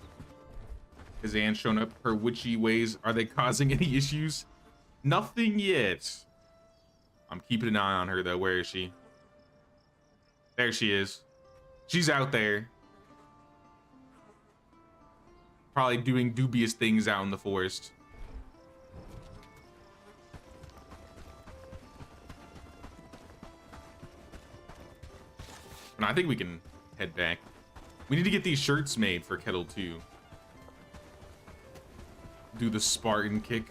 Has Anne shown up? Her witchy ways, are they causing any issues? Nothing yet. I'm keeping an eye on her, though. Where is she? There she is. She's out there. Probably doing dubious things out in the forest. And I think we can head back. We need to get these shirts made for Kettle too. Do the Spartan kick.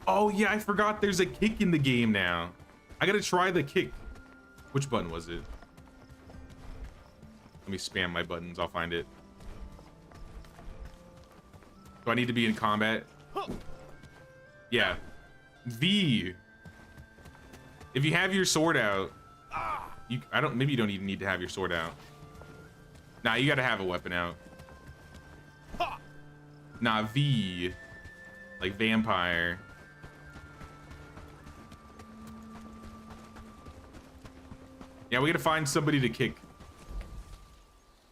Oh yeah, I forgot there's a kick in the game now. I gotta try the kick. Which button was it? Let me spam my buttons, I'll find it. Do I need to be in combat? Yeah. V. If you have your sword out, maybe you don't even need to have your sword out. Nah, you gotta have a weapon out. Nah, V. Like vampire. Yeah, we gotta find somebody to kick.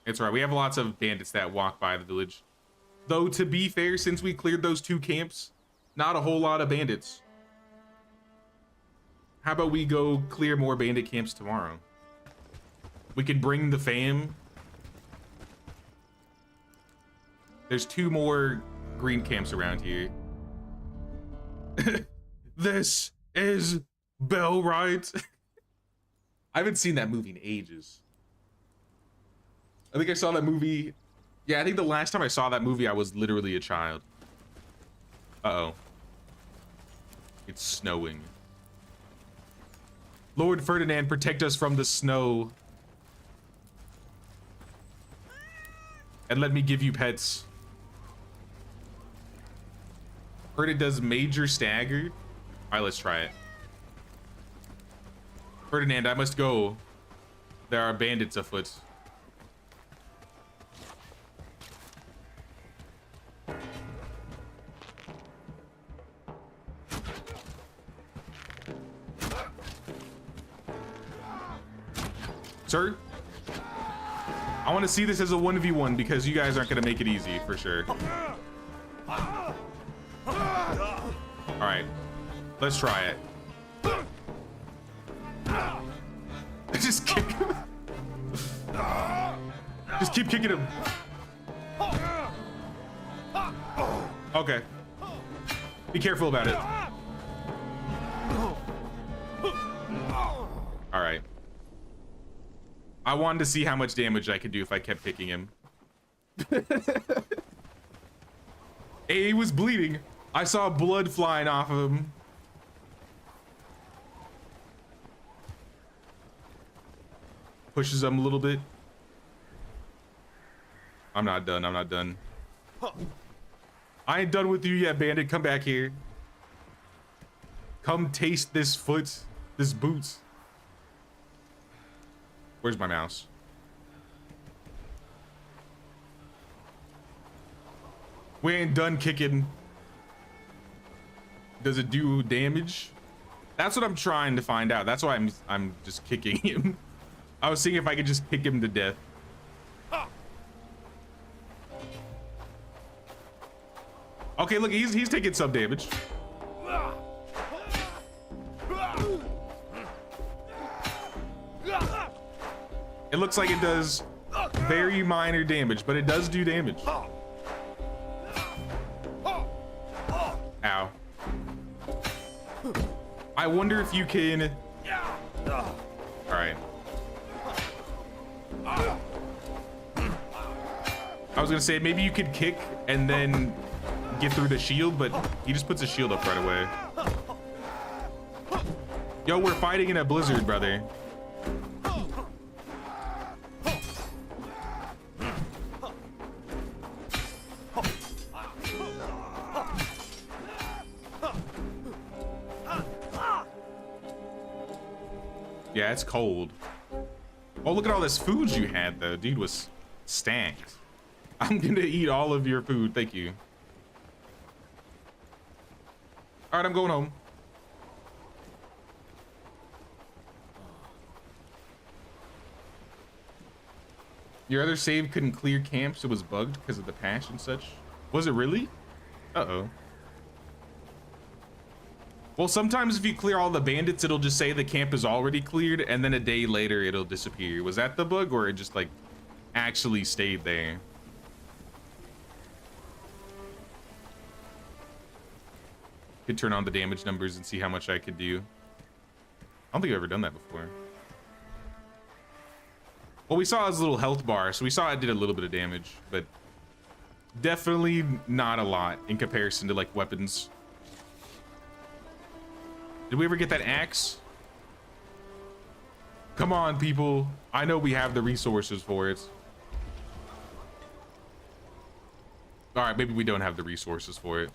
It's right, we have lots of bandits that walk by the village. Though, to be fair, since we cleared those 2 camps, not a whole lot of bandits. How about we go clear more bandit camps tomorrow? We can bring the fam. There's 2 more green camps around here. This is Bellwright. I haven't seen that movie in ages. I think I saw that movie. Yeah, I think the last time I saw that movie, I was literally a child. Uh-oh. It's snowing. Lord Ferdinand, protect us from the snow. And let me give you pets. Heard it does major stagger. All right, let's try it. Ferdinand, I must go. There are bandits afoot. Sir, I want to see this as a 1v1 because you guys aren't going to make it easy for sure. All right, let's try it. Just kick him. Just keep kicking him. Okay. Be careful about it. All right. I wanted to see how much damage I could do if I kept kicking him. Hey, he was bleeding. I saw blood flying off of him. Pushes him a little bit. I'm not done. I'm not done. I ain't done with you yet, Bandit. Come back here. Come taste this foot, this boots. Where's my mouse? We ain't done kicking. Does it do damage? That's what I'm trying to find out. That's why I'm just kicking him. I was seeing if I could just kick him to death. Okay, look, he's taking some damage. It looks like it does very minor damage, but it does do damage. Ow. I wonder if you can... Alright. I was gonna say, maybe you could kick and then get through the shield, but he just puts a shield up right away. Yo, we're fighting in a blizzard, brother. Yeah, it's cold. Oh, look at all this food you had, though. Dude was stacked. I'm gonna eat all of your food. Thank you. All right, I'm going home. Your other save couldn't clear camps. It was bugged because of the patch and such. Was it really? Uh-oh. Well, sometimes if you clear all the bandits, it'll just say the camp is already cleared, and then a day later it'll disappear. Was that the bug, or it just like actually stayed there? Could turn on the damage numbers and see how much I could do. I don't think I've ever done that before. Well, we saw his little health bar, so we saw it did a little bit of damage, but definitely not a lot in comparison to like weapons. Did we ever get that axe? Come on, people. I know we have the resources for it. All right, maybe we don't have the resources for it.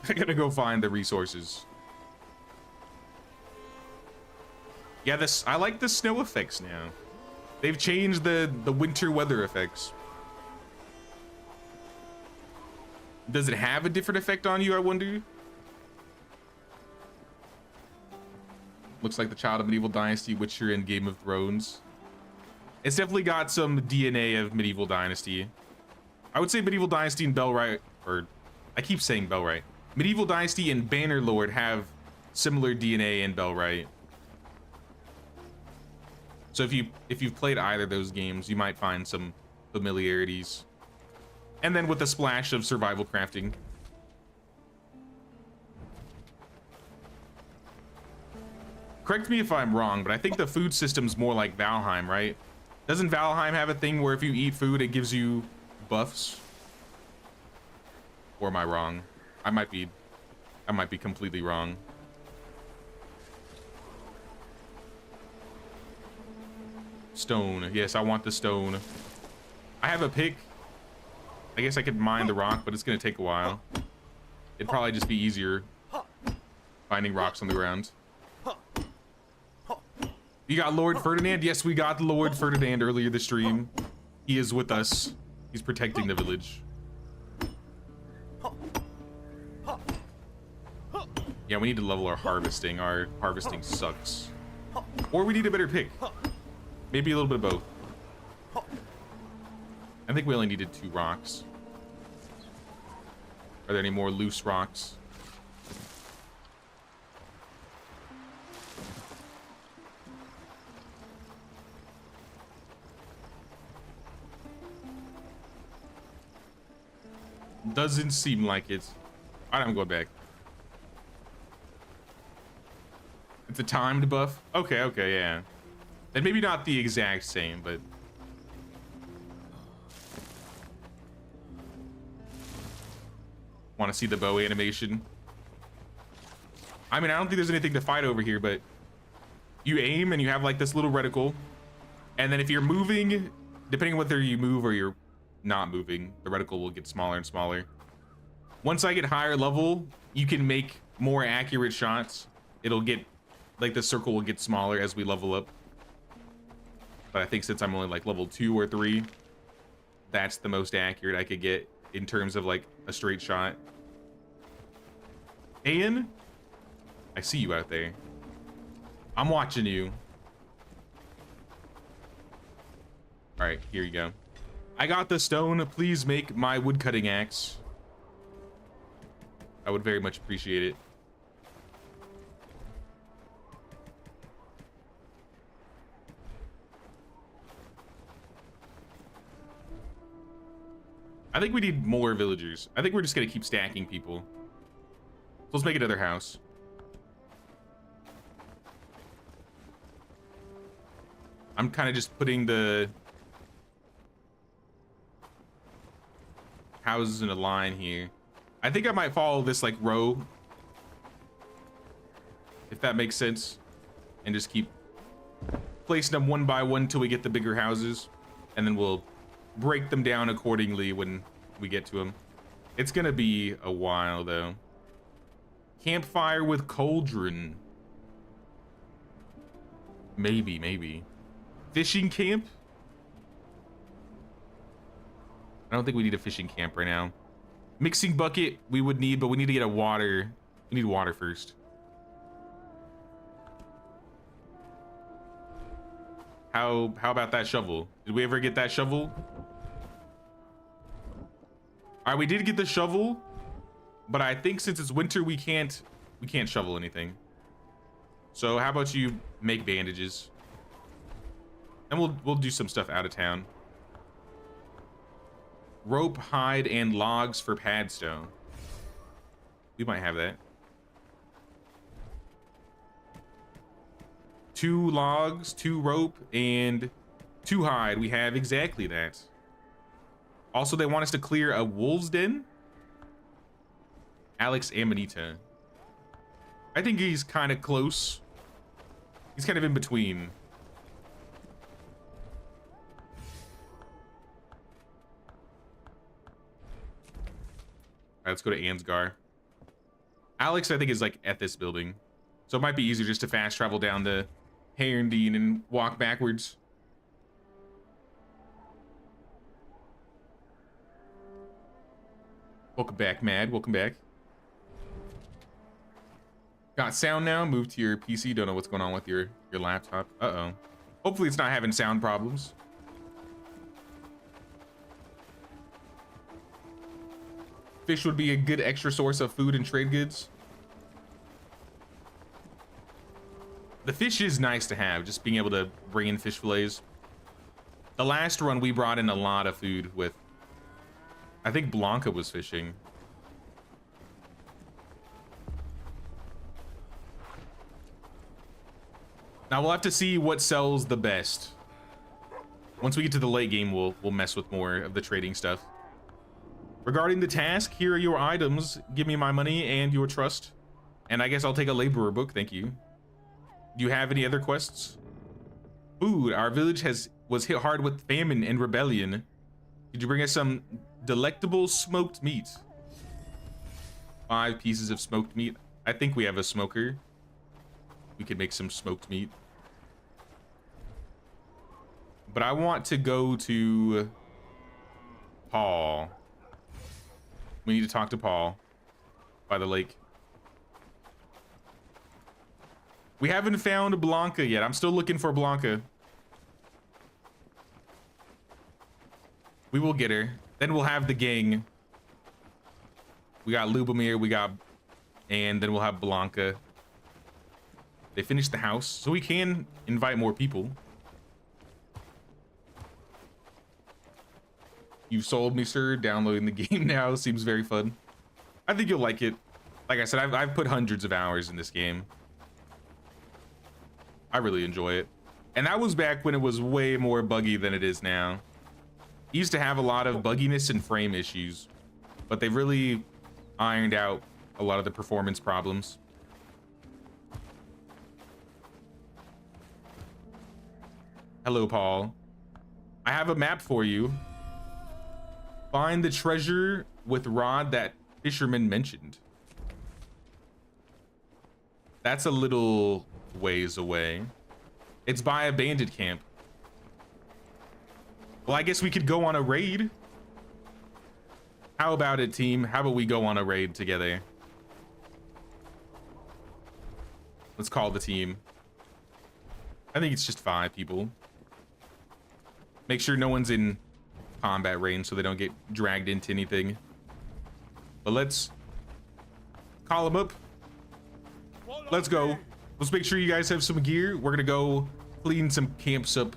I gotta go find the resources. Yeah, I like the snow effects now. They've changed the winter weather effects. Does it have a different effect on you, I wonder? Looks like the child of Medieval Dynasty, Witcher, and Game of Thrones. It's definitely got some DNA of Medieval Dynasty. I would say Medieval Dynasty and Bellwright, or I keep saying Bellwright. Medieval Dynasty and Bannerlord have similar DNA in Bellwright. So if you've played either of those games, you might find some familiarities. And then with a splash of survival crafting. Correct me if I'm wrong, but I think the food system's more like Valheim, right? Doesn't Valheim have a thing where if you eat food, it gives you buffs? Or am I wrong? I might be completely wrong. Stone. Yes, I want the stone. I have a pick. I guess I could mine the rock, but it's gonna take a while. It'd probably just be easier finding rocks on the ground. You got Lord Ferdinand? Yes, we got Lord Ferdinand earlier this stream. He is with us. He's protecting the village. Yeah, we need to level our harvesting. Our harvesting sucks. Or we need a better pick. Maybe a little bit of both. I think we only needed 2 rocks. Are there any more loose rocks? Doesn't seem like it. All right, I'm going back. It's a timed buff. Okay, okay, yeah. And maybe not the exact same, but want to see the bow animation. I mean, I don't think there's anything to fight over here, but you aim and you have like this little reticle. And then if you're moving, depending on whether you move or you're not moving, the reticle will get smaller and smaller. Once I get higher level, you can make more accurate shots. It'll get, like the circle will get smaller as we level up. But I think since I'm only like level 2 or 3, that's the most accurate I could get in terms of like a straight shot. Ian, I see you out there. I'm watching you. All right, here you go. I got the stone. Please make my woodcutting axe. I would very much appreciate it. I think we need more villagers. I think we're just gonna keep stacking people. So let's make another house. I'm kind of just putting the houses in a line here. I think I might follow this like row, if that makes sense, and just keep placing them one by one till we get the bigger houses, and then we'll break them down accordingly when we get to them. It's gonna be a while though. Campfire with cauldron. Maybe. Fishing camp? I don't think we need a fishing camp right now. Mixing bucket we would need, but we need to get a water. We need water first. How about that shovel? Did we ever get that shovel? All right, we did get the shovel, but I think since it's winter, we can't shovel anything. So how about you make bandages? And we'll do some stuff out of town. Rope, hide, and logs for padstone. We might have that. 2 logs, 2 rope, and 2 hide. We have exactly that. Also, they want us to clear a wolf's den. Alex Amanita. I think he's kind of close. He's kind of in between. All right, let's go to Ansgar. Alex, I think, is like at this building. So it might be easier just to fast travel down to Herondine and walk backwards. Welcome back, Mad. Welcome back. Got sound now. Move to your PC. Don't know what's going on with your laptop. Uh-oh. Hopefully it's not having sound problems. Fish would be a good extra source of food and trade goods. The fish is nice to have, just being able to bring in fish fillets. The last run we brought in a lot of food with, I think Blanca was fishing. Now we'll have to see what sells the best. Once we get to the late game, we'll mess with more of the trading stuff. Regarding the task, here are your items. Give me my money and your trust. And I guess I'll take a laborer book, thank you. Do you have any other quests? Food. Our village was hit hard with famine and rebellion. Could you bring us some delectable smoked meat? 5 pieces of smoked meat. I think we have a smoker. We could make some smoked meat. But I want to go to Paul. We need to talk to Paul by the lake. We haven't found Blanca yet. I'm still looking for Blanca. We will get her. Then we'll have the gang. We got Lubomir, and then we'll have Blanca. They finished the house, so we can invite more people. You've sold me, sir. Downloading the game now seems very fun. I think you'll like it. Like I said, I've put hundreds of hours in this game. I really enjoy it. And that was back when it was way more buggy than it is now. It used to have a lot of bugginess and frame issues, but they really ironed out a lot of the performance problems. Hello, Paul. I have a map for you. Find the treasure with rod that fisherman mentioned. That's a little ways away. It's by a bandit camp. Well, I guess we could go on a raid. How about it, team? How about we go on a raid together? Let's call the team. I think it's just 5 people. Make sure no one's in combat range so they don't get dragged into anything. But let's call them up. Let's go. Let's make sure you guys have some gear. We're gonna go clean some camps up.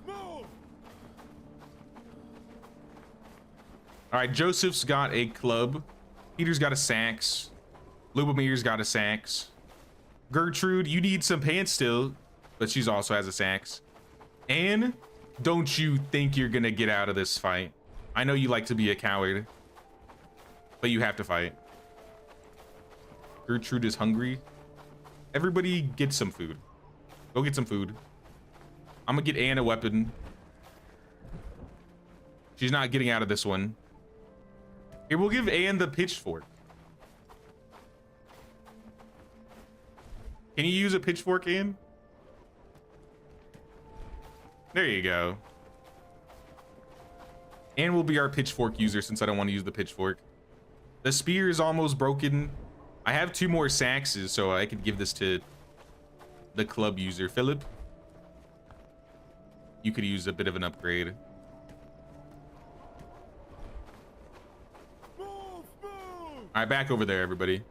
All right, Joseph's got a club. Peter's got a sax. Lubomir's got a sax. Gertrude, you need some pants still, but she's also has a sax. And don't you think you're gonna get out of this fight? I know you like to be a coward, but you have to fight. Gertrude is hungry. Everybody get some food. Go get some food. I'm gonna get Anne a weapon. She's not getting out of this one. Here, we'll give Anne the pitchfork. Can you use a pitchfork, Anne? There you go. Anne will be our pitchfork user since I don't want to use the pitchfork. The spear is almost broken. I have 2 more saxes, so I could give this to the club user. Philip, you could use a bit of an upgrade. All right, back over there, everybody.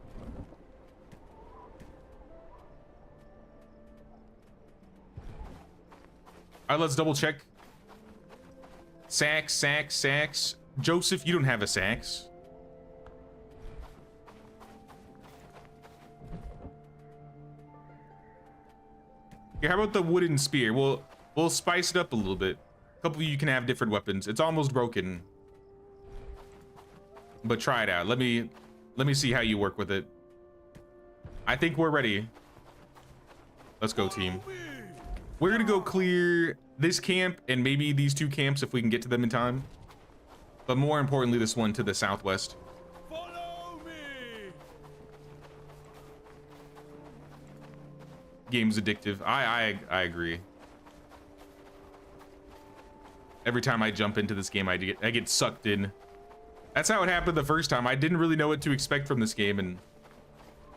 All right, let's double check. Sax, sax, sax. Joseph, you don't have a sax. Here, how about the wooden spear? We'll spice it up a little bit. A couple of you can have different weapons. It's almost broken, but try it out. Let me see how you work with it. I think we're ready. Let's go, team. We're gonna go clear this camp and maybe these 2 camps if we can get to them in time. But more importantly, this one to the southwest. Follow me. Game's addictive. I agree. Every time I jump into this game, I get sucked in. That's how it happened the first time. I didn't really know what to expect from this game, and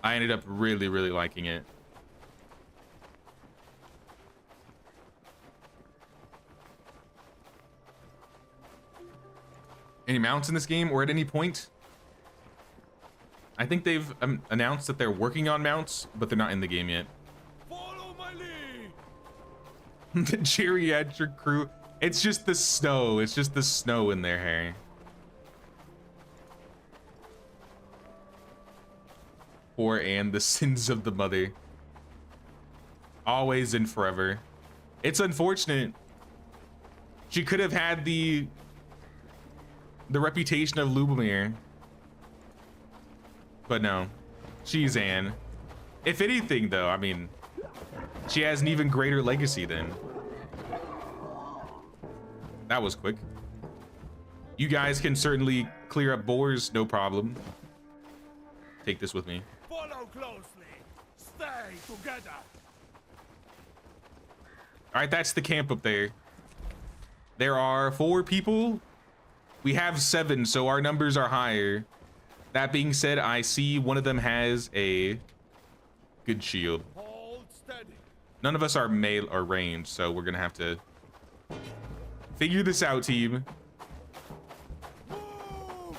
I ended up really, really liking it. Any mounts in this game or at any point? I think they've announced that they're working on mounts, but they're not in the game yet. Follow my lead. The geriatric crew. It's just the snow. It's just the snow in their hair. Poor Anne, the sins of the mother. Always and forever. It's unfortunate. She could have had the reputation of Lubomir. But no, she's Anne. If anything, though, I mean, she has an even greater legacy then. That was quick. You guys can certainly clear up boars, no problem. Take this with me. Follow closely. Stay together. All right, that's the camp up there. There are 4 people. We have 7, so our numbers are higher. That being said, I see one of them has a good shield. Hold steady. None of us are melee or range, so we're gonna have to figure this out, team.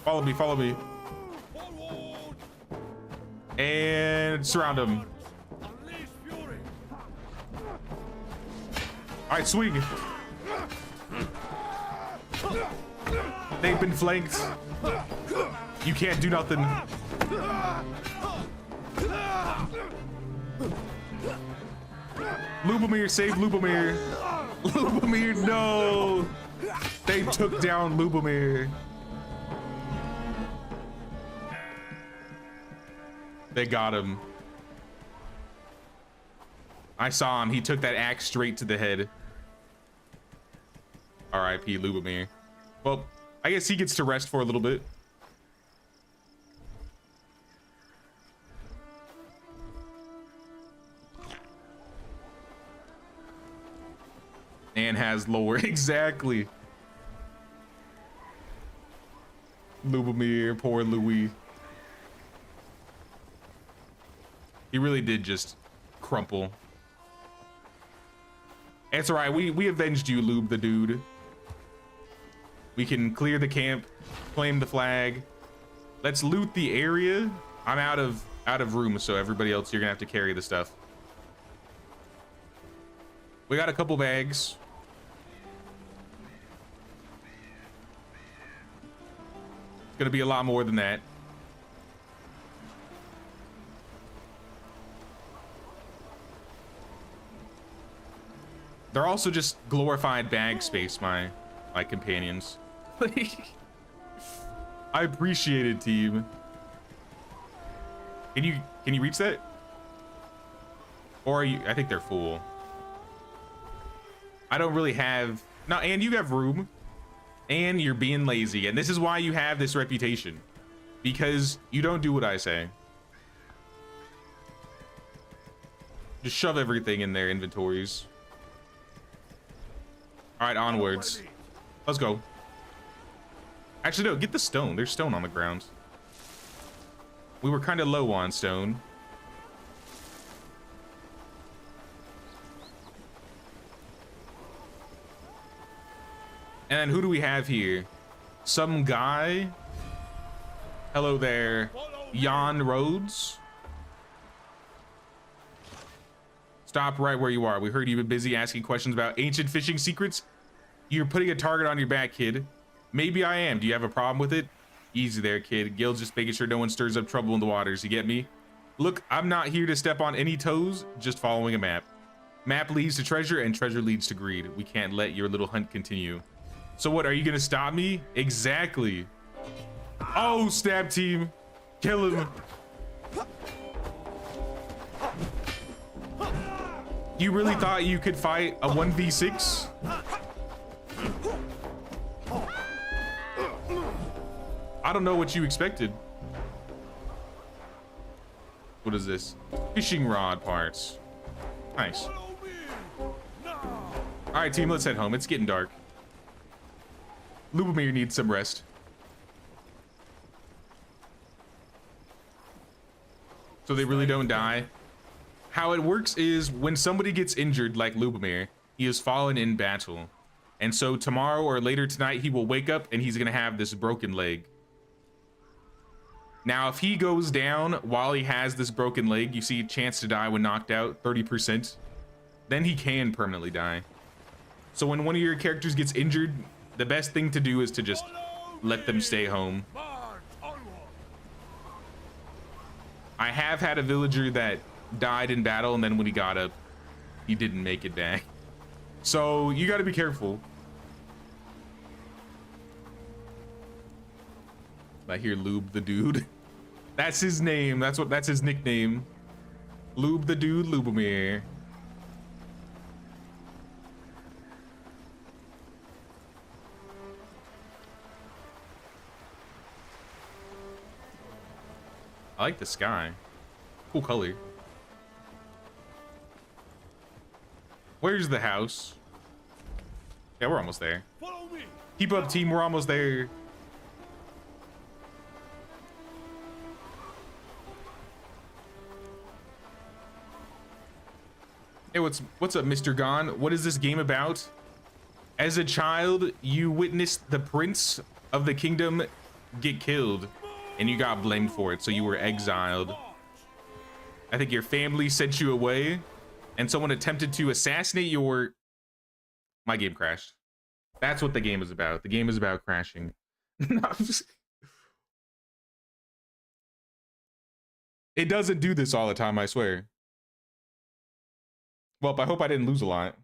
Follow me, follow me. Forward. And surround him. Unleash fury. All right, swing. They've been flanked. You can't do nothing. Lubomir, save Lubomir. Lubomir, no. They took down Lubomir. They got him. I saw him. He took that axe straight to the head. R.I.P. Lubomir. Well, I guess he gets to rest for a little bit. And has lore. Exactly. Lubomir, poor Louis. He really did just crumple. It's all right. We avenged you, Lube the dude. We can clear the camp, claim the flag. Let's loot the area. I'm out of room, so everybody else, you're gonna have to carry the stuff. We got a couple bags. It's gonna be a lot more than that. They're also just glorified bag space, my companions. I appreciate it, team. Can you reach that? Or are you? I think they're full. I don't really have. No, and you have room. And you're being lazy, and this is why you have this reputation, because you don't do what I say. Just shove everything in their inventories. All right, onwards. Let's go. Actually, no, get the stone. There's stone on the ground. We were kind of low on stone. And then who do we have here? Some guy. Hello there, Jan Rhodes. Stop right where you are. We heard you've been busy asking questions about ancient fishing secrets. You're putting a target on your back, kid. Maybe I am. Do you have a problem with it? Easy there, kid. Gil's just making sure no one stirs up trouble in the waters. You get me? Look, I'm not here to step on any toes, just following a map. Map leads to treasure, and treasure leads to greed. We can't let your little hunt continue. So what, are you gonna stop me? Exactly. Oh, stab team. Kill him. You really thought you could fight a 1v6? I don't know what you expected. What is this? Fishing rod parts. Nice. All right, team, let's head home. It's getting dark. Lubomir needs some rest. So they really don't die. How it works is when somebody gets injured, like Lubomir, he has fallen in battle. And so tomorrow or later tonight, he will wake up and he's gonna have this broken leg. Now, if he goes down while he has this broken leg, you see chance to die when knocked out, 30%. Then he can permanently die. So when one of your characters gets injured, the best thing to do is to just let them stay home. I have had a villager that died in battle, and then when he got up, he didn't make it back. So you got to be careful. I hear Lube the dude. That's his name. That's his nickname. Lube the dude, Lubomir. I like the sky. Cool color. Where's the house? Yeah, we're almost there. Follow me. Keep up, team. We're almost there. Hey, what's up, Mr. Gon? What is this game about? As a child, you witnessed the prince of the kingdom get killed, and you got blamed for it, so you were exiled. I think your family sent you away, and someone attempted to assassinate your My game crashed. That's what the game is about. The game is about crashing. No, it doesn't do this all the time, I swear. Well, I hope I didn't lose a lot.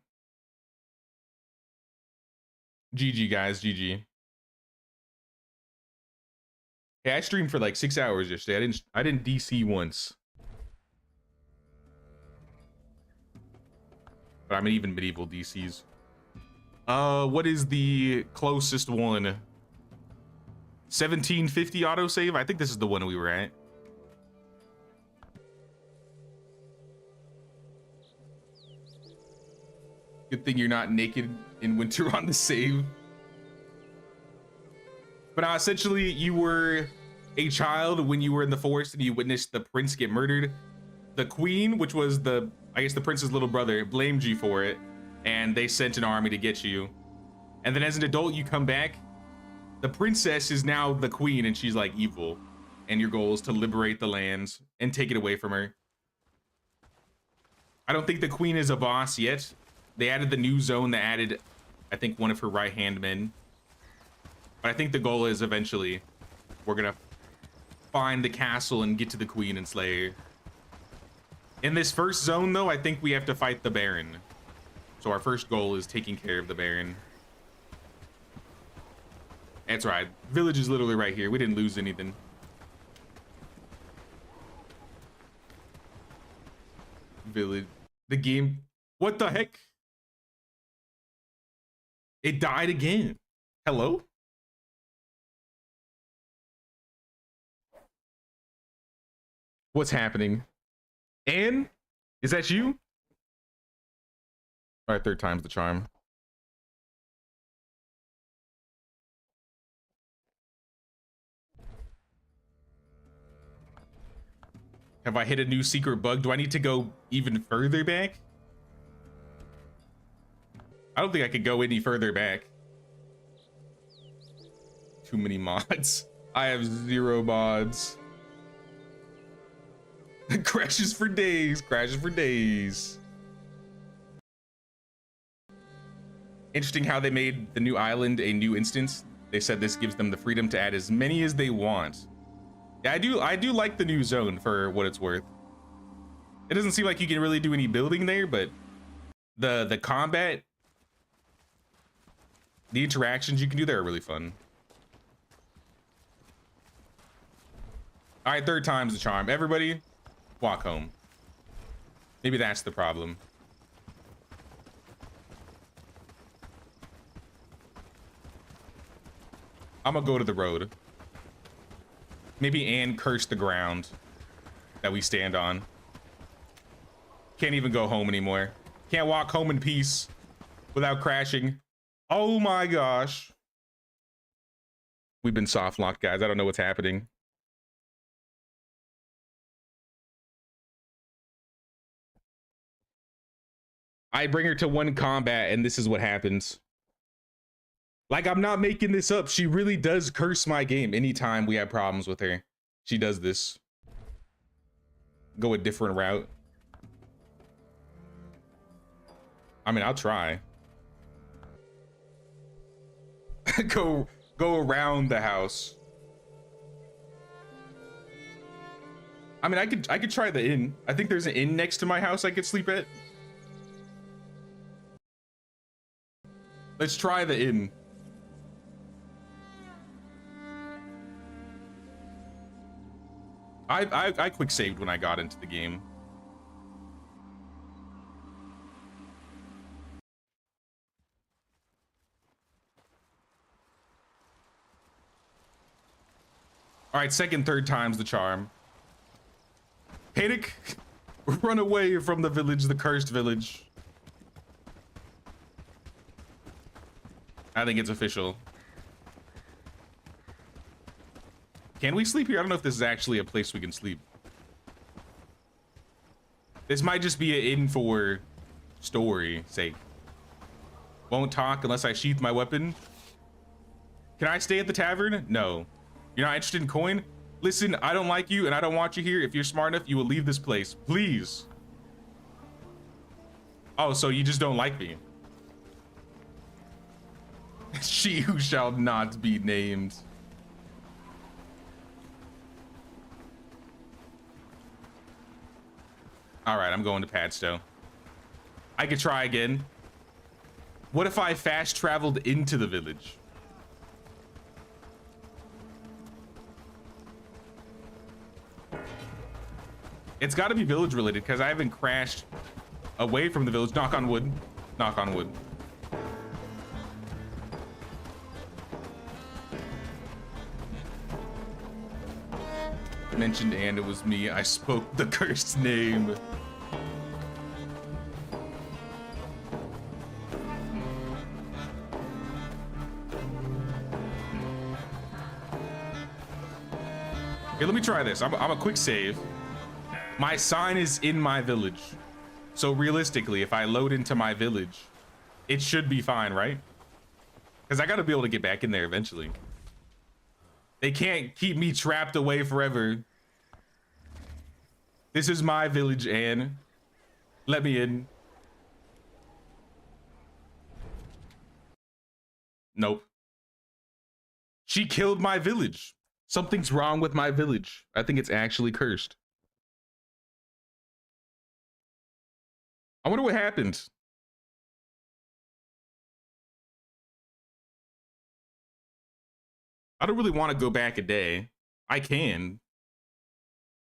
GG, guys. GG. Hey, I streamed for like 6 hours yesterday. I didn't DC once. But I'm an even medieval DCs. What is the closest one? 1750 autosave? I think this is the one we were at. Good thing you're not naked in winter on the save. But essentially, you were a child when you were in the forest and you witnessed the prince get murdered. The queen, which was I guess the prince's little brother, blamed you for it, and they sent an army to get you. And then as an adult, you come back. The princess is now the queen, and she's like evil. And your goal is to liberate the lands and take it away from her. I don't think the queen is a boss yet. They added the new zone that added, I think, one of her right-hand men. But I think the goal is eventually we're gonna find the castle and get to the queen and slay her. In this first zone, though, I think we have to fight the Baron. So our first goal is taking care of the Baron. That's right. Village is literally right here. We didn't lose anything. Village. The game. What the heck? It died again. Hello? What's happening? Anne? Is that you? All right, third time's the charm. Have I hit a new secret bug? Do I need to go even further back? I don't think I could go any further back. Too many mods. I have 0 mods. Crashes for days. Crashes for days. Interesting how they made the new island a new instance. They said this gives them the freedom to add as many as they want. Yeah, I do like the new zone for what it's worth. It doesn't seem like you can really do any building there, but the combat, the interactions you can do there are really fun. All right, third time's the charm. Everybody, walk home. Maybe that's the problem. I'm gonna go to the road. Maybe Anne cursed the ground that we stand on. Can't even go home anymore. Can't walk home in peace without crashing. Oh my gosh. We've been soft locked, guys. I don't know what's happening. I bring her to one combat and this is what happens. Like, I'm not making this up. She really does curse my game anytime we have problems with her. She does this. Go a different route. I mean, I'll try. go around the house. I mean, I could try the inn. I think there's an inn next to my house I could sleep at. Let's try the inn. I quick saved when I got into the game. All right, second, third time's the charm. Panic! Run away from the village, the cursed village. I think it's official. Can we sleep here? I don't know if this is actually a place we can sleep. This might just be an inn for story sake. Won't talk unless I sheath my weapon. Can I stay at the tavern? No. You're not interested in coin? Listen, I don't like you and I don't want you here. If you're smart enough, you will leave this place. Please. Oh, so you just don't like me. She who shall not be named. All right, I'm going to Padstow. I could try again. What if I fast traveled into the village? It's got to be village related because I haven't crashed away from the village. Knock on wood. Knock on wood. Mentioned and it was me. I spoke the cursed name. Okay, let me try this. I'm a quick save. My sign is in my village. So realistically, if I load into my village, it should be fine, right? Because I got to be able to get back in there eventually. They can't keep me trapped away forever. This is my village, Anne. Let me in. Nope. She killed my village. Something's wrong with my village. I think it's actually cursed. I wonder what happened. I don't really want to go back a day. I can.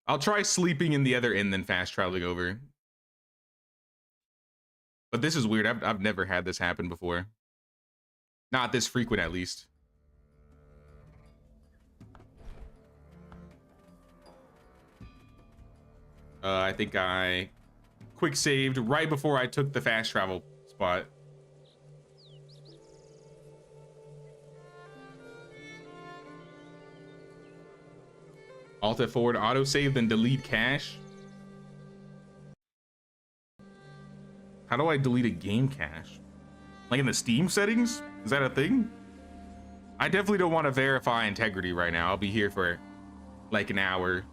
I'll try sleeping in the other inn than fast traveling over. But this is weird. I've never had this happen before. Not this frequent, at least. I think I quick saved right before I took the fast travel spot. Alt F4 to autosave, then delete cache. How do I delete a game cache? Like in the Steam settings? Is that a thing? I definitely don't want to verify integrity right now. I'll be here for like an hour.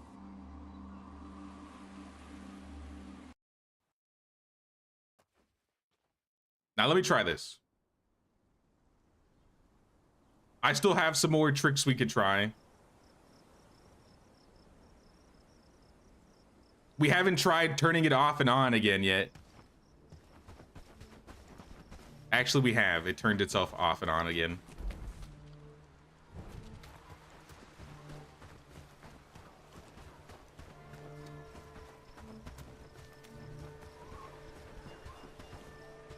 Now let me try this. I still have some more tricks we could try. We haven't tried turning it off and on again yet. Actually, we have. It turned itself off and on again.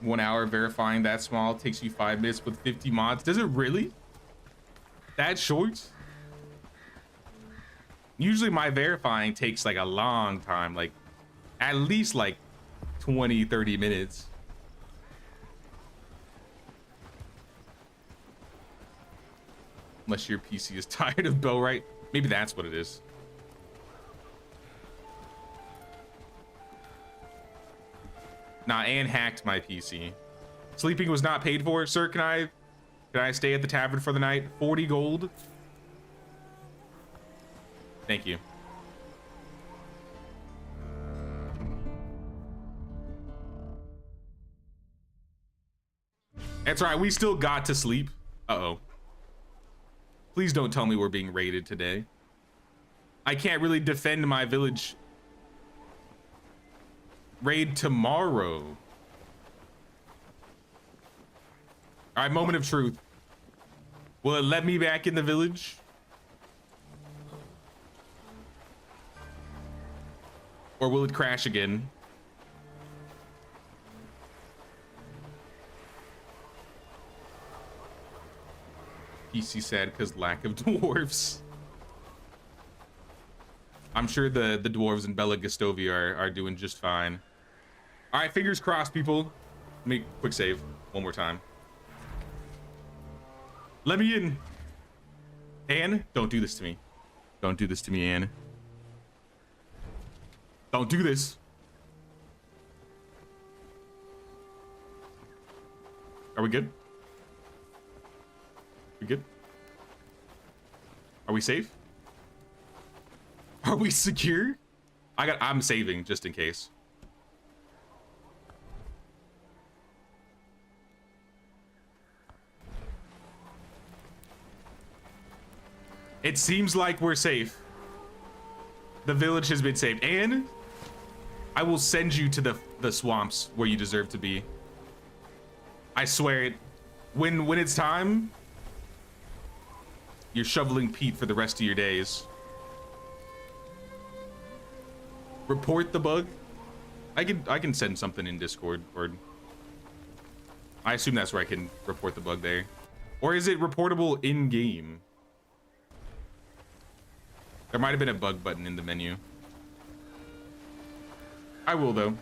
One hour verifying that small takes you 5 minutes with 50 mods. Does it really? That short? Usually my verifying takes like a long time, like at least like 20-30 minutes. Unless your PC is tired of Bellwright. Maybe that's what it is. Nah, Anne hacked my PC. Sleeping was not paid for. Sir, can I stay at the tavern for the night? 40 gold. Thank you. That's right, we still got to sleep. Uh-oh. Please don't tell me we're being raided today. I can't really defend my village. Raid tomorrow. All right, moment of truth. Will it let me back in the village? Or will it crash again? PC sad because lack of dwarves. I'm sure the dwarves in Bella Gustovia are doing just fine. All right, fingers crossed, people. Let me quick save one more time. Let me in. Anne, don't do this to me. Don't do this to me, Anne. Don't do this. Are we good? We good? Are we safe? Are we secure? I'm saving just in case. It seems like we're safe. The village has been saved, and I will send you to the swamps where you deserve to be. I swear it. When it's time, you're shoveling peat for the rest of your days. Report the bug. I can send something in Discord, or I assume that's where I can report the bug there. Or is it reportable in game? There might have been a bug button in the menu. I will though.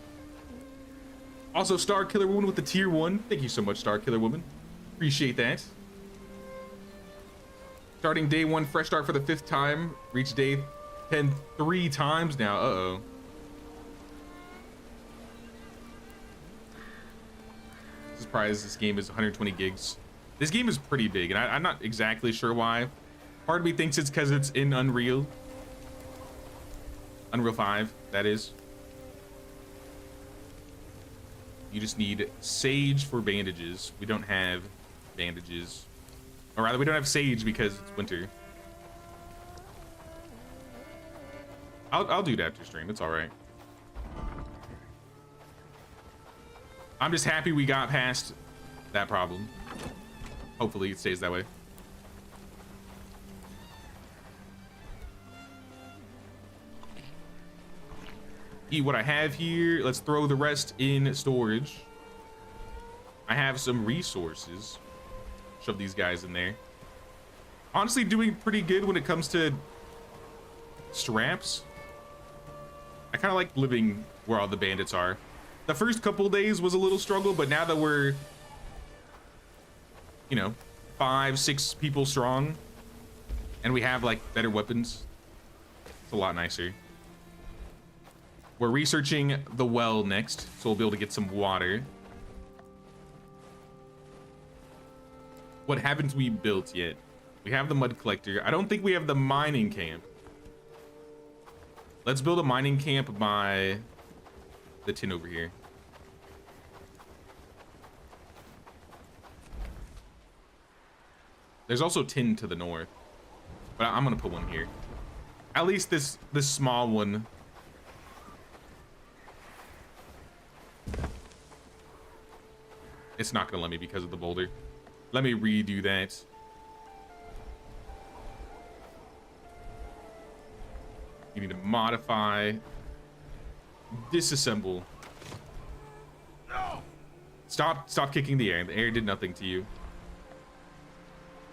Also, Star Killer Woman with the tier 1. Thank you so much, Star Killer Woman. Appreciate that. Starting day 1, fresh start for the 5th time. Reach day 10 3 times now. Uh-oh. Surprised this game is 120 gigs. This game is pretty big, and I'm not exactly sure why. Part of me thinks it's because it's in Unreal 5, that is. You just need sage for bandages. We don't have bandages. Or rather, we don't have sage because it's winter. I'll do it after stream. It's all right. I'm just happy we got past that problem. Hopefully it stays that way. Eat what I have here. Let's throw the rest in storage. I have some resources. Shove these guys in there. Honestly, doing pretty good when it comes to straps. I kind of like living where all the bandits are. The first couple days was a little struggle, but now that we're, you know, 5, 6 people strong, and we have like better weapons, it's a lot nicer. We're researching the well next, so we'll be able to get some water. What haven't we built yet? We have the mud collector. I don't think we have the mining camp. Let's build a mining camp by the tin over here. There's also tin to the north, but I'm gonna put one here. At least this small one. It's not gonna let me because of the boulder. Let me redo that. You need to modify, disassemble. No! Stop kicking the air. The air did nothing to you.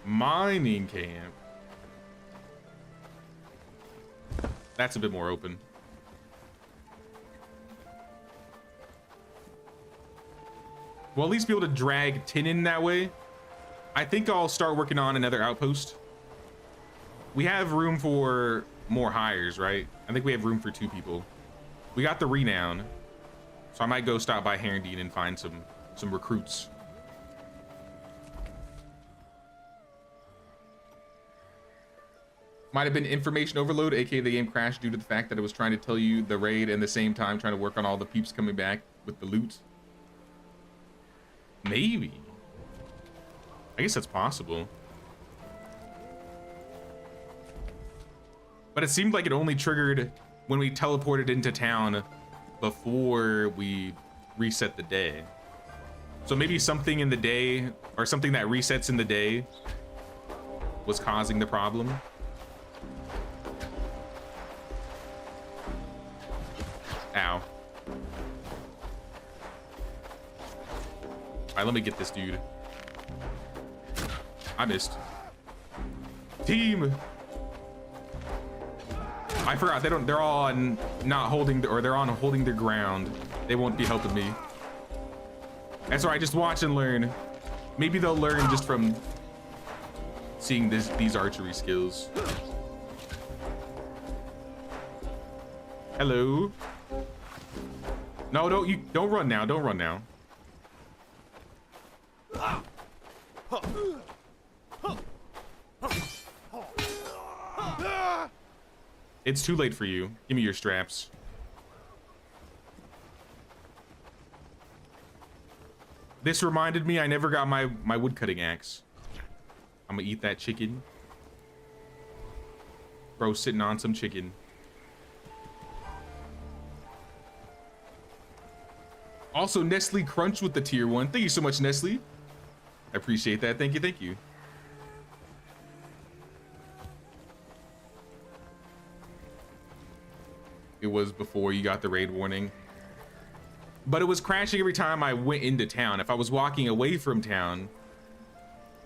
Mining camp. That's a bit more open. We'll at least be able to drag tin in that way. I think I'll start working on another outpost. We have room for more hires, right? I think we have room for 2 people. We got the renown, so I might go stop by Herondine and find some recruits. Might have been information overload, aka the game crashed due to the fact that it was trying to tell you the raid and at the same time trying to work on all the peeps coming back with the loot. Maybe. I guess that's possible. But it seemed like it only triggered when we teleported into town before we reset the day. So maybe something in the day, or something that resets in the day, was causing the problem. Ow. Alright, let me get this dude. I missed. Team! I forgot, they're all on not holding, or they're on holding their ground. They won't be helping me. That's all right, just watch and learn. Maybe they'll learn just from seeing these archery skills. Hello? No, don't run now, don't run now. It's too late for you. Give me your straps. This reminded me I never got my woodcutting axe. I'm gonna eat that chicken. Bro sitting on some chicken. Also, Nestle Crunch with the tier 1. Thank you so much, Nestle. I appreciate that. Thank you, thank you. It was before you got the raid warning. But it was crashing every time I went into town. If I was walking away from town,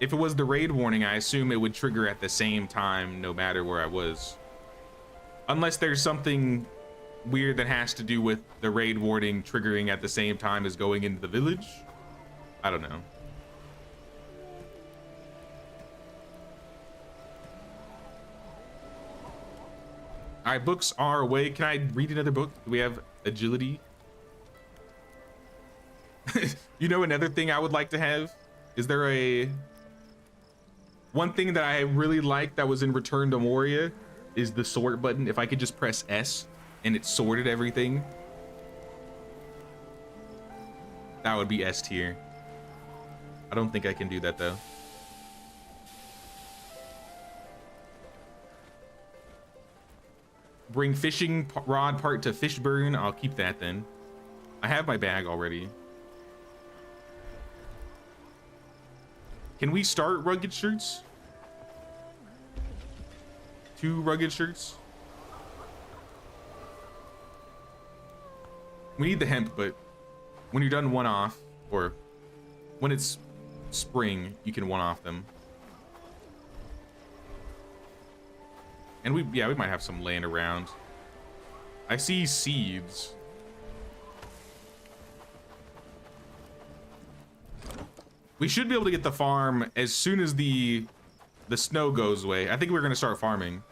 if it was the raid warning, I assume it would trigger at the same time no matter where I was. Unless there's something weird that has to do with the raid warning triggering at the same time as going into the village. I don't know. All right, books are away. Can I read another book? Do we have agility? You know, another thing I would like to have, is there a one thing that I really like that was in Return to Moria is the sort button. If I could just press S and it sorted everything, that would be S tier. I don't think I can do that though. Bring fishing rod part to Fishburn. I'll keep that then. I have my bag already. Can we start rugged shirts? 2 rugged shirts? We need the hemp, but when you're done one off, or when it's spring, you can one off them. And we might have some laying around. I see seeds. We should be able to get the farm as soon as the snow goes away. I think we're gonna start farming.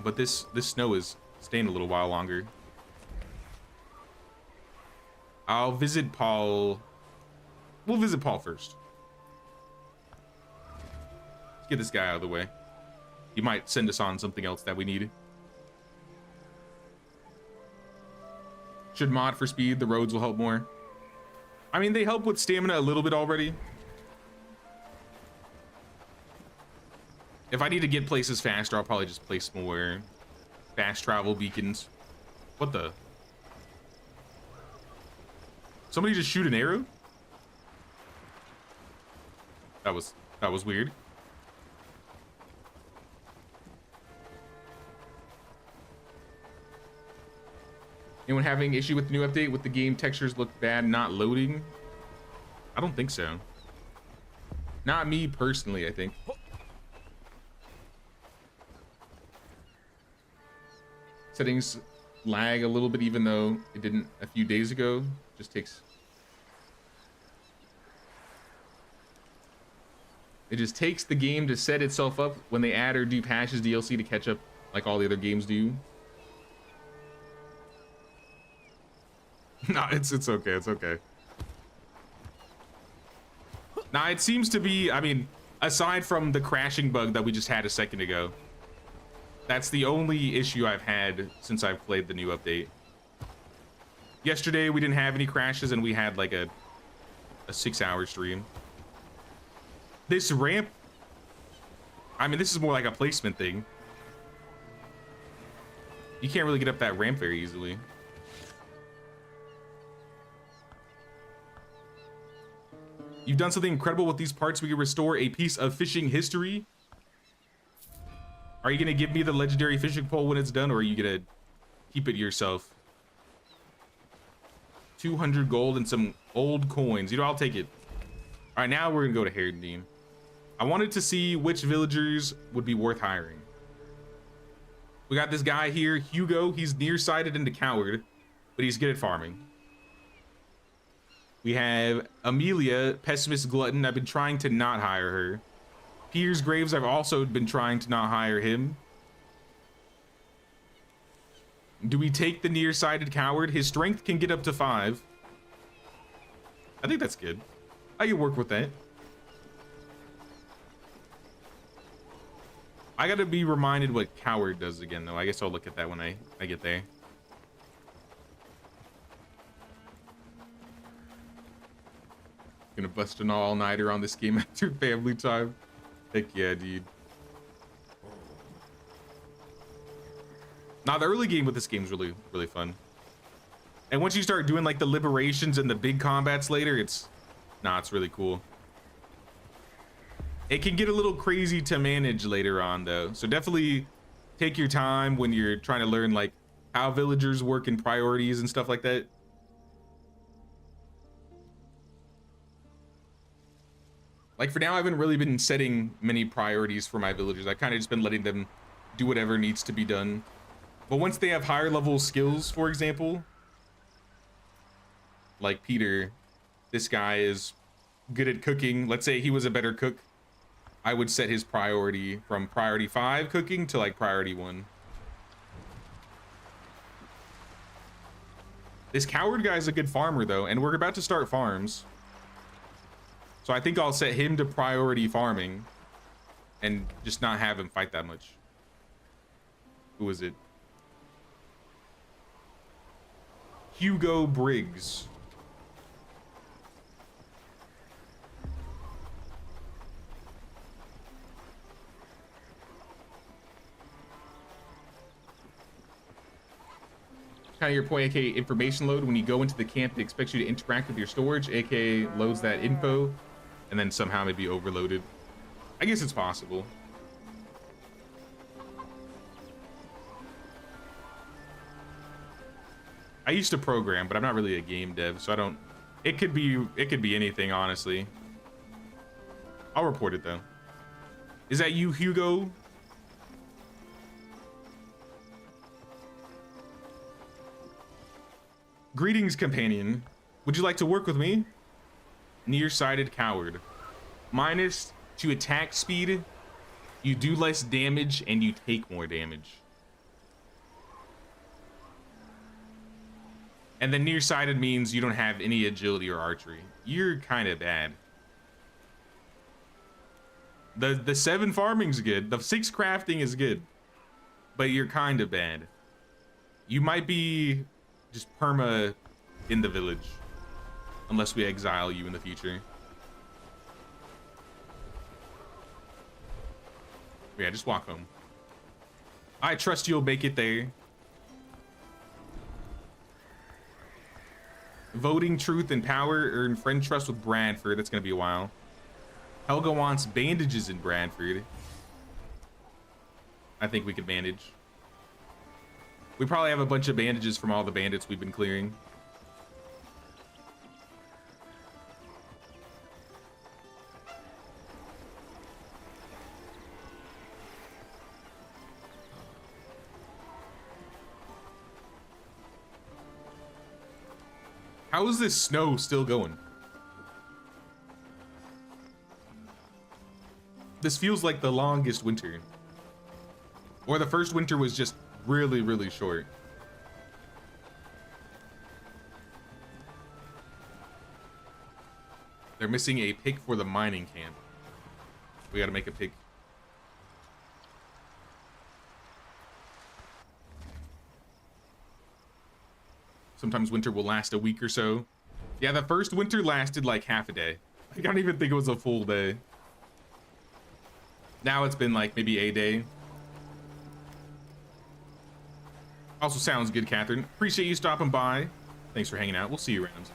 But this snow is staying a little while longer. I'll visit Paul. We'll visit Paul first. Let's get this guy out of the way. He might send us on something else that we need. Should mod for speed. The roads will help more. I mean, they help with stamina a little bit already. If I need to get places faster, I'll probably just place more fast travel beacons. What the? Somebody just shoot an arrow? That was weird. Anyone having issue with the new update with the game textures look bad not loading? I don't think so. Not me personally, I think. Settings lag a little bit even though it didn't a few days ago. Just takes... It just takes the game to set itself up when they add or do patches DLC to catch up like all the other games do. No, it's okay, it's okay. Now it seems to be, I mean, aside from the crashing bug that we just had a second ago, that's the only issue I've had since I've played the new update. Yesterday we didn't have any crashes and we had like a 6-hour stream. This ramp, I mean, this is more like a placement thing. You can't really get up that ramp very easily. You've done something incredible with these parts. We can restore a piece of fishing history. Are you gonna give me the legendary fishing pole when it's done, or are you gonna keep it yourself? 200 gold and some old coins. You know, I'll take it. All right, now we're gonna go to Herdendean. I wanted to see which villagers would be worth hiring. We got this guy here, Hugo. He's nearsighted and a coward, but he's good at farming. We have Amelia, pessimist glutton. I've been trying to not hire her. Piers Graves, I've also been trying to not hire him. Do we take the nearsighted coward? His strength can get up to 5. I think that's good. I can work with that. I gotta be reminded what coward does again, though. I guess I'll look at that when I get there. Gonna bust an all-nighter on this game after family time. Heck yeah, dude. Now, the early game with this game is really, really fun. And once you start doing like the liberations and the big combats later, it's really cool. It can get a little crazy to manage later on though. So definitely take your time when you're trying to learn like how villagers work in priorities and stuff like that. Like for now, I haven't really been setting many priorities for my villagers. I kind of just been letting them do whatever needs to be done. But once they have higher level skills, for example, like Peter, this guy is good at cooking. Let's say he was a better cook. I would set his priority from priority 5 cooking to like priority 1. This coward guy is a good farmer though, and we're about to start farms. So I think I'll set him to priority farming and just not have him fight that much. Who is it? Hugo Briggs. Kind of your point, aka information load. When you go into the camp, it expects you to interact with your storage, aka loads that info, and then somehow maybe overloaded. I guess it's possible. I used to program, but I'm not really a game dev, so I don't. It could be anything, honestly. I'll report it though. Is that you, Hugo? Greetings, companion. Would you like to work with me? Nearsighted coward. -2 attack speed. You do less damage and you take more damage. And then nearsighted means you don't have any agility or archery. You're kind of bad. The 7 farming's good. The 6 crafting is good. But you're kind of bad. You might be just perma in the village. Unless we exile you in the future. Yeah, just walk home. I trust you'll make it there. Voting truth and power, earn friend trust with Bradford. That's gonna be a while. Helga wants bandages in Bradford. I think we could bandage. We probably have a bunch of bandages from all the bandits we've been clearing. How is this snow still going? This feels like the longest winter. Or the first winter was just really, really short. They're missing a pick for the mining camp. We gotta make a pick. Sometimes winter will last a week or so. Yeah, the first winter lasted like half a day. I don't even think it was a full day. Now it's been like maybe a day. Also sounds good, Catherine. Appreciate you stopping by. Thanks for hanging out. We'll see you around.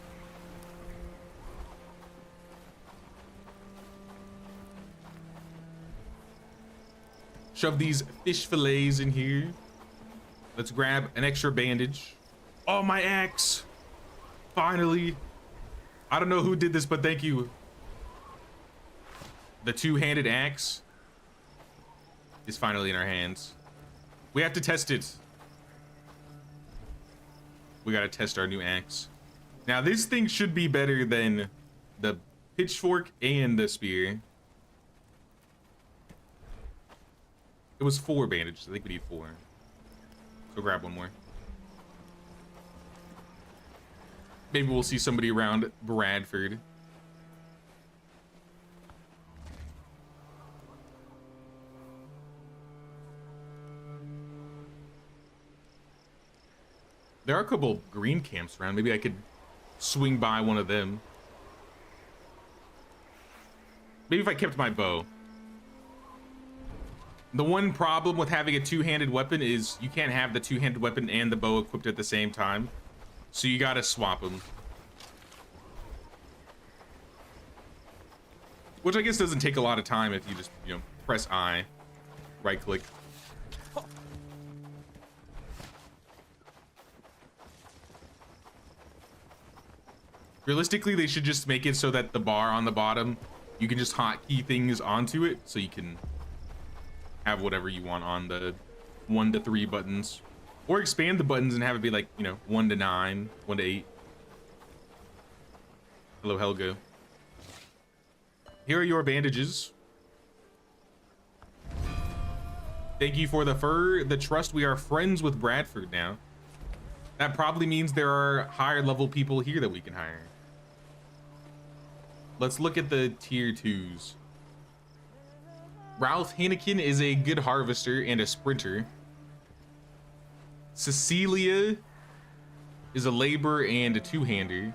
Shove these fish fillets in here. Let's grab an extra bandage. Oh, my axe. Finally. I don't know who did this, but thank you. The two-handed axe is finally in our hands. We have to test it. We gotta test our new axe. Now, this thing should be better than the pitchfork and the spear. It was 4 bandages. I think we need 4. So grab one more. Maybe we'll see somebody around Bradford. There are a couple green camps around. Maybe I could swing by one of them. Maybe if I kept my bow. The one problem with having a two-handed weapon is you can't have the two-handed weapon and the bow equipped at the same time. So you gotta swap them. Which I guess doesn't take a lot of time if you just, you know, press I, right click. Realistically, they should just make it so that the bar on the bottom, you can just hotkey things onto it so you can have whatever you want on the 1 to 3 buttons. Or expand the buttons and have it be like, you know, 1 to 9, 1 to 8. Hello, Helga. Here are your bandages. Thank you for the fur, the trust. We are friends with Bradford now. That probably means there are higher level people here that we can hire. Let's look at the tier 2s. Ralph Hannikin is a good harvester and a sprinter. Cecilia is a laborer and a two-hander.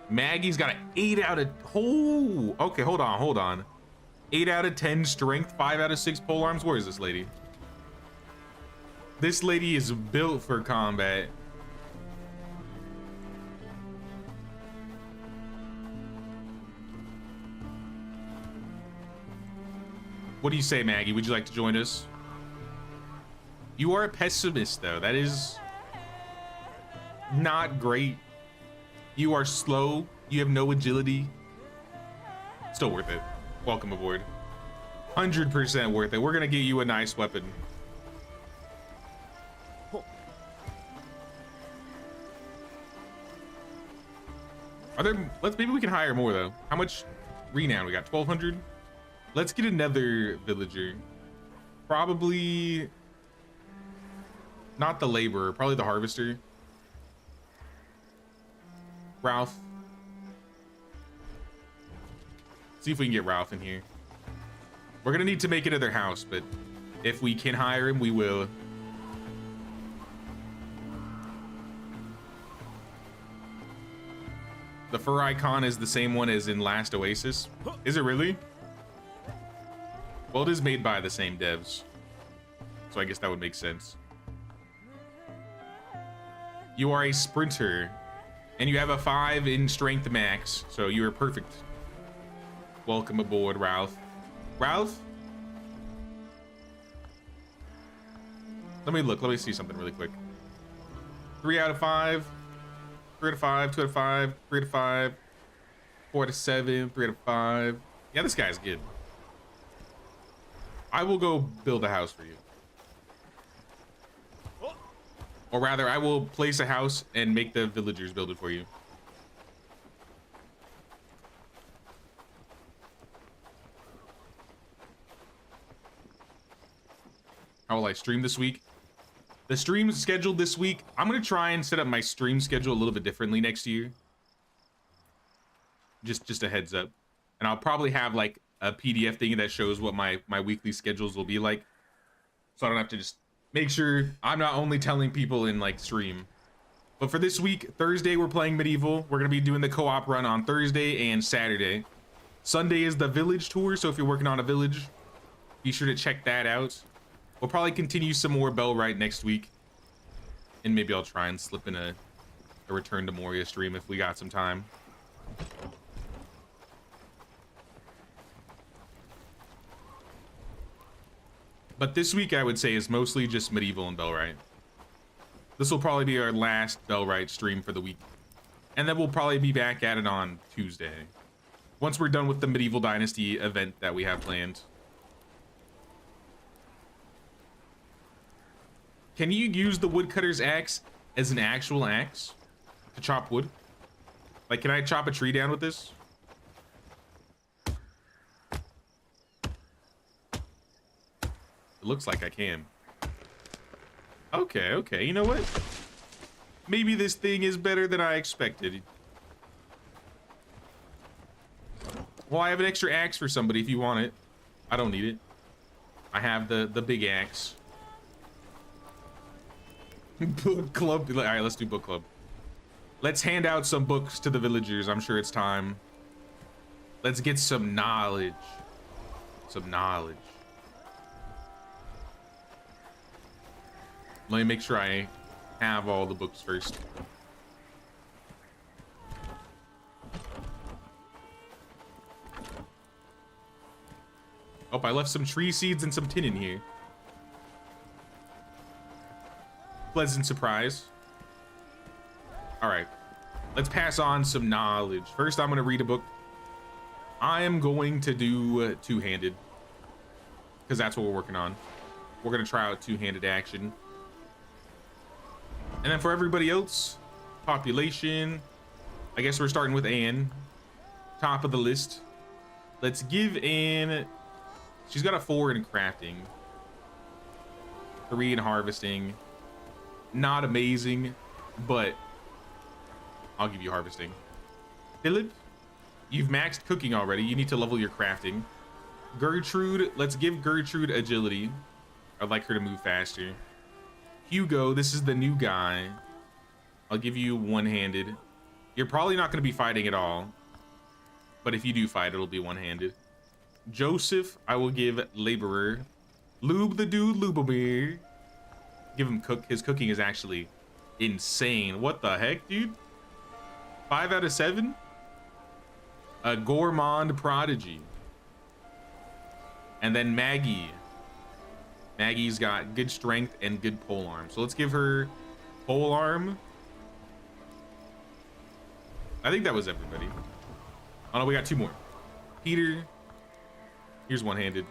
Maggie's got an 8 out of... Oh, okay, hold on. 8 out of 10 strength, 5 out of 6 pole arms. Where is this lady? This lady is built for combat. What do you say, Maggie? Would you like to join us? You are a pessimist, though. That is not great. You are slow. You have no agility. Still worth it. Welcome aboard. 100% worth it. We're gonna get you a nice weapon. Are there? Maybe we can hire more though. How much renown we got? 1,200. Let's get another villager. Probably not the laborer. Probably the harvester. Ralph. See if we can get Ralph in here. We're gonna need to make another house, but if we can hire him, we will. The fur icon is the same one as in Last Oasis. Is it really? Well, it is made by the same devs, so I guess that would make sense. You are a sprinter, and you have a 5 in strength max, so you are perfect. Welcome aboard, Ralph. Ralph? Let me see something really quick. 3 out of 5, 3 out of 5, 2 out of 5, 3 out of 5, 4 out of 7, 3 out of 5. Yeah, this guy's good. I will go build a house for you. Or rather, I will place a house and make the villagers build it for you. How will I stream this week? The stream's scheduled this week. I'm gonna try and set up my stream schedule a little bit differently next year. Just a heads up. And I'll probably have like a PDF thing that shows what my weekly schedules will be like. So I don't have to just make sure I'm not only telling people in like stream. But for this week, Thursday, we're playing Medieval. We're gonna be doing the co-op run on Thursday and Saturday. Sunday is the village tour, so if you're working on a village, be sure to check that out. We'll probably continue some more Bellwright next week. And maybe I'll try and slip in a Return to Moria stream if we got some time. But this week, I would say, is mostly just Medieval and Bellwright. This will probably be our last Bellwright stream for the week. And then we'll probably be back at it on Tuesday, once we're done with the Medieval Dynasty event that we have planned. Can you use the Woodcutter's Axe as an actual axe to chop wood? Like, can I chop a tree down with this? It looks like I can. Okay, you know what? Maybe this thing is better than I expected. Well, I have an extra axe for somebody if you want it. I don't need it. I have the big axe. Book club. All right, let's do book club. Let's hand out some books to the villagers. I'm sure it's time. Let's get some knowledge. Some knowledge. Let me make sure I have all the books first. Oh, I left some tree seeds and some tin in here. Pleasant surprise. All right, let's pass on some knowledge. First, I'm gonna read a book. I am going to do two-handed because that's what we're working on. We're gonna try out two-handed action. And then for everybody else, population, I guess we're starting with Anne, top of the list. Let's give Anne, she's got a 4 in crafting, 3 in harvesting. Not amazing, but I'll give you harvesting. Philip, you've maxed cooking already. You need to level your crafting. Gertrude, let's give Gertrude agility. I'd like her to move faster. Hugo, this is the new guy. I'll give you one-handed. You're probably not going to be fighting at all, but if you do fight, it'll be one-handed. Joseph, I will give laborer. Lube the dude, Lubomir. Give him cook. His cooking is actually insane. What the heck, dude? 5 out of 7. A gourmand prodigy. And then Maggie. Maggie's got good strength and good pole arm. So let's give her pole arm. I think that was everybody. Oh no, we got 2 more. Peter. Here's one-handed.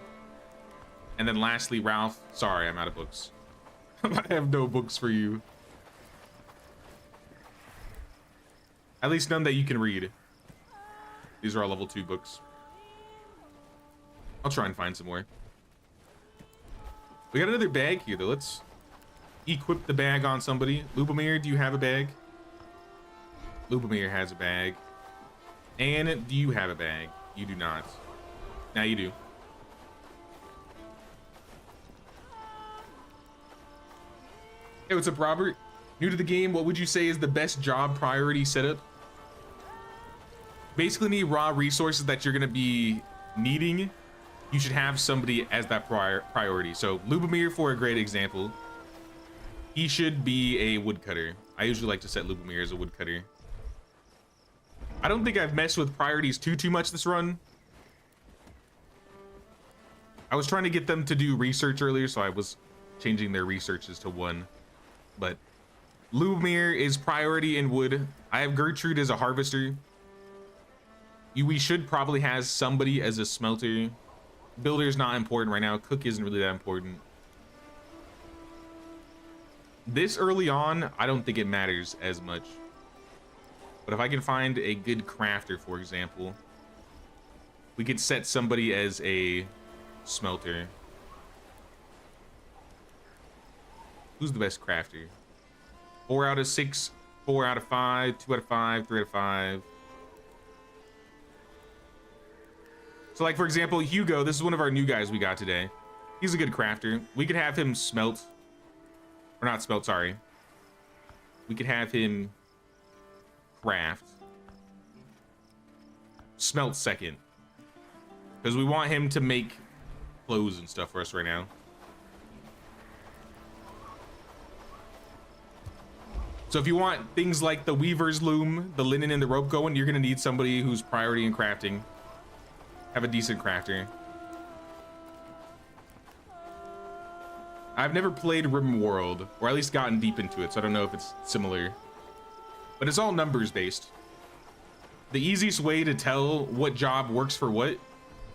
And then lastly, Ralph. Sorry, I'm out of books. I have no books for you. At least none that you can read. These are all level 2 books. I'll try and find some more. We got another bag here though. Let's equip the bag on somebody. Lubomir, do you have a bag? Lubomir has a bag. And do you have a bag? You do not. Now you do. Hey, what's up, Robert? New to the game, what would you say is the best job priority setup? Basically need raw resources that you're gonna be needing. You should have somebody as that priority. So Lubomir, for a great example, he should be a woodcutter. I usually like to set Lubomir as a woodcutter. I don't think I've messed with priorities too much this run. I was trying to get them to do research earlier, so I was changing their researches to 1. But Lubomir is priority in wood. I have Gertrude as a harvester. We should probably have somebody as a smelter. Builder's not important right now. Cook isn't really that important. This early on, I don't think it matters as much. But if I can find a good crafter, for example, we could set somebody as a smelter. Who's the best crafter? 4 out of 6, 4 out of 5, 2 out of 5, 3 out of 5. So like, for example, Hugo, this is one of our new guys we got today. He's a good crafter. We could have him smelt, or not smelt, sorry. We could have him craft. Smelt second. Because we want him to make clothes and stuff for us right now. So if you want things like the weaver's loom, the linen, and the rope going, you're gonna need somebody who's priority in crafting. Have a decent crafter. I've never played RimWorld, or at least gotten deep into it, so I don't know if it's similar. But it's all numbers based. The easiest way to tell what job works for what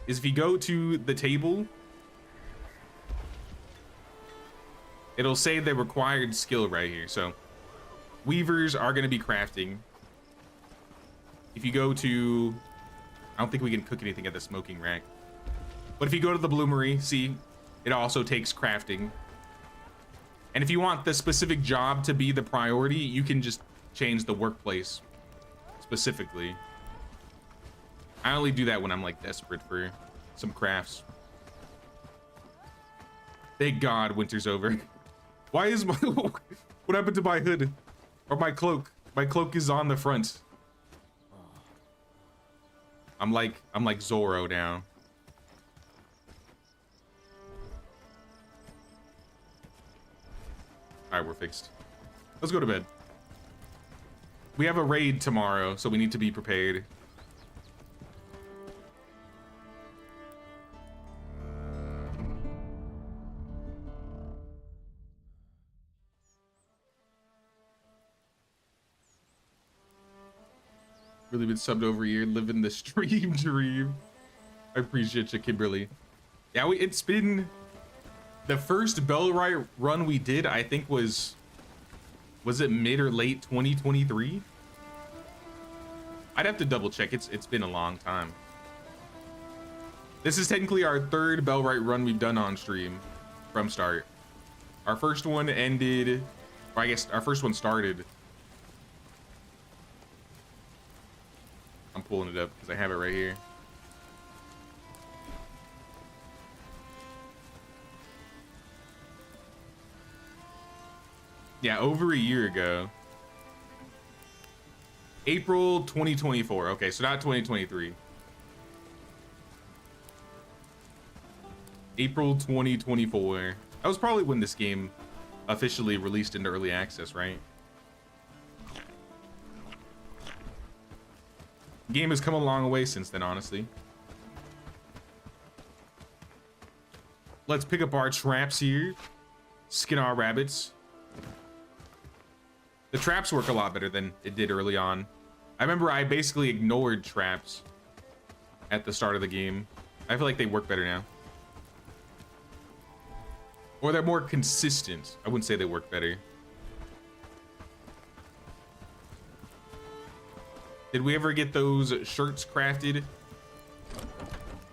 is if you go to the table, it'll say the required skill right here. So weavers are going to be crafting. If you go to, I don't think we can cook anything at the smoking rack, but if you go to the bloomery, see, it also takes crafting. And if you want the specific job to be the priority, you can just change the workplace specifically. I only do that when I'm like desperate for some crafts. Thank God winter's over. Why is my, what happened to my hood or my cloak? My cloak is on the front. I'm like Zorro now. All All right, we're fixed. Let's go to bed. We have a raid tomorrow, so we need to be prepared. Really been subbed over here, living the stream dream. I appreciate you, Kimberly. Yeah, it's been the first Bellwright run we did, I think was it mid or late 2023? I'd have to double check. It's been a long time. This is technically our third Bellwright run we've done on stream from start. Our first one ended, or I guess our first one started. I'm pulling it up because I have it right here. Yeah, over a year ago. April 2024. Okay, so not 2023. April 2024. That was probably when this game officially released into early access, right? The game has come a long way since then, honestly. Let's pick up our traps here. Skin our rabbits. The traps work a lot better than it did early on. I remember I basically ignored traps at the start of the game. I feel like they work better now. Or they're more consistent. I wouldn't say they work better. Did we ever get those shirts crafted?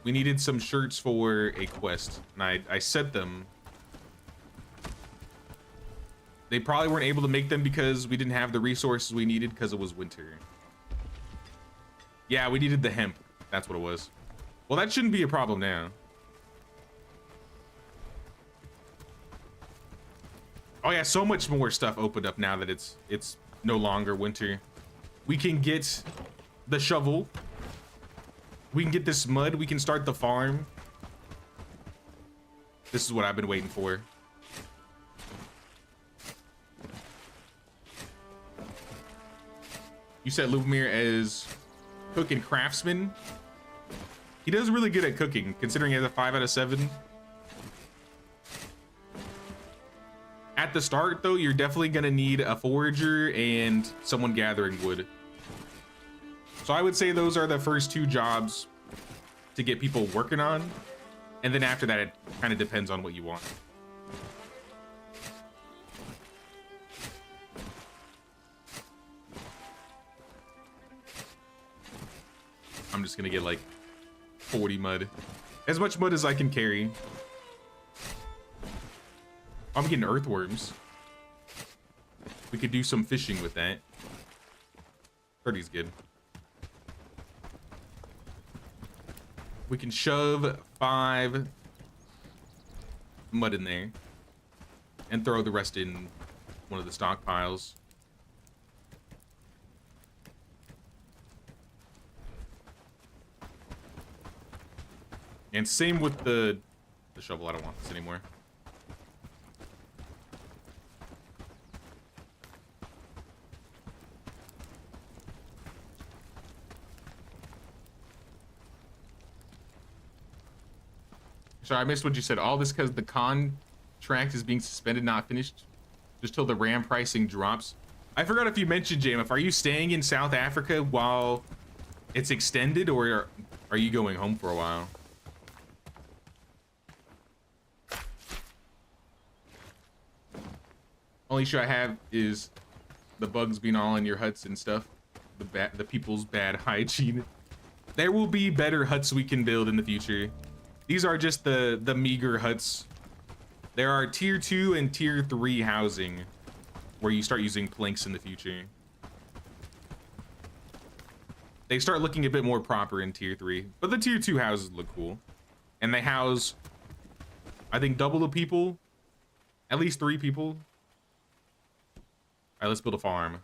We needed some shirts for a quest, and I sent them. They probably weren't able to make them because we didn't have the resources we needed because it was winter. Yeah, we needed the hemp. That's what it was. Well, that shouldn't be a problem now. Oh yeah, so much more stuff opened up now that it's no longer winter. We can get the shovel. We can get this mud. We can start the farm. This is what I've been waiting for. You said Lubomir as cook and craftsman. He does really good at cooking, considering he has a 5 out of 7. At the start, though, you're definitely gonna need a forager and someone gathering wood. So I would say those are the first 2 jobs to get people working on. And then after that, it kind of depends on what you want. I'm just gonna get like 40 mud. As much mud as I can carry. I'm getting earthworms. We could do some fishing with that. 30's good. We can shove 5 mud in there and throw the rest in one of the stockpiles. And same with the shovel. I don't want this anymore. Sorry, I missed what you said. All this because the contract is being suspended, not finished, just till the RAM pricing drops. I forgot if you mentioned, JMF, are you staying in South Africa while it's extended, or are you going home for a while? Only issue I have is the bugs being all in your huts and stuff. The people's bad hygiene. There will be better huts we can build in the future. These are just the meager huts. There are tier 2 and tier 3 housing where you start using planks in the future. They start looking a bit more proper in tier 3, but the tier 2 houses look cool. And they house, I think, double the people, at least 3 people. All right, let's build a farm.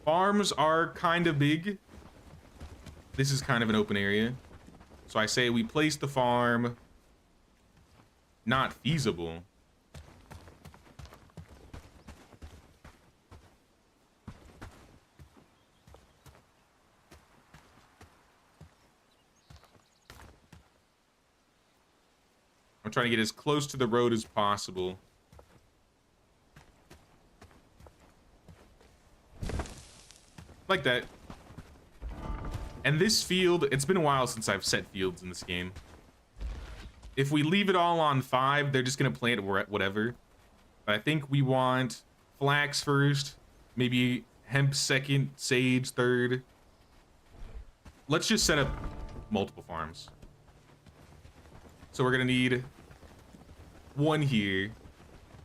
Farms are kind of big. This is kind of an open area. So I say we place the farm. Not feasible. I'm trying to get as close to the road as possible. Like that. And this field, it's been a while since I've set fields in this game. If we leave it all on 5, they're just gonna plant whatever. But I think we want flax first, maybe hemp second, sage third. Let's just set up multiple farms. So we're gonna need one here.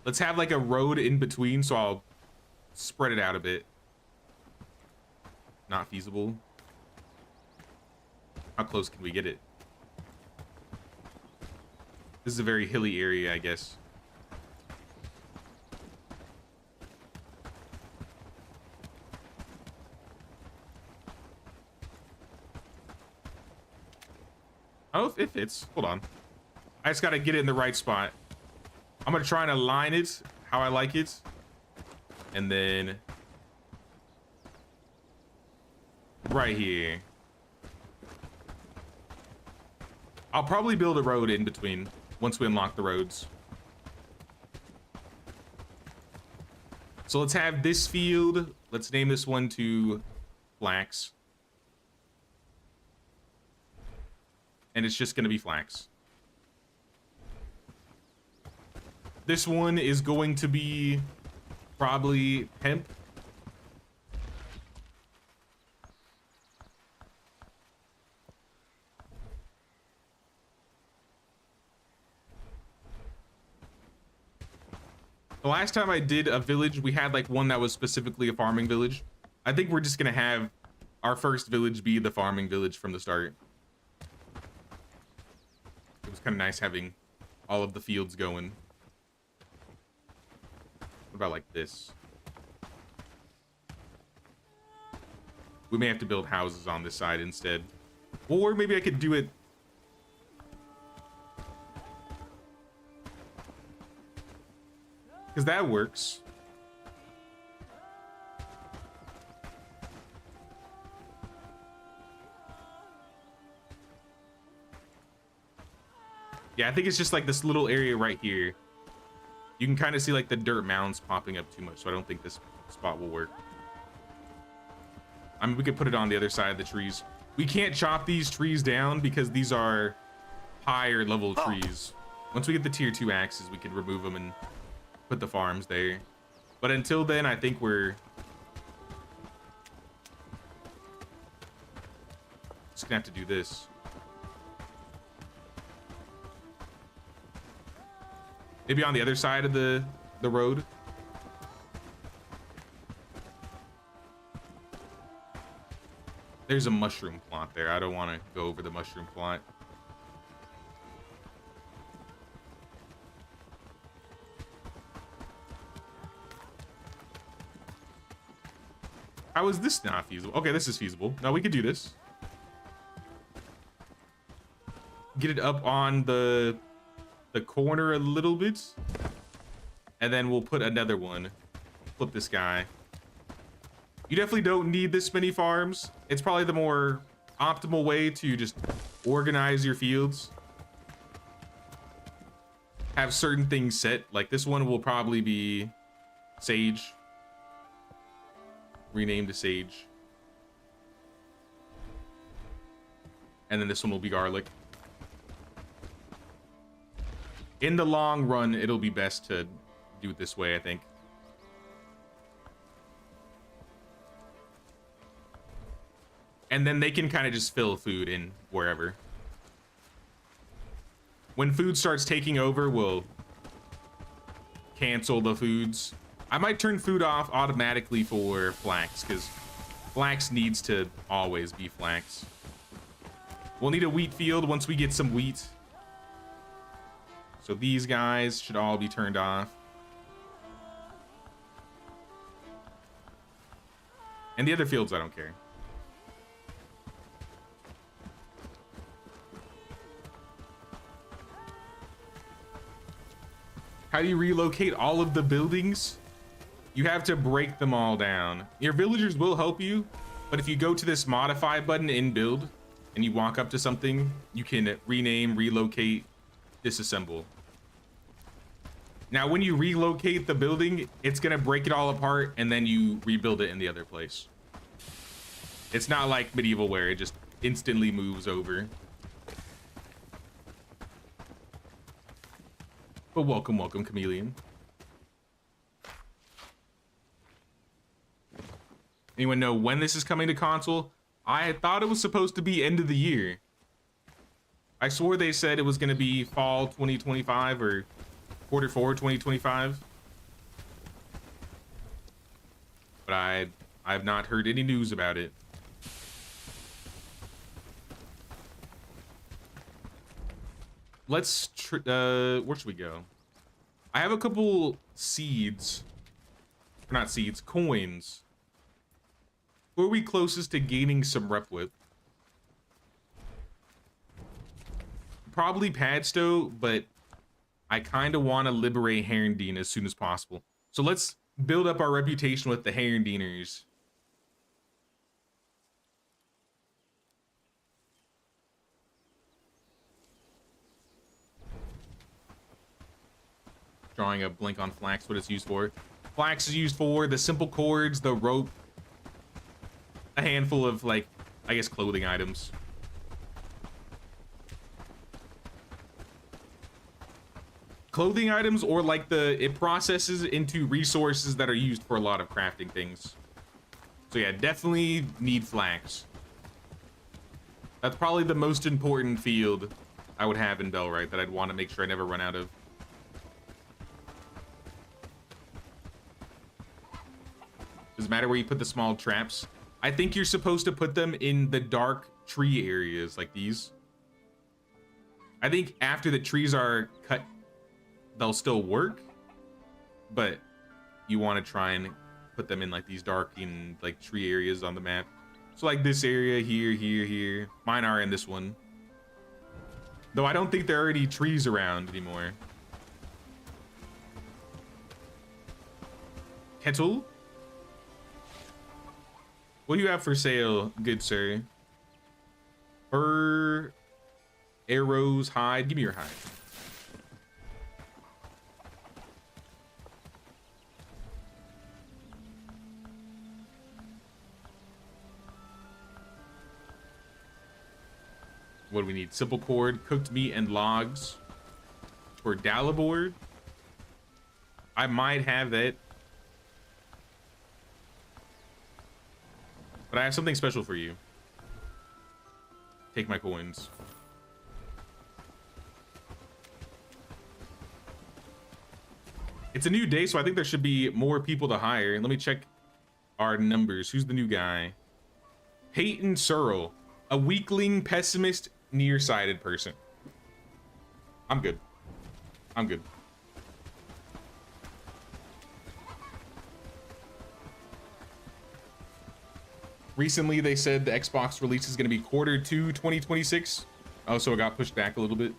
Let's have like a road in between, so I'll spread it out a bit. Not feasible. How close can we get it? This is a very hilly area, I guess. I don't know if it fits. Hold on. I just gotta get it in the right spot. I'm gonna try and align it how I like it. And then right here. I'll probably build a road in between once we unlock the roads. So let's have this field. Let's name this one to flax. And it's just gonna be flax. This one is going to be probably hemp. The last time I did a village, we had like one that was specifically a farming village. I think we're just gonna have our first village be the farming village from the start. It was kind of nice having all of the fields going. What about like this? We may have to build houses on this side instead. Or maybe I could do it. Because that works. Yeah, I think it's just like this little area right here. You can kind of see like the dirt mounds popping up too much, so I don't think this spot will work. I mean, we could put it on the other side of the trees. We can't chop these trees down because these are higher level trees. Once we get the tier 2 axes, we can remove them and put the farms there. But until then, I think we're just gonna have to do this. Maybe on the other side of the road. There's a mushroom plot there. I don't want to go over the mushroom plot. How is this not feasible? Okay, this is feasible. No, we could do this. Get it up on the corner a little bit. And then we'll put another one. Flip this guy. You definitely don't need this many farms. It's probably the more optimal way to just organize your fields. Have certain things set. Like this one will probably be sage. Rename to sage. And then this one will be garlic. In the long run, it'll be best to do it this way, I think. And then they can kind of just fill food in wherever. When food starts taking over, we'll cancel the foods. I might turn food off automatically for flax, because flax needs to always be flax. We'll need a wheat field once we get some wheat. So these guys should all be turned off. And the other fields, I don't care. How do you relocate all of the buildings? You have to break them all down. Your villagers will help you, but if you go to this modify button in build and you walk up to something, you can rename, relocate, disassemble. Now, when you relocate the building, it's gonna break it all apart and then you rebuild it in the other place. It's not like medieval where it just instantly moves over. But welcome, welcome, Chameleon. Anyone know when this is coming to console? I thought it was supposed to be end of the year. I swore they said it was gonna be fall 2025 or Q4 2025. But I have not heard any news about it. Let's where should we go? I have a couple seeds. Or not seeds, coins. Who are we closest to gaining some rep with? Probably Padstow, but I kind of want to liberate Herondine as soon as possible. So let's build up our reputation with the Herondiners. Drawing a blank on flax, what it's used for. Flax is used for the simple cords, the rope, a handful of, like, I guess clothing items. Clothing items, or like it processes into resources that are used for a lot of crafting things. So yeah, definitely need flax. That's probably the most important field I would have in Bellwright that I'd want to make sure I never run out of. Doesn't matter where you put the small traps. I think you're supposed to put them in the dark tree areas like these. I think after the trees are cut, they'll still work, but you want to try and put them in like these dark and like tree areas on the map. So like this area here, here. Mine are in this one. Though I don't think there are any trees around anymore. Kettle? What do you have for sale, good sir? Fur, arrows, hide. Give me your hide. What do we need? Simple cord, cooked meat, and logs. For Dalibor. I might have that. But I have something special for you. Take my coins. It's a new day, so I think there should be more people to hire. Let me check our numbers. Who's the new guy? Peyton Searle. A weakling, pessimist, nearsighted person. I'm good. I'm good. Recently, they said the Xbox release is going to be Q2 2026. Oh, so it got pushed back a little bit.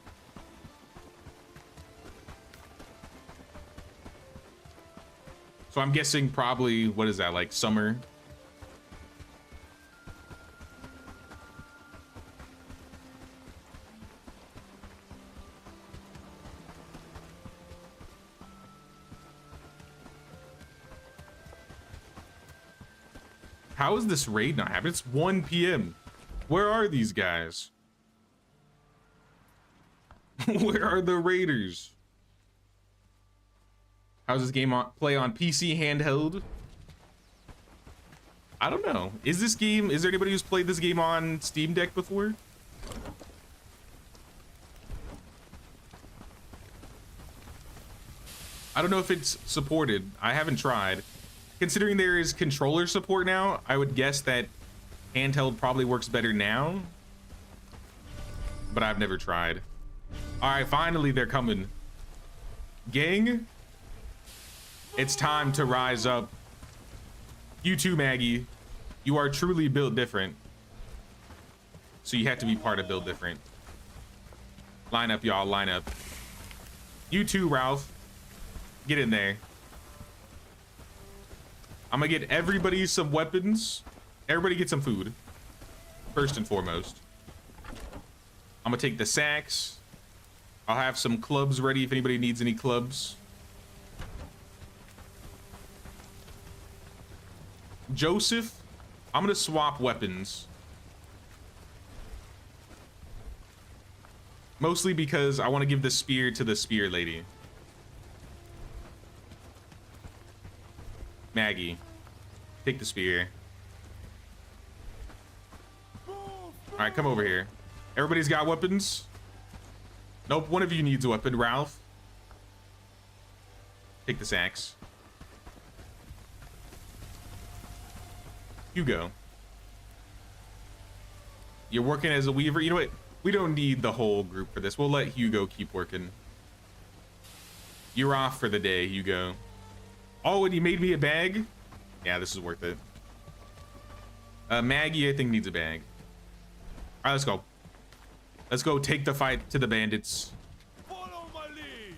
So I'm guessing probably, what is that, like summer? How is this raid not happening? It's 1 p.m. Where are these guys? Where are the raiders? How's this game play on PC handheld? I don't know. Is there anybody who's played this game on Steam Deck before? I don't know if it's supported. I haven't tried. Considering there is controller support now, I would guess that handheld probably works better now. But I've never tried. All right, finally they're coming. Gang, it's time to rise up. You too, Maggie. You are truly built different. So you have to be part of Build Different. Line up, y'all, line up. You too, Ralph. Get in there. I'm gonna get everybody some weapons. Everybody get some food. First and foremost. I'm gonna take the sacks. I'll have some clubs ready if anybody needs any clubs. Joseph, I'm gonna swap weapons. Mostly because I want to give the spear to the spear lady. Maggie, take the spear. All right, come over here. Everybody's got weapons? Nope, one of you needs a weapon. Ralph, take this axe. Hugo, you're working as a weaver. You know what? We don't need the whole group for this. We'll let Hugo keep working. You're off for the day, Hugo. Oh, and you made me a bag? Yeah, this is worth it. Maggie, I think, needs a bag. All right, let's go. Let's go take the fight to the bandits. Follow my lead.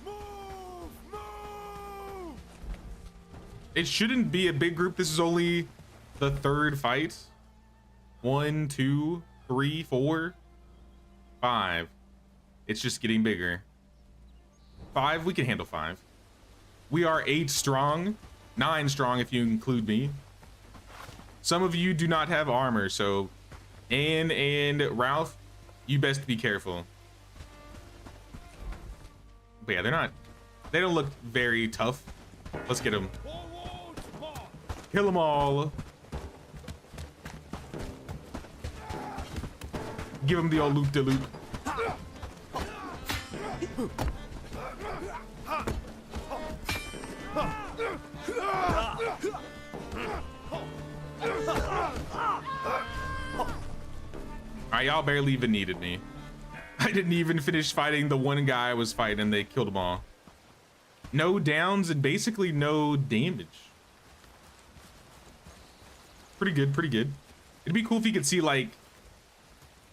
Move! It shouldn't be a big group. This is only the third fight. 1, 2, 3, 4, 5. It's just getting bigger. 5, we can handle 5. We are 8 strong, 9 strong if you include me. Some of you do not have armor, so Anne and Ralph, you best be careful. But yeah, they don't look very tough. Let's get them. Kill them all. Give them the old loop-de-loop. Alright, y'all barely even needed me. I didn't even finish fighting the one guy I was fighting and they killed them all. No downs and basically no damage. Pretty good, pretty good. It'd be cool if you could see like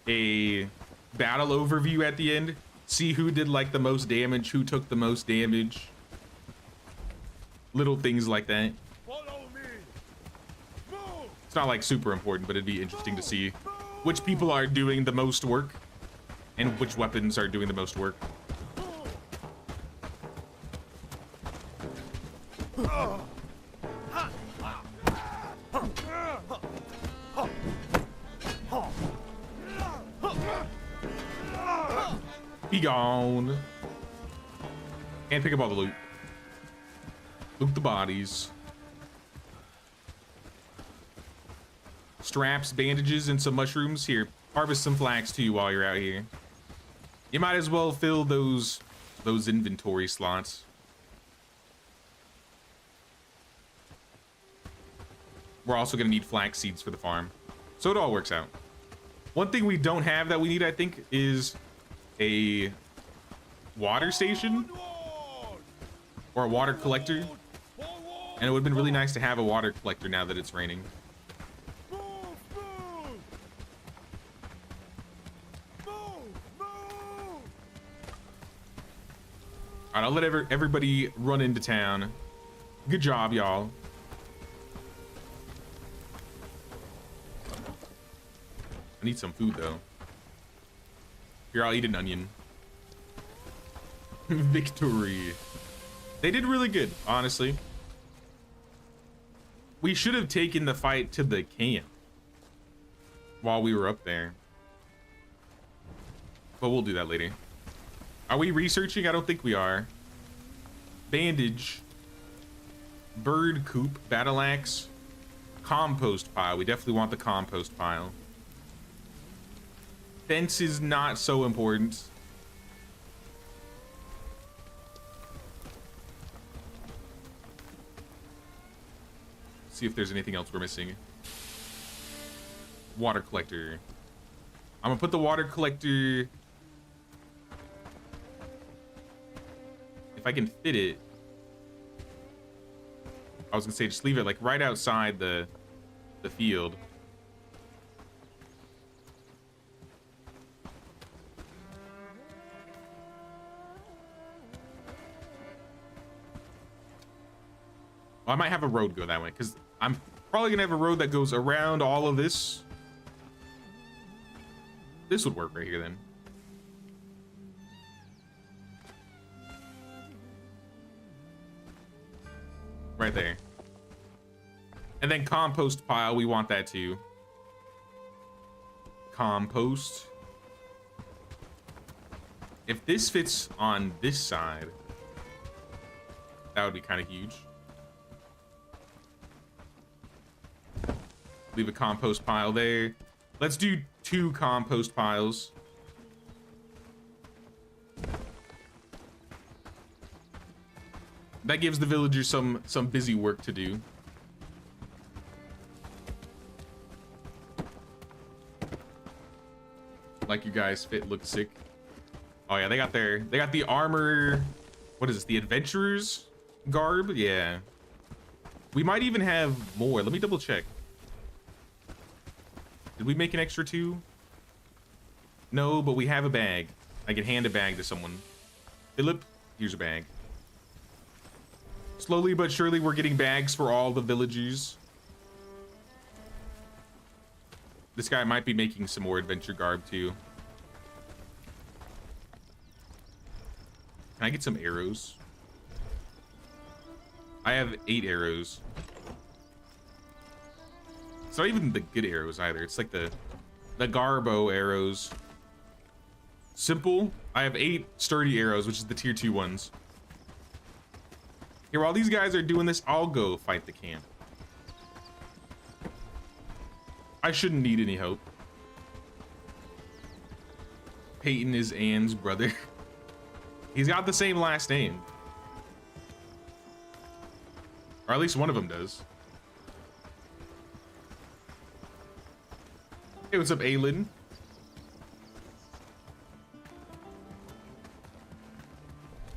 a battle overview at the end. See who did like the most damage, who took the most damage. Little things like that. Follow me. Move. It's not like super important, but it'd be interesting to see which people are doing the most work and which weapons are doing the most work. Be gone. And pick up all the loot. Loot the bodies. Straps, bandages, and some mushrooms. Here, harvest some flax too while you're out here. You might as well fill those inventory slots. We're also gonna need flax seeds for the farm. So it all works out. One thing we don't have that we need, I think, is a water station or a water collector. And it would have been really nice to have a water collector now that it's raining. All right, I'll let everybody run into town. Good job, y'all. I need some food, though. Here, I'll eat an onion. Victory. They did really good, honestly. We should have taken the fight to the camp while we were up there. But we'll do that later. Are we researching? I don't think we are. Bandage. Bird coop. Battle axe. Compost pile. We definitely want the compost pile. Fence is not so important. See if there's anything else we're missing. Water collector. I'm gonna put the water collector, if I can fit it. I was gonna say just leave it like right outside the field. Well, I might have a road go that way because I'm probably gonna have a road that goes around all of this This would work right here then. Right there. And then compost pile, we want that too. Compost. If this fits on this side, that would be kind of huge. Leave a compost pile there. Let's do 2 compost piles. That gives the villagers some busy work to do. Like you guys fit, look sick. Oh yeah, they got the armor. What is this? The adventurers garb? Yeah. We might even have more. Let me double check. Did we make an extra 2? No, but we have a bag. I can hand a bag to someone. Philip, here's a bag. Slowly but surely, we're getting bags for all the villagers. This guy might be making some more adventure garb too. Can I get some arrows? I have 8 arrows. It's not even the good arrows either. It's like the Garbo arrows. Simple. I have 8 sturdy arrows, which is the tier 2 ones. Here, while these guys are doing this, I'll go fight the camp. I shouldn't need any help. Peyton is Anne's brother. He's got the same last name. Or at least one of them does. Hey, what's up, Aylin?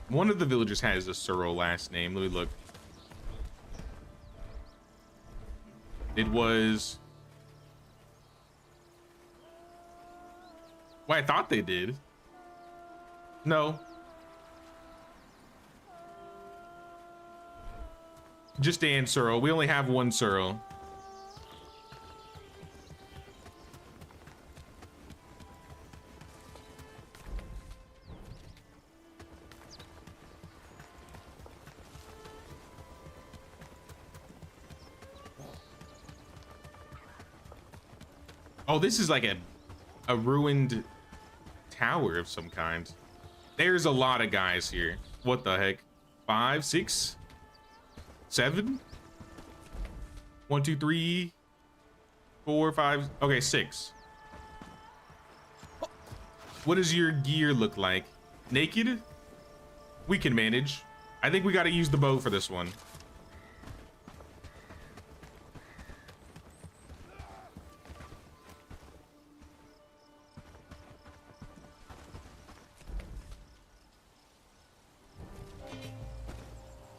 One of the villagers has a Searle last name. Let me look. It was... Well, I thought they did. No. Just Ann Searle. We only have one Searle. Oh, this is like a ruined tower of some kind. There's a lot of guys here. What the heck? 5, 6, 7? 1, 2, 3, 4, 5. Okay, 6. What does your gear look like? Naked? We can manage. I think we got to use the bow for this one.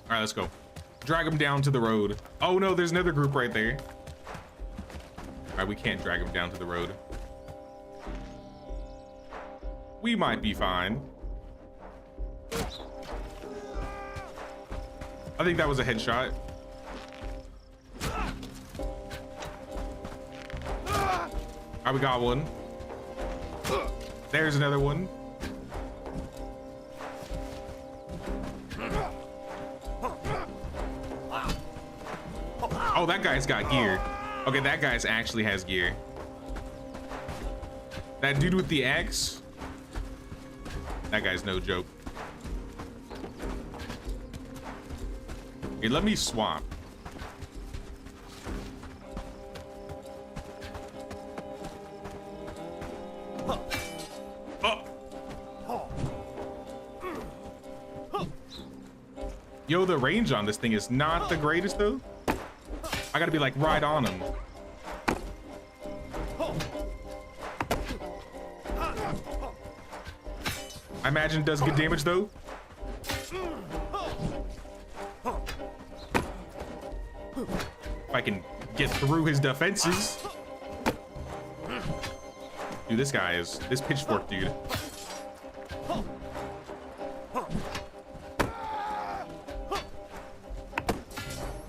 All right, let's go. Drag him down to the road. Oh no, there's another group right there. All right, we can't drag him down to the road. We might be fine. I think that was a headshot. All right, we got one. There's another one. Oh, that guy's got gear. Okay, that guy's actually has gear. That dude with the axe, that guy's no joke. Here, let me swap. Oh. Yo, the range on this thing is not the greatest though. I gotta be like right on him. I imagine it does good damage though. If I can get through his defenses. Dude, this guy is this pitchfork dude.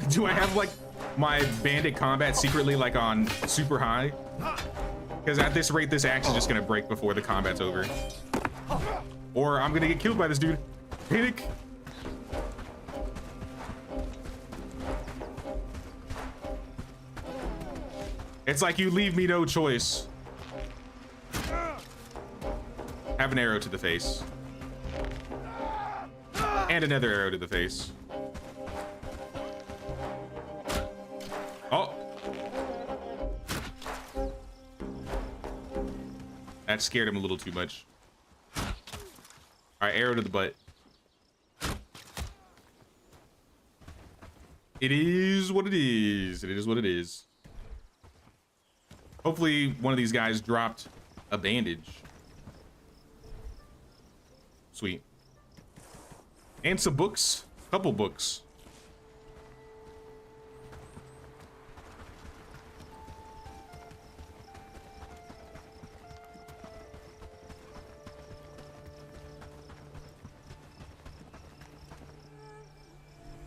Do I have like my bandit combat secretly like on super high? Because at this rate, this axe is just gonna break before the combat's over. Or I'm gonna get killed by this dude. Panic. It's like you leave me no choice. Have an arrow to the face. And another arrow to the face. Oh. That scared him a little too much. All right, arrow to the butt. It is what it is. It is what it is. Hopefully one of these guys dropped a bandage. Sweet. And some books. Couple books.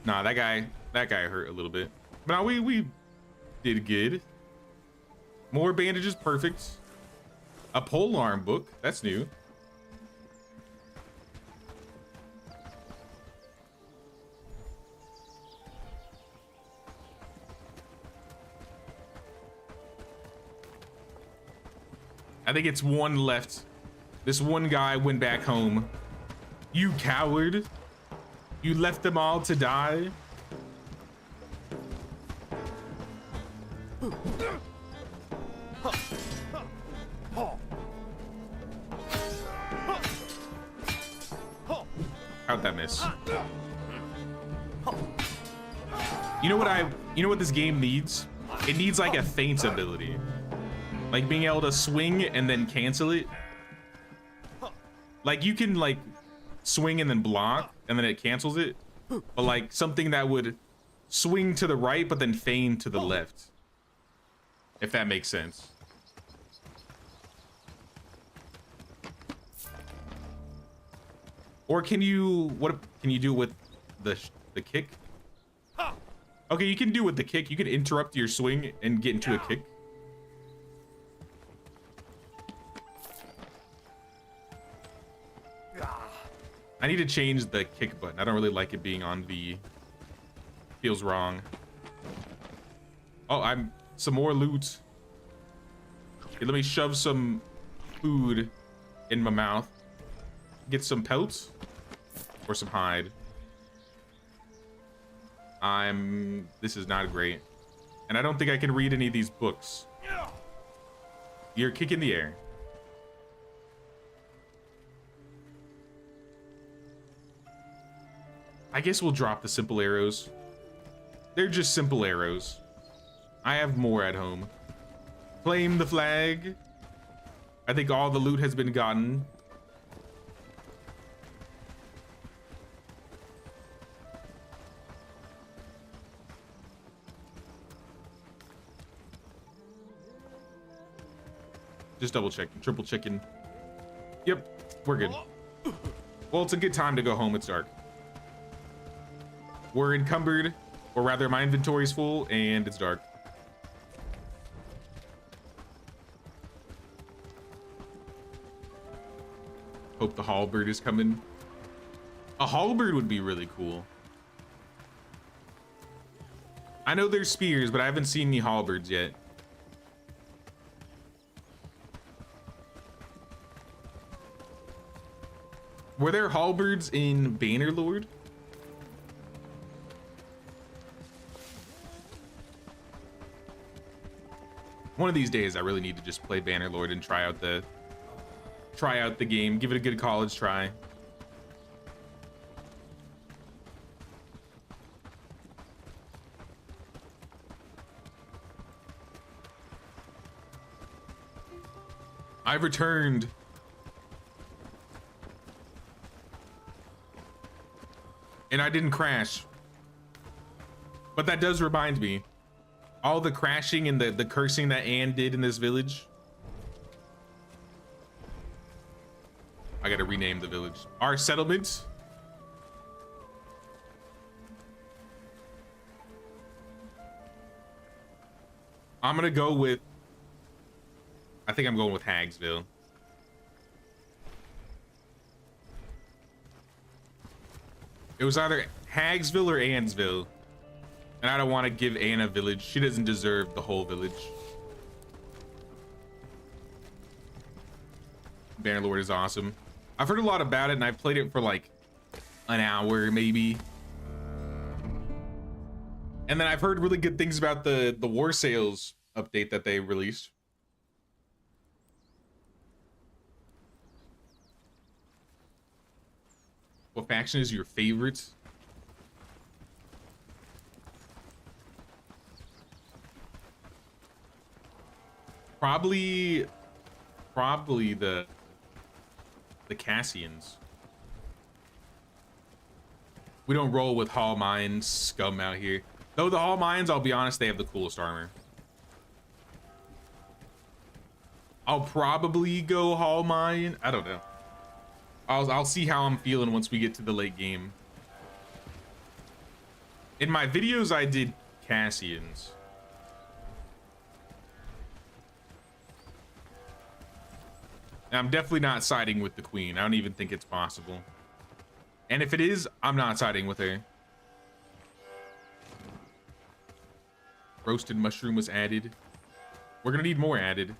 Nah, that guy hurt a little bit. But no, we did good. More bandages, perfect. A polearm book, that's new. I think it's one left. This one guy went back home. You coward. You left them all to die. How'd that miss? You know what this game needs? It needs like a feint ability. Like being able to swing and then cancel it. Like you can like swing and then block and then it cancels it. But like something that would swing to the right but then feint to the left. If that makes sense. Or can you, what can you do with the kick? Okay, you can do with the kick. You can interrupt your swing and get into a kick. I need to change the kick button. I don't really like it being on V. Feels wrong. Oh, some more loot. Okay, let me shove some food in my mouth. Get some pelts or some hide. This is not great. And I don't think I can read any of these books. You're kicking the air. I guess we'll drop the simple arrows. They're just simple arrows. I have more at home. Claim the flag. I think all the loot has been gotten. Just double checking, triple checking. Yep, we're good. Well, it's a good time to go home. It's dark. We're encumbered, or rather my inventory's full and it's dark. Hope the halberd is coming. A halberd would be really cool. I know there's spears, but I haven't seen any halberds yet. Were there halberds in Bannerlord? One of these days, I really need to just play Bannerlord and try out the game, give it a good college try. I've returned. And I didn't crash. But that does remind me. All the crashing and the cursing that Anne did in this village. I gotta rename the village. Our settlement. I'm gonna go with... I think I'm going with Hagsville. It was either Hagsville or Ansville. And I don't want to give Anne a village. She doesn't deserve the whole village. Bannerlord is awesome. I've heard a lot about it, and I've played it for like an hour, maybe. And then I've heard really good things about the War Sales update that they released. What faction is your favorite? Probably the Cassians. We don't roll with Hall Mines scum out here. Though the Hall Mines, I'll be honest, they have the coolest armor. I'll probably go Hall Mine. I don't know. I'll see how I'm feeling once we get to the late game. In my videos, I did Cassians. And I'm definitely not siding with the queen. I don't even think it's possible. And if it is, I'm not siding with her. Roasted mushroom was added. We're gonna need more added.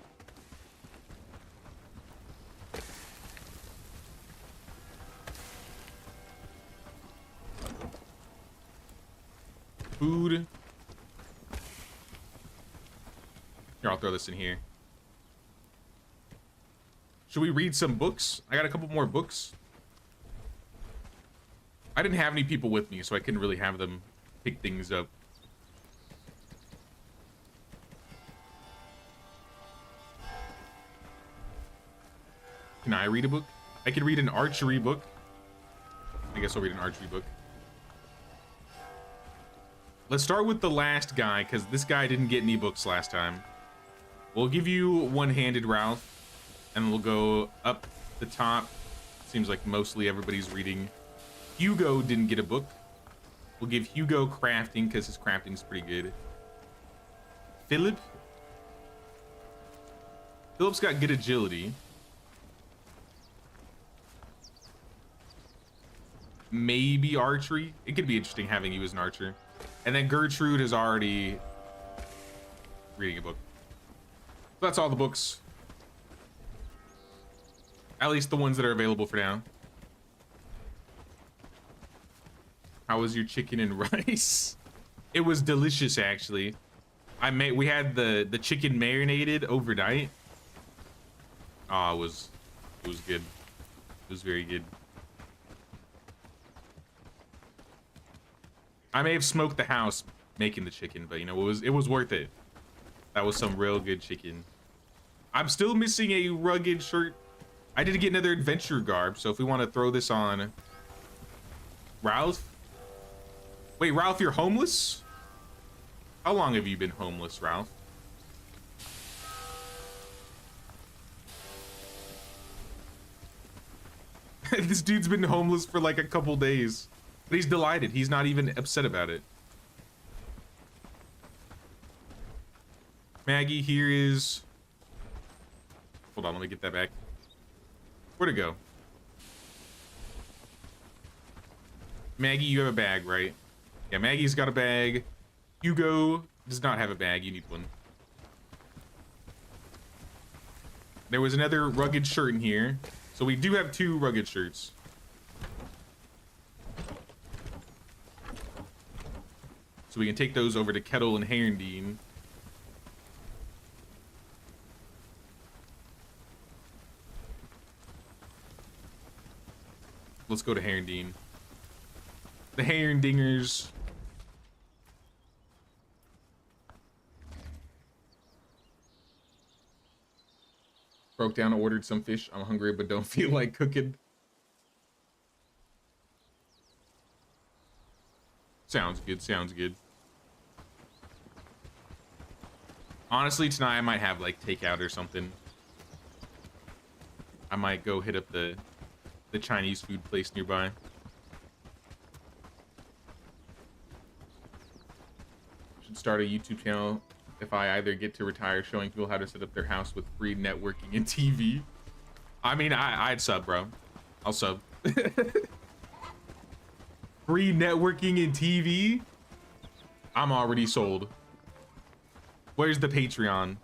Food. Here, I'll throw this in here. Should we read some books? I got a couple more books. I didn't have any people with me, so I couldn't really have them pick things up. Can I read a book? I can read an archery book. I guess I'll read an archery book. Let's start with the last guy, because this guy didn't get any books last time. We'll give you one-handed Ralph, and we'll go up the top. Seems like mostly everybody's reading. Hugo didn't get a book. We'll give Hugo crafting, because his crafting's pretty good. Philip's got good agility. Maybe archery. It could be interesting having you as an archer. And then Gertrude is already reading a book. So that's all the books. At least the ones that are available for now. How was your chicken and rice? It was delicious, actually. We had the chicken marinated overnight. Oh, it was good. It was very good. I may have smoked the house making the chicken, but you know, it was worth it. That was some real good chicken. I'm still missing a rugged shirt. I did get another adventure garb, so if we want to throw this on Ralph. Wait, Ralph, you're homeless? How long have you been homeless, Ralph? This dude's been homeless for like a couple days. But he's delighted. He's not even upset about it. Maggie, here is... Hold on, let me get that back. Where'd it go? Maggie, you have a bag, right? Yeah, Maggie's got a bag. Hugo does not have a bag. You need one. There was another rugged shirt in here. So we do have 2 rugged shirts. So we can take those over to Kettle and Herondine. Let's go to Herondine. The Herondingers. Broke down, ordered some fish. I'm hungry, but don't feel like cooking. Sounds good, sounds good. Honestly, tonight I might have like takeout or something. I might go hit up the Chinese food place nearby. Should start a YouTube channel. if I either get to retire showing people how to set up their house with free networking and TV. I mean, I'd sub, bro. I'll sub. Free networking and TV? I'm already sold. Where's the Patreon?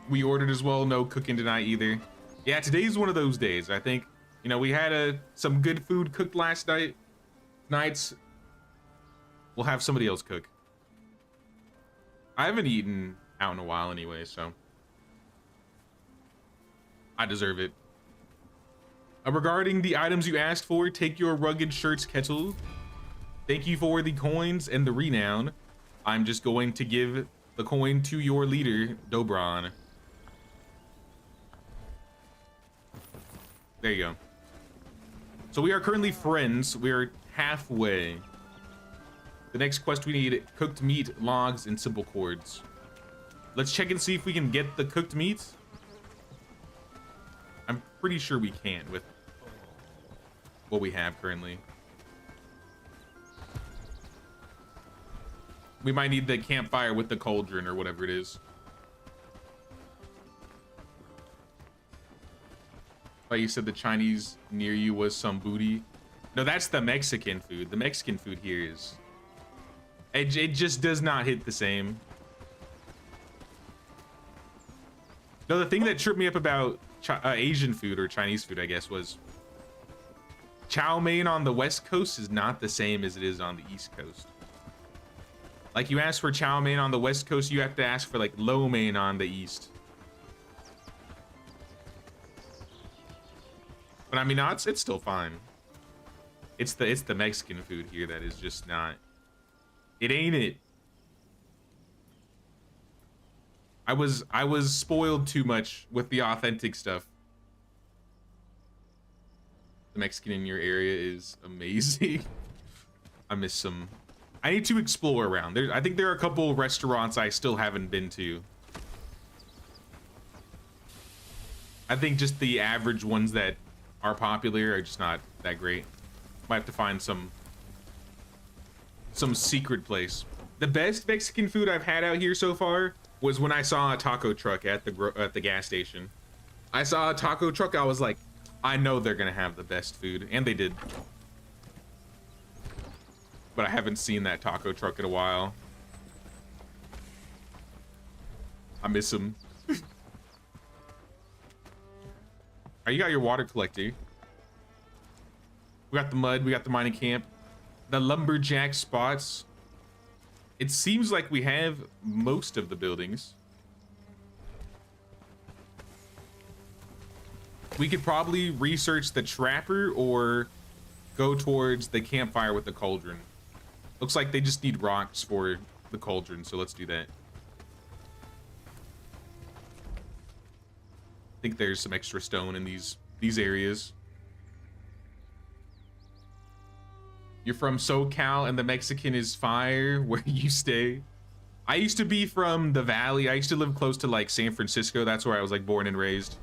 We ordered as well, no cooking tonight either. Yeah, today's one of those days. I think, you know, we had some good food cooked last night. Nights, we'll have somebody else cook. I haven't eaten out in a while anyway, so I deserve it. Regarding the items you asked for, take your rugged shirts kettle. Thank you for the coins and the renown. I'm just going to give the coin to your leader, Dobron. There you go. So we are currently friends. We are halfway. The next quest we need cooked meat, logs, and simple cords. Let's check and see if we can get the cooked meat. I'm pretty sure we can with what we have currently. We might need the campfire with the cauldron or whatever it is. But you said the Chinese near you was some booty. No, that's the Mexican food. The Mexican food here is... It just does not hit the same. No, the thing that tripped me up about Asian food or Chinese food, I guess, was chow mein on the West Coast is not the same as it is on the East Coast. Like, you ask for chow mein on the West Coast, you have to ask for like lo mein on the East. But I mean, no, it's still fine. It's the Mexican food here that is just not. It ain't it. I was spoiled too much with the authentic stuff. The Mexican in your area is amazing. I miss some. I need to explore around. I think there are a couple restaurants I still haven't been to. I think just the average ones that are popular are just not that great. Might have to find some secret place. The best Mexican food I've had out here so far was when I saw a taco truck at the gas station. I saw a taco truck, I was like, I know they're gonna have the best food, and they did. But I haven't seen that taco truck in a while. I miss him. You got your water collector. We got the mud, we got the mining camp. The lumberjack spots. It seems like we have most of the buildings. We could probably research the trapper or go towards the campfire with the cauldron. Looks like they just need rocks for the cauldron, so let's do that. I think there's some extra stone in these areas. You're from SoCal and the Mexican is fire where you stay. I used to be from the Valley. I used to live close to like San Francisco. That's where I was like born and raised.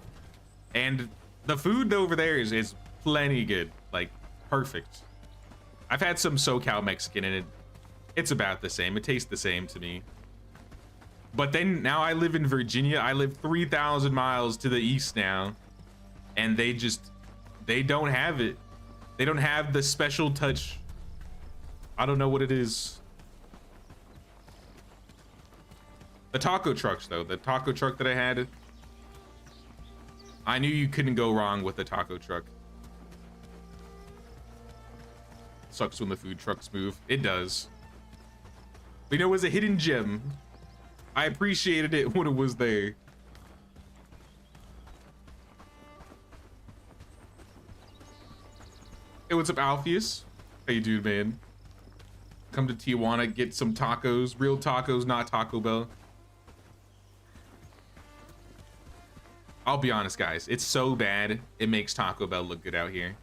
And the food over there is plenty good, like perfect. I've had some SoCal Mexican and it's about the same. It tastes the same to me. But then now I live in Virginia. I live 3,000 miles to the east now. And they don't have it. They don't have the special touch. I don't know what it is. The taco trucks though, the taco truck that I had, I knew you couldn't go wrong with the taco truck. Sucks when the food trucks move. It does. But you know, it was a hidden gem. I appreciated it when it was there. Hey, what's up, Alpheus? How you doing, man? Come to Tijuana, get some tacos. Real tacos, not Taco Bell. I'll be honest, guys. It's so bad, it makes Taco Bell look good out here.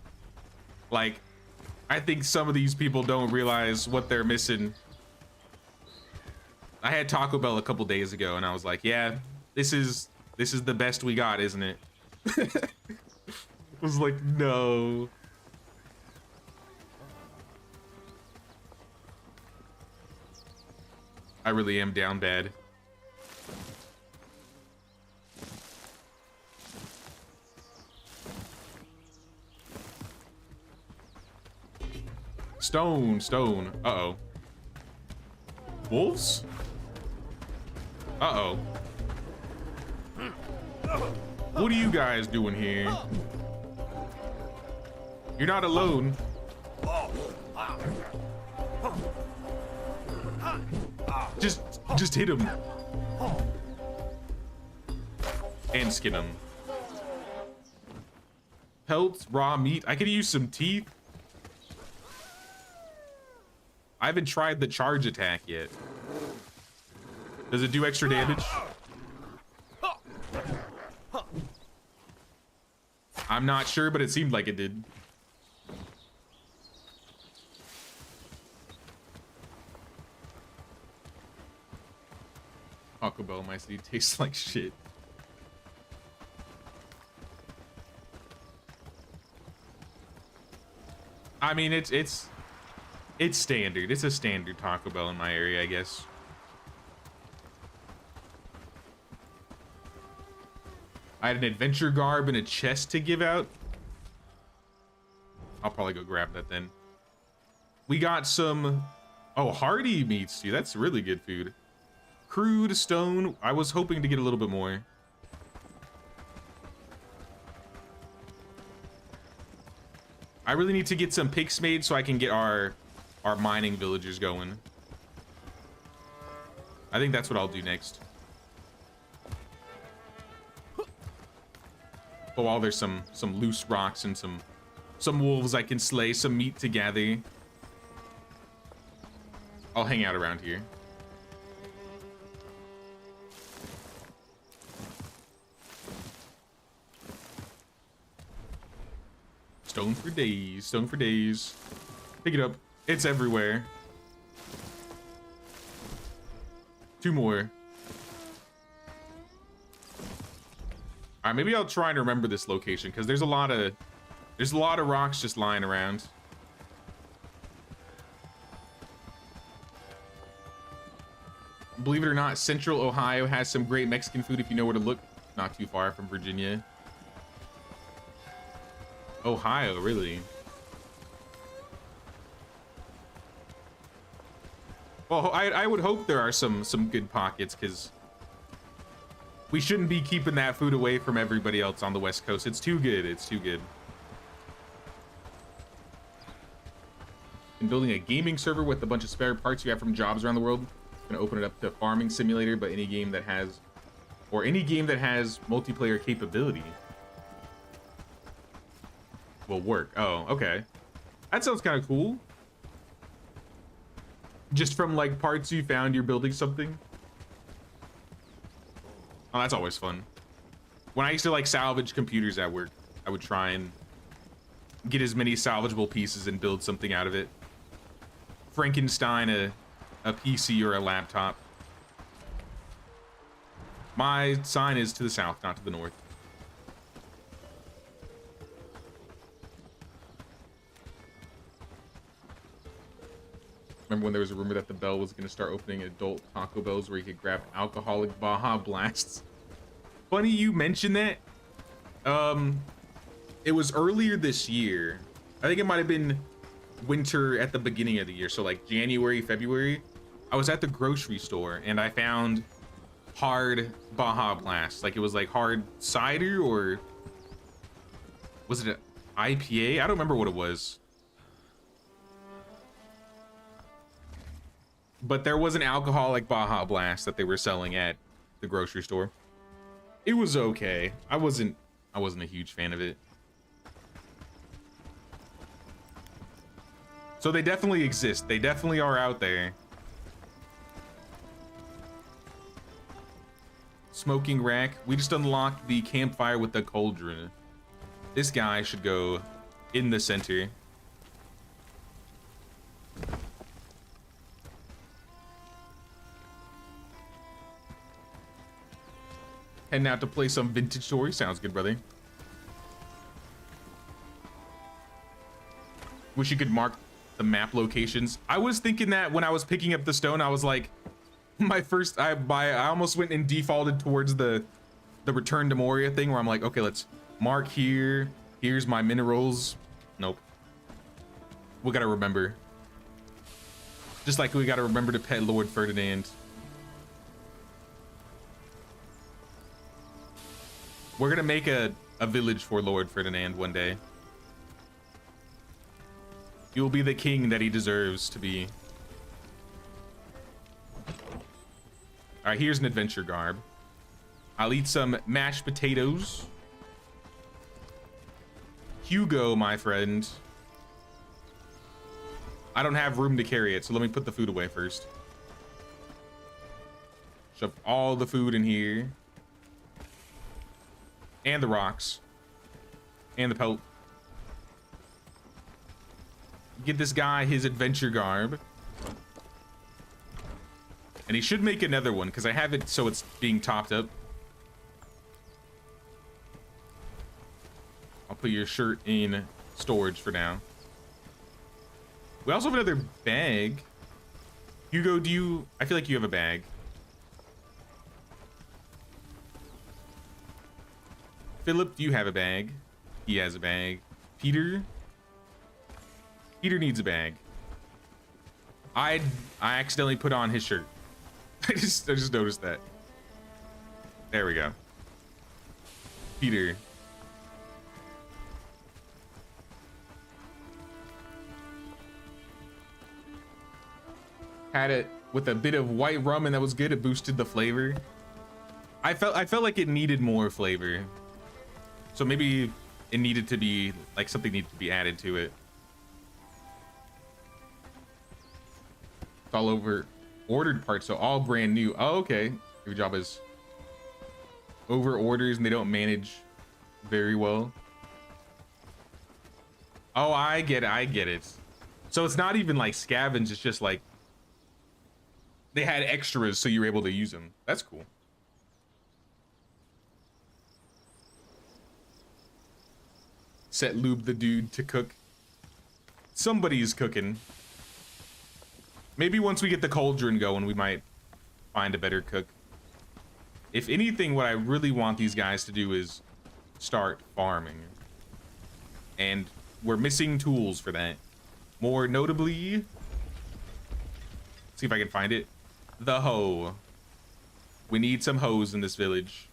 Like, I think some of these people don't realize what they're missing. I had Taco Bell a couple days ago, and I was like, yeah, this is the best we got, isn't it? Was like, no. I really am down bad. Stone, stone. Uh-oh. Wolves? Uh-oh. What are you guys doing here? You're not alone. Just hit him. And skin him. Pelts, raw meat. I could use some teeth. I haven't tried the charge attack yet. Does it do extra damage? I'm not sure, but it seemed like it did. Taco Bell in my city tastes like shit. I mean, it's standard. It's a standard Taco Bell in my area, I guess. I had an adventure garb and a chest to give out. I'll probably go grab that then. We got some, oh, hearty meats, dude. That's really good food. Crude stone. I was hoping to get a little bit more. I really need to get some picks made so I can get our mining villagers going. I think that's what I'll do next. Oh, while there's some loose rocks and some wolves I can slay, some meat to gather. I'll hang out around here. Stone for days, stone for days. Pick it up. It's everywhere. 2 more. All right, maybe I'll try and remember this location because there's a lot of rocks just lying around. Believe it or not, Central Ohio has some great Mexican food if you know where to look. Not too far from Virginia. Ohio, really? Well, I would hope there are some good pockets because we shouldn't be keeping that food away from everybody else on the West Coast. It's too good. It's too good. And building a gaming server with a bunch of spare parts you have from jobs around the world. Gonna open it up to farming simulator, but any game that has multiplayer capability will work. Oh, okay. That sounds kind of cool. Just from like parts you found, you're building something. Oh, that's always fun. When I used to like salvage computers at work, I would try and get as many salvageable pieces and build something out of it. Frankenstein a PC or a laptop. My sign is to the south, not to the north. Remember when there was a rumor that the Bell was going to start opening adult Taco Bells where you could grab alcoholic Baja Blasts? Funny you mentioned that. It was earlier this year. I think it might have been winter at the beginning of the year. So like January, February. I was at the grocery store and I found hard Baja Blast. Like it was like hard cider, or was it an IPA? I don't remember what it was. But there was an alcoholic Baja Blast that they were selling at the grocery store. It was okay. I wasn't a huge fan of it. So they definitely exist. They definitely are out there. Smoking rack. We just unlocked the campfire with the cauldron. This guy should go in the center. Heading out to play some vintage story. Sounds good, brother. Wish you could mark the map locations. I was thinking that when I was picking up the stone, I was like, I almost went and defaulted towards the return to Moria thing where I'm like, okay, let's mark here. Here's my minerals. Nope. We gotta remember. Just like we gotta remember to pet Lord Ferdinand. We're gonna make a village for Lord Ferdinand one day. He will be the king that he deserves to be. All right, here's an adventure garb. I'll eat some mashed potatoes. Hugo, my friend. I don't have room to carry it, so let me put the food away first. Shove all the food in here. And the rocks. And the pelt. Get this guy his adventure garb. And he should make another one, because I have it so it's being topped up. I'll put your shirt in storage for now. We also have another bag. Hugo, do you... I feel like you have a bag. Philip, do you have a bag? He has a bag. Peter? Peter needs a bag. I accidentally put on his shirt. I just noticed that. There we go. Peter. Had it with a bit of white rum and that was good. It boosted the flavor. I felt like it needed more flavor. So maybe it needed to be like something needed to be added to it. It's all over ordered parts, so all brand new. Oh, okay. Your job is over orders and they don't manage very well. Oh, I get it. So it's not even like scavenge, it's just like they had extras so you were able to use them. That's cool. Set Lube the dude to cook. Somebody's cooking. Maybe once we get the cauldron going, we might find a better cook. If anything, what I really want these guys to do is start farming. And we're missing tools for that. More notably, see if I can find it. The hoe. We need some hoes in this village.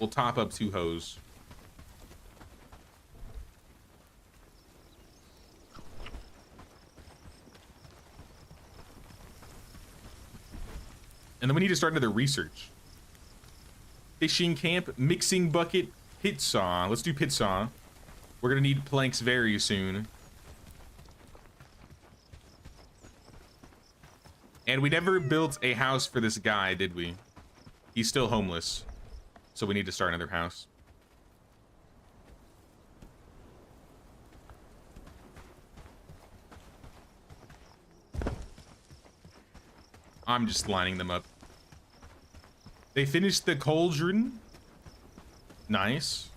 We'll top up 2 hoes. And then we need to start another research. Fishing camp, mixing bucket, pit saw. Let's do pit saw. We're gonna need planks very soon. And we never built a house for this guy, did we? He's still homeless. So we need to start another house. I'm just lining them up. They finished the cauldron. Nice.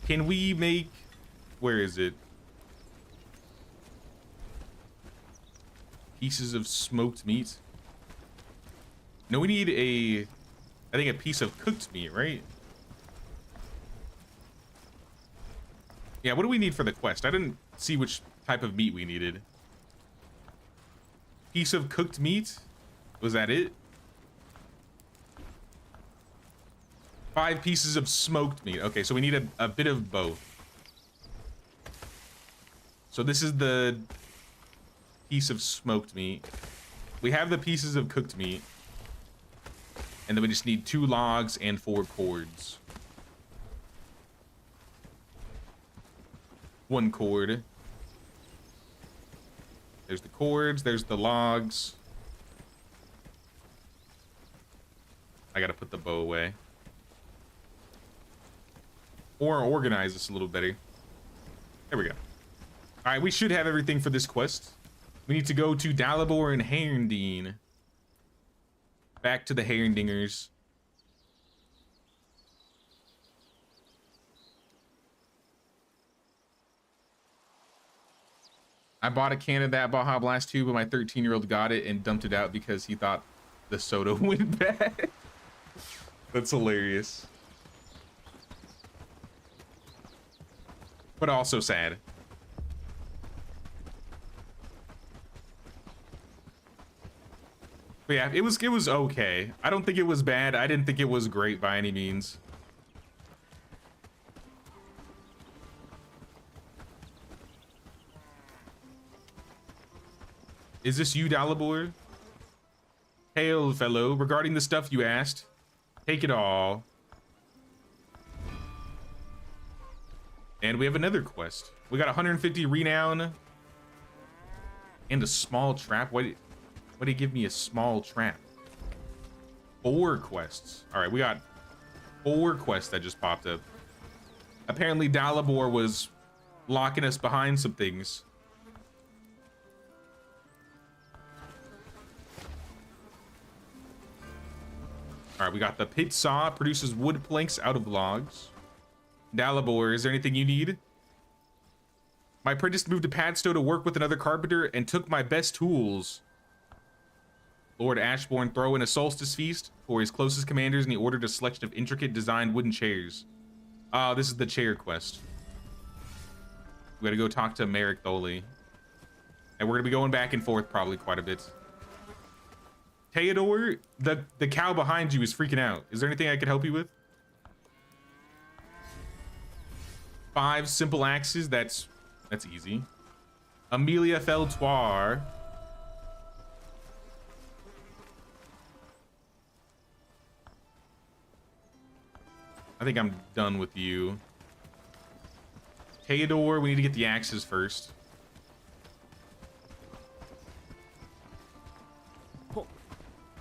Can we make... Where is it? Pieces of smoked meat. No, we need a... I think a piece of cooked meat, right? Yeah, what do we need for the quest? I didn't see which type of meat we needed. Piece of cooked meat? Was that it? 5 pieces of smoked meat. Okay, so we need a bit of both. So this is the piece of smoked meat. We have the pieces of cooked meat. And then we just need 2 logs and 4 cords. 1 cord. There's the cords, there's the logs. I gotta put the bow away. Or organize this a little better. There we go. Alright, we should have everything for this quest. We need to go to Dalibor and Herndine. Back to the Herndingers. I bought a can of that Baja Blast 2, but my 13-year-old got it and dumped it out because he thought the soda went bad. That's hilarious. But also sad. But yeah, it was okay. I don't think it was bad. I didn't think it was great by any means. Is this you, Dalibor? Hail, fellow. Regarding the stuff you asked, take it all. And we have another quest. We got 150 renown and a small trap. Why did he give me a small trap? 4 quests. All right, we got 4 quests that just popped up. Apparently, Dalibor was locking us behind some things. All right, we got the pit saw, produces wood planks out of logs. Dalibor, is there anything you need? My apprentice moved to Padstow to work with another carpenter and took my best tools. Lord Ashbourne throw in a solstice feast for his closest commanders, and he ordered a selection of intricate designed wooden chairs. Oh, this is the chair quest. We gotta go talk to Merrick Tholey. And we're gonna be going back and forth probably quite a bit. Theodore, the cow behind you is freaking out. Is there anything I could help you with? 5 simple axes, that's easy. Amelia Feltoire. I think I'm done with you. Theodore, we need to get the axes first.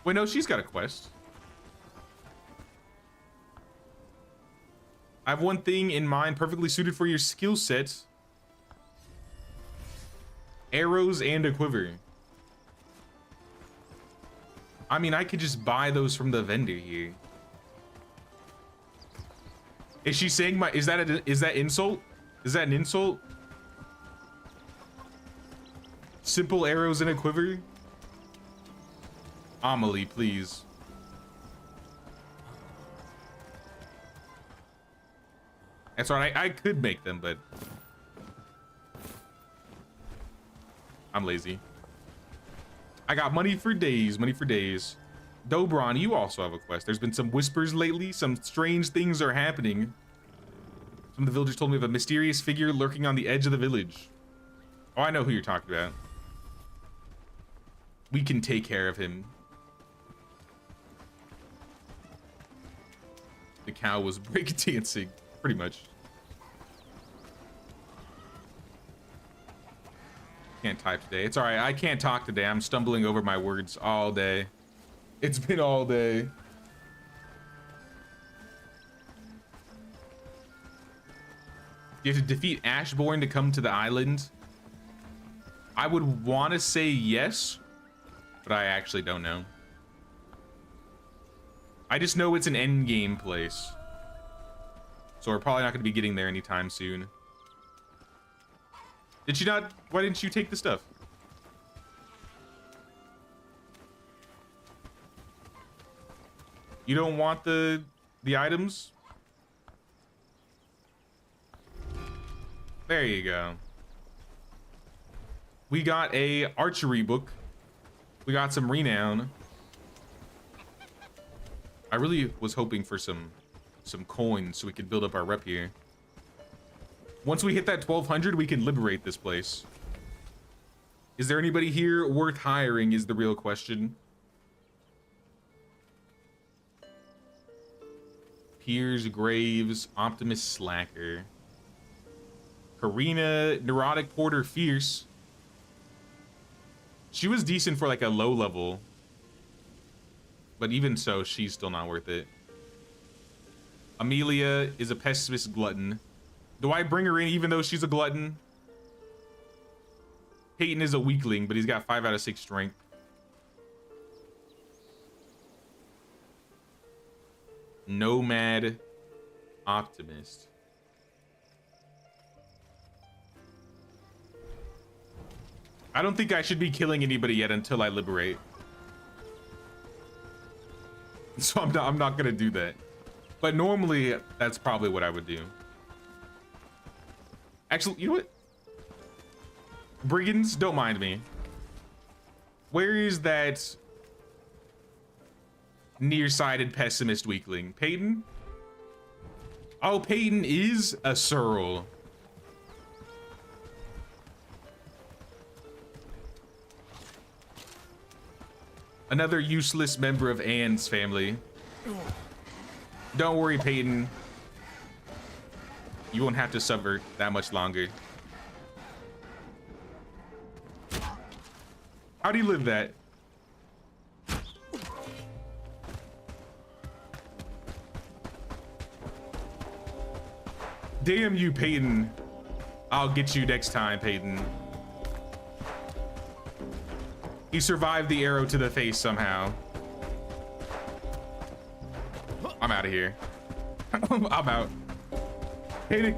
Wait, no, she's got a quest. I have one thing in mind perfectly suited for your skill set. Arrows and a quiver. I mean, I could just buy those from the vendor here. Is she saying is that insult? Is that an insult? Simple arrows and a quiver? Amelie, please. That's all right. I could make them, but I'm lazy. I got money for days, money for days. Dobron, you also have a quest. There's been some whispers lately. Some strange things are happening. Some of the villagers told me of a mysterious figure lurking on the edge of the village. Oh, I know who you're talking about. We can take care of him. The cow was breakdancing, pretty much. Can't type today. It's all right. I can't talk today. I'm stumbling over my words all day. It's been all day. You have to defeat Ashbourne to come to the island. I would want to say yes, but I actually don't know. I just know it's an end game place. So we're probably not going to be getting there anytime soon. Did you not? Why didn't you take the stuff? You don't want the items? There you go. We got a archery book. We got some renown. I really was hoping for some coins so we could build up our rep here. Once we hit that 1200, we can liberate this place. Is there anybody here worth hiring is the real question. Piers, Graves, Optimus, Slacker. Karina, Neurotic, Porter, Fierce. She was decent for like a low level. But even so, she's still not worth it. Amelia is a pessimist glutton. Do I bring her in even though she's a glutton? Peyton is a weakling, but he's got 5 out of 6 strength. Nomad Optimist. I don't think I should be killing anybody yet until I liberate. So I'm not gonna do that. But normally, that's probably what I would do. Actually, you know what? Brigands, don't mind me. Where is that nearsighted pessimist weakling? Peyton? Oh, Peyton is a Searle. Another useless member of Anne's family. Don't worry, Peyton. You won't have to suffer that much longer. How do you live that? Damn you, Peyton. I'll get you next time, Peyton. He survived the arrow to the face somehow. I'm out of here. I'm out. Panic.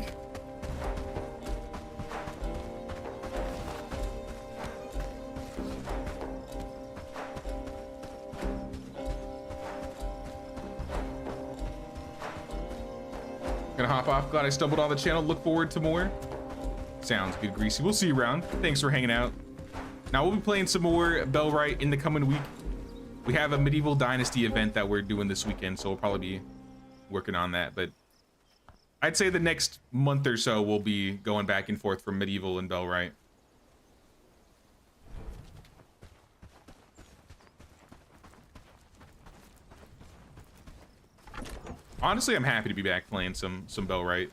Gonna hop off. Glad I stumbled on the channel. Look forward to more. Sounds good, Greasy. We'll see you around. Thanks for hanging out. Now we'll be playing some more Bellwright in the coming week. We have a medieval dynasty event that we're doing this weekend, so we'll probably be working on that. But I'd say the next month or so we'll be going back and forth from medieval and Bellwright. Honestly, I'm happy to be back playing some Bellwright.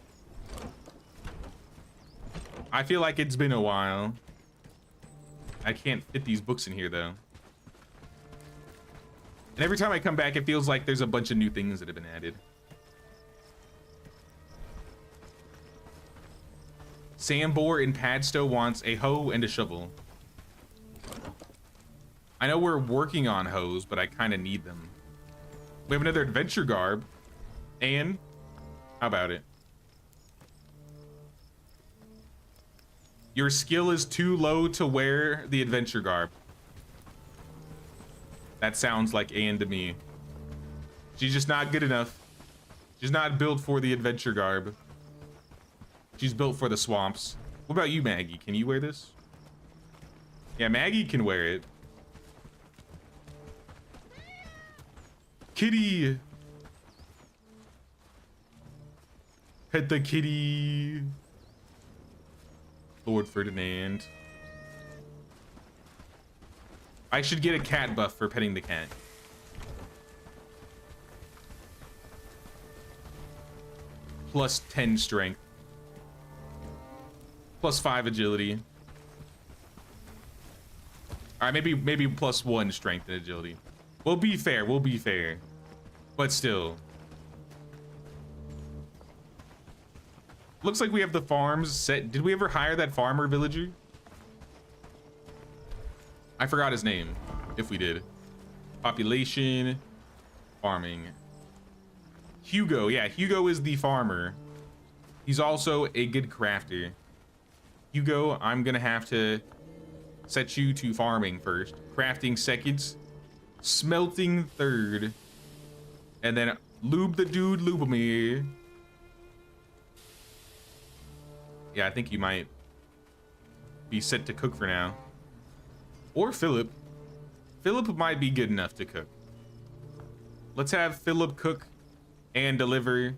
I feel like it's been a while. I can't fit these books in here though. And every time I come back, it feels like there's a bunch of new things that have been added. Sambor in Padstow wants a hoe and a shovel. I know we're working on hoes, but I kind of need them. We have another adventure garb. And how about it? Your skill is too low to wear the adventure garb. That sounds like Anne to me. She's just not good enough. She's not built for the adventure garb. She's built for the swamps. What about you, Maggie? Can you wear this? Yeah, Maggie can wear it. Kitty! Pet the kitty. Lord Ferdinand. I should get a cat buff for petting the cat. Plus 10 strength. Plus 5 agility. All right, maybe plus 1 strength and agility. We'll be fair, we'll be fair. But still. Looks like we have the farms set. Did we ever hire that farmer villager? I forgot his name, if we did. Population, farming. Hugo, yeah, Hugo is the farmer. He's also a good crafter. Hugo, I'm gonna have to set you to farming first. Crafting seconds. Smelting third. And then lube the dude, lube me. Yeah, I think you might be set to cook for now. Or Philip. Philip might be good enough to cook. Let's have Philip cook and deliver.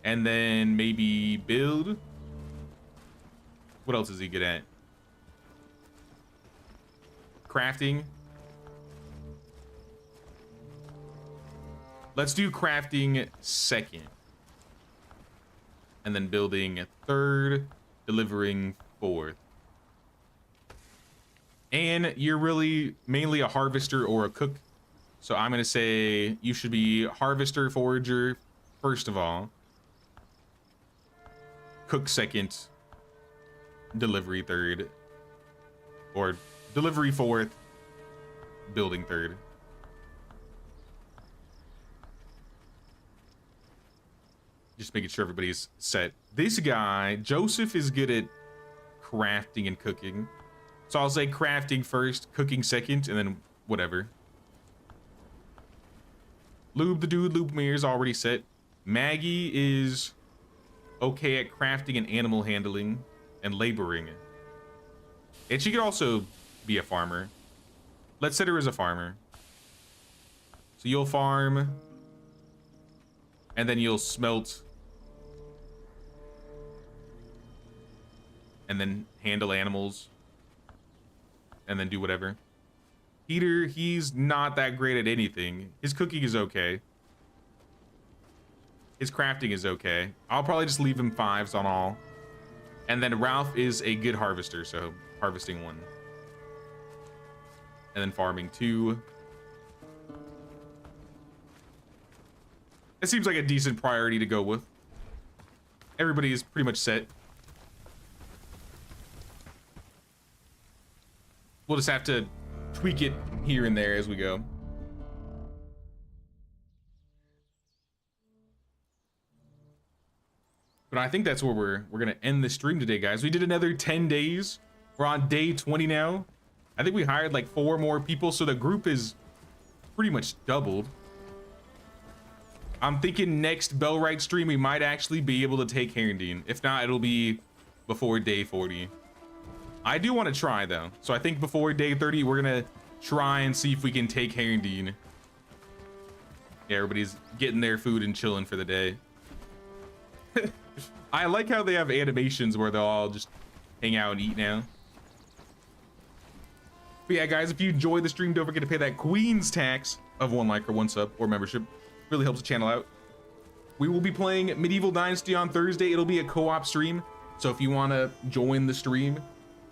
And then maybe build. What else is he good at? Crafting. Let's do crafting second. And then building third, delivering fourth. And you're really mainly a harvester or a cook. So I'm gonna say you should be harvester, forager, first of all. Cook second, delivery third. Or delivery fourth, building third. Just making sure everybody's set. This guy, Joseph, is good at crafting and cooking. So I'll say crafting first, cooking second, and then whatever. Lube the dude, Lube me is already set. Maggie is okay at crafting and animal handling and laboring. And she could also be a farmer. Let's set her as a farmer. So you'll farm, and then you'll smelt, and then handle animals, and then do whatever. Peter, he's not that great at anything. His cooking is okay. His crafting is okay. I'll probably just leave him 5s on all. And then Ralph is a good harvester, so harvesting 1. And then farming 2. It seems like a decent priority to go with. Everybody is pretty much set. We'll just have to tweak it here and there as we go. But I think that's where we're gonna end the stream today, guys. We did another 10 days. We're on day 20 now. I think we hired like 4 more people, so the group is pretty much doubled. I'm thinking next Bellwright stream we might actually be able to take Herondine. If not, it'll be before day 40. I do want to try though, so I think before day 30 we're gonna try and see if we can take Herondine. Yeah, everybody's getting their food and chilling for the day. I like how they have animations where they'll all just hang out and eat now. But yeah, guys, if you enjoyed the stream, don't forget to pay that Queen's tax of 1 like or 1 sub or membership. Really helps the channel out. We will be playing Medieval Dynasty on Thursday. It'll be a co-op stream, so if you want to join the stream,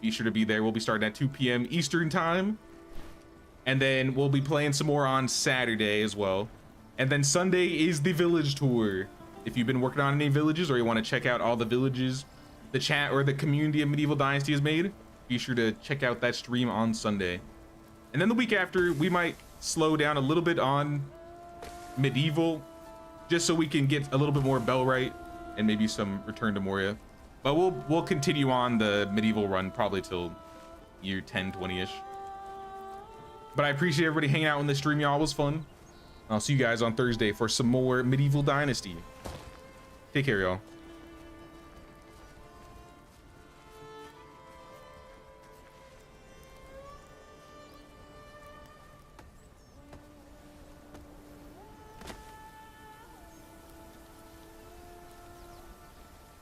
be sure to be there. We'll be starting at 2 p.m. Eastern time. And then we'll be playing some more on Saturday as well. And then Sunday is the village tour. If you've been working on any villages or you want to check out all the villages the chat or the community of Medieval Dynasty has made, be sure to check out that stream on Sunday. And then the week after, we might slow down a little bit on Medieval, just so we can get a little bit more Bellwright and maybe some Return to Moria. But we'll continue on the Medieval run probably till year 10, 20-ish. But I appreciate everybody hanging out in this stream, y'all. It was fun. I'll see you guys on Thursday for some more Medieval Dynasty. Take care, y'all.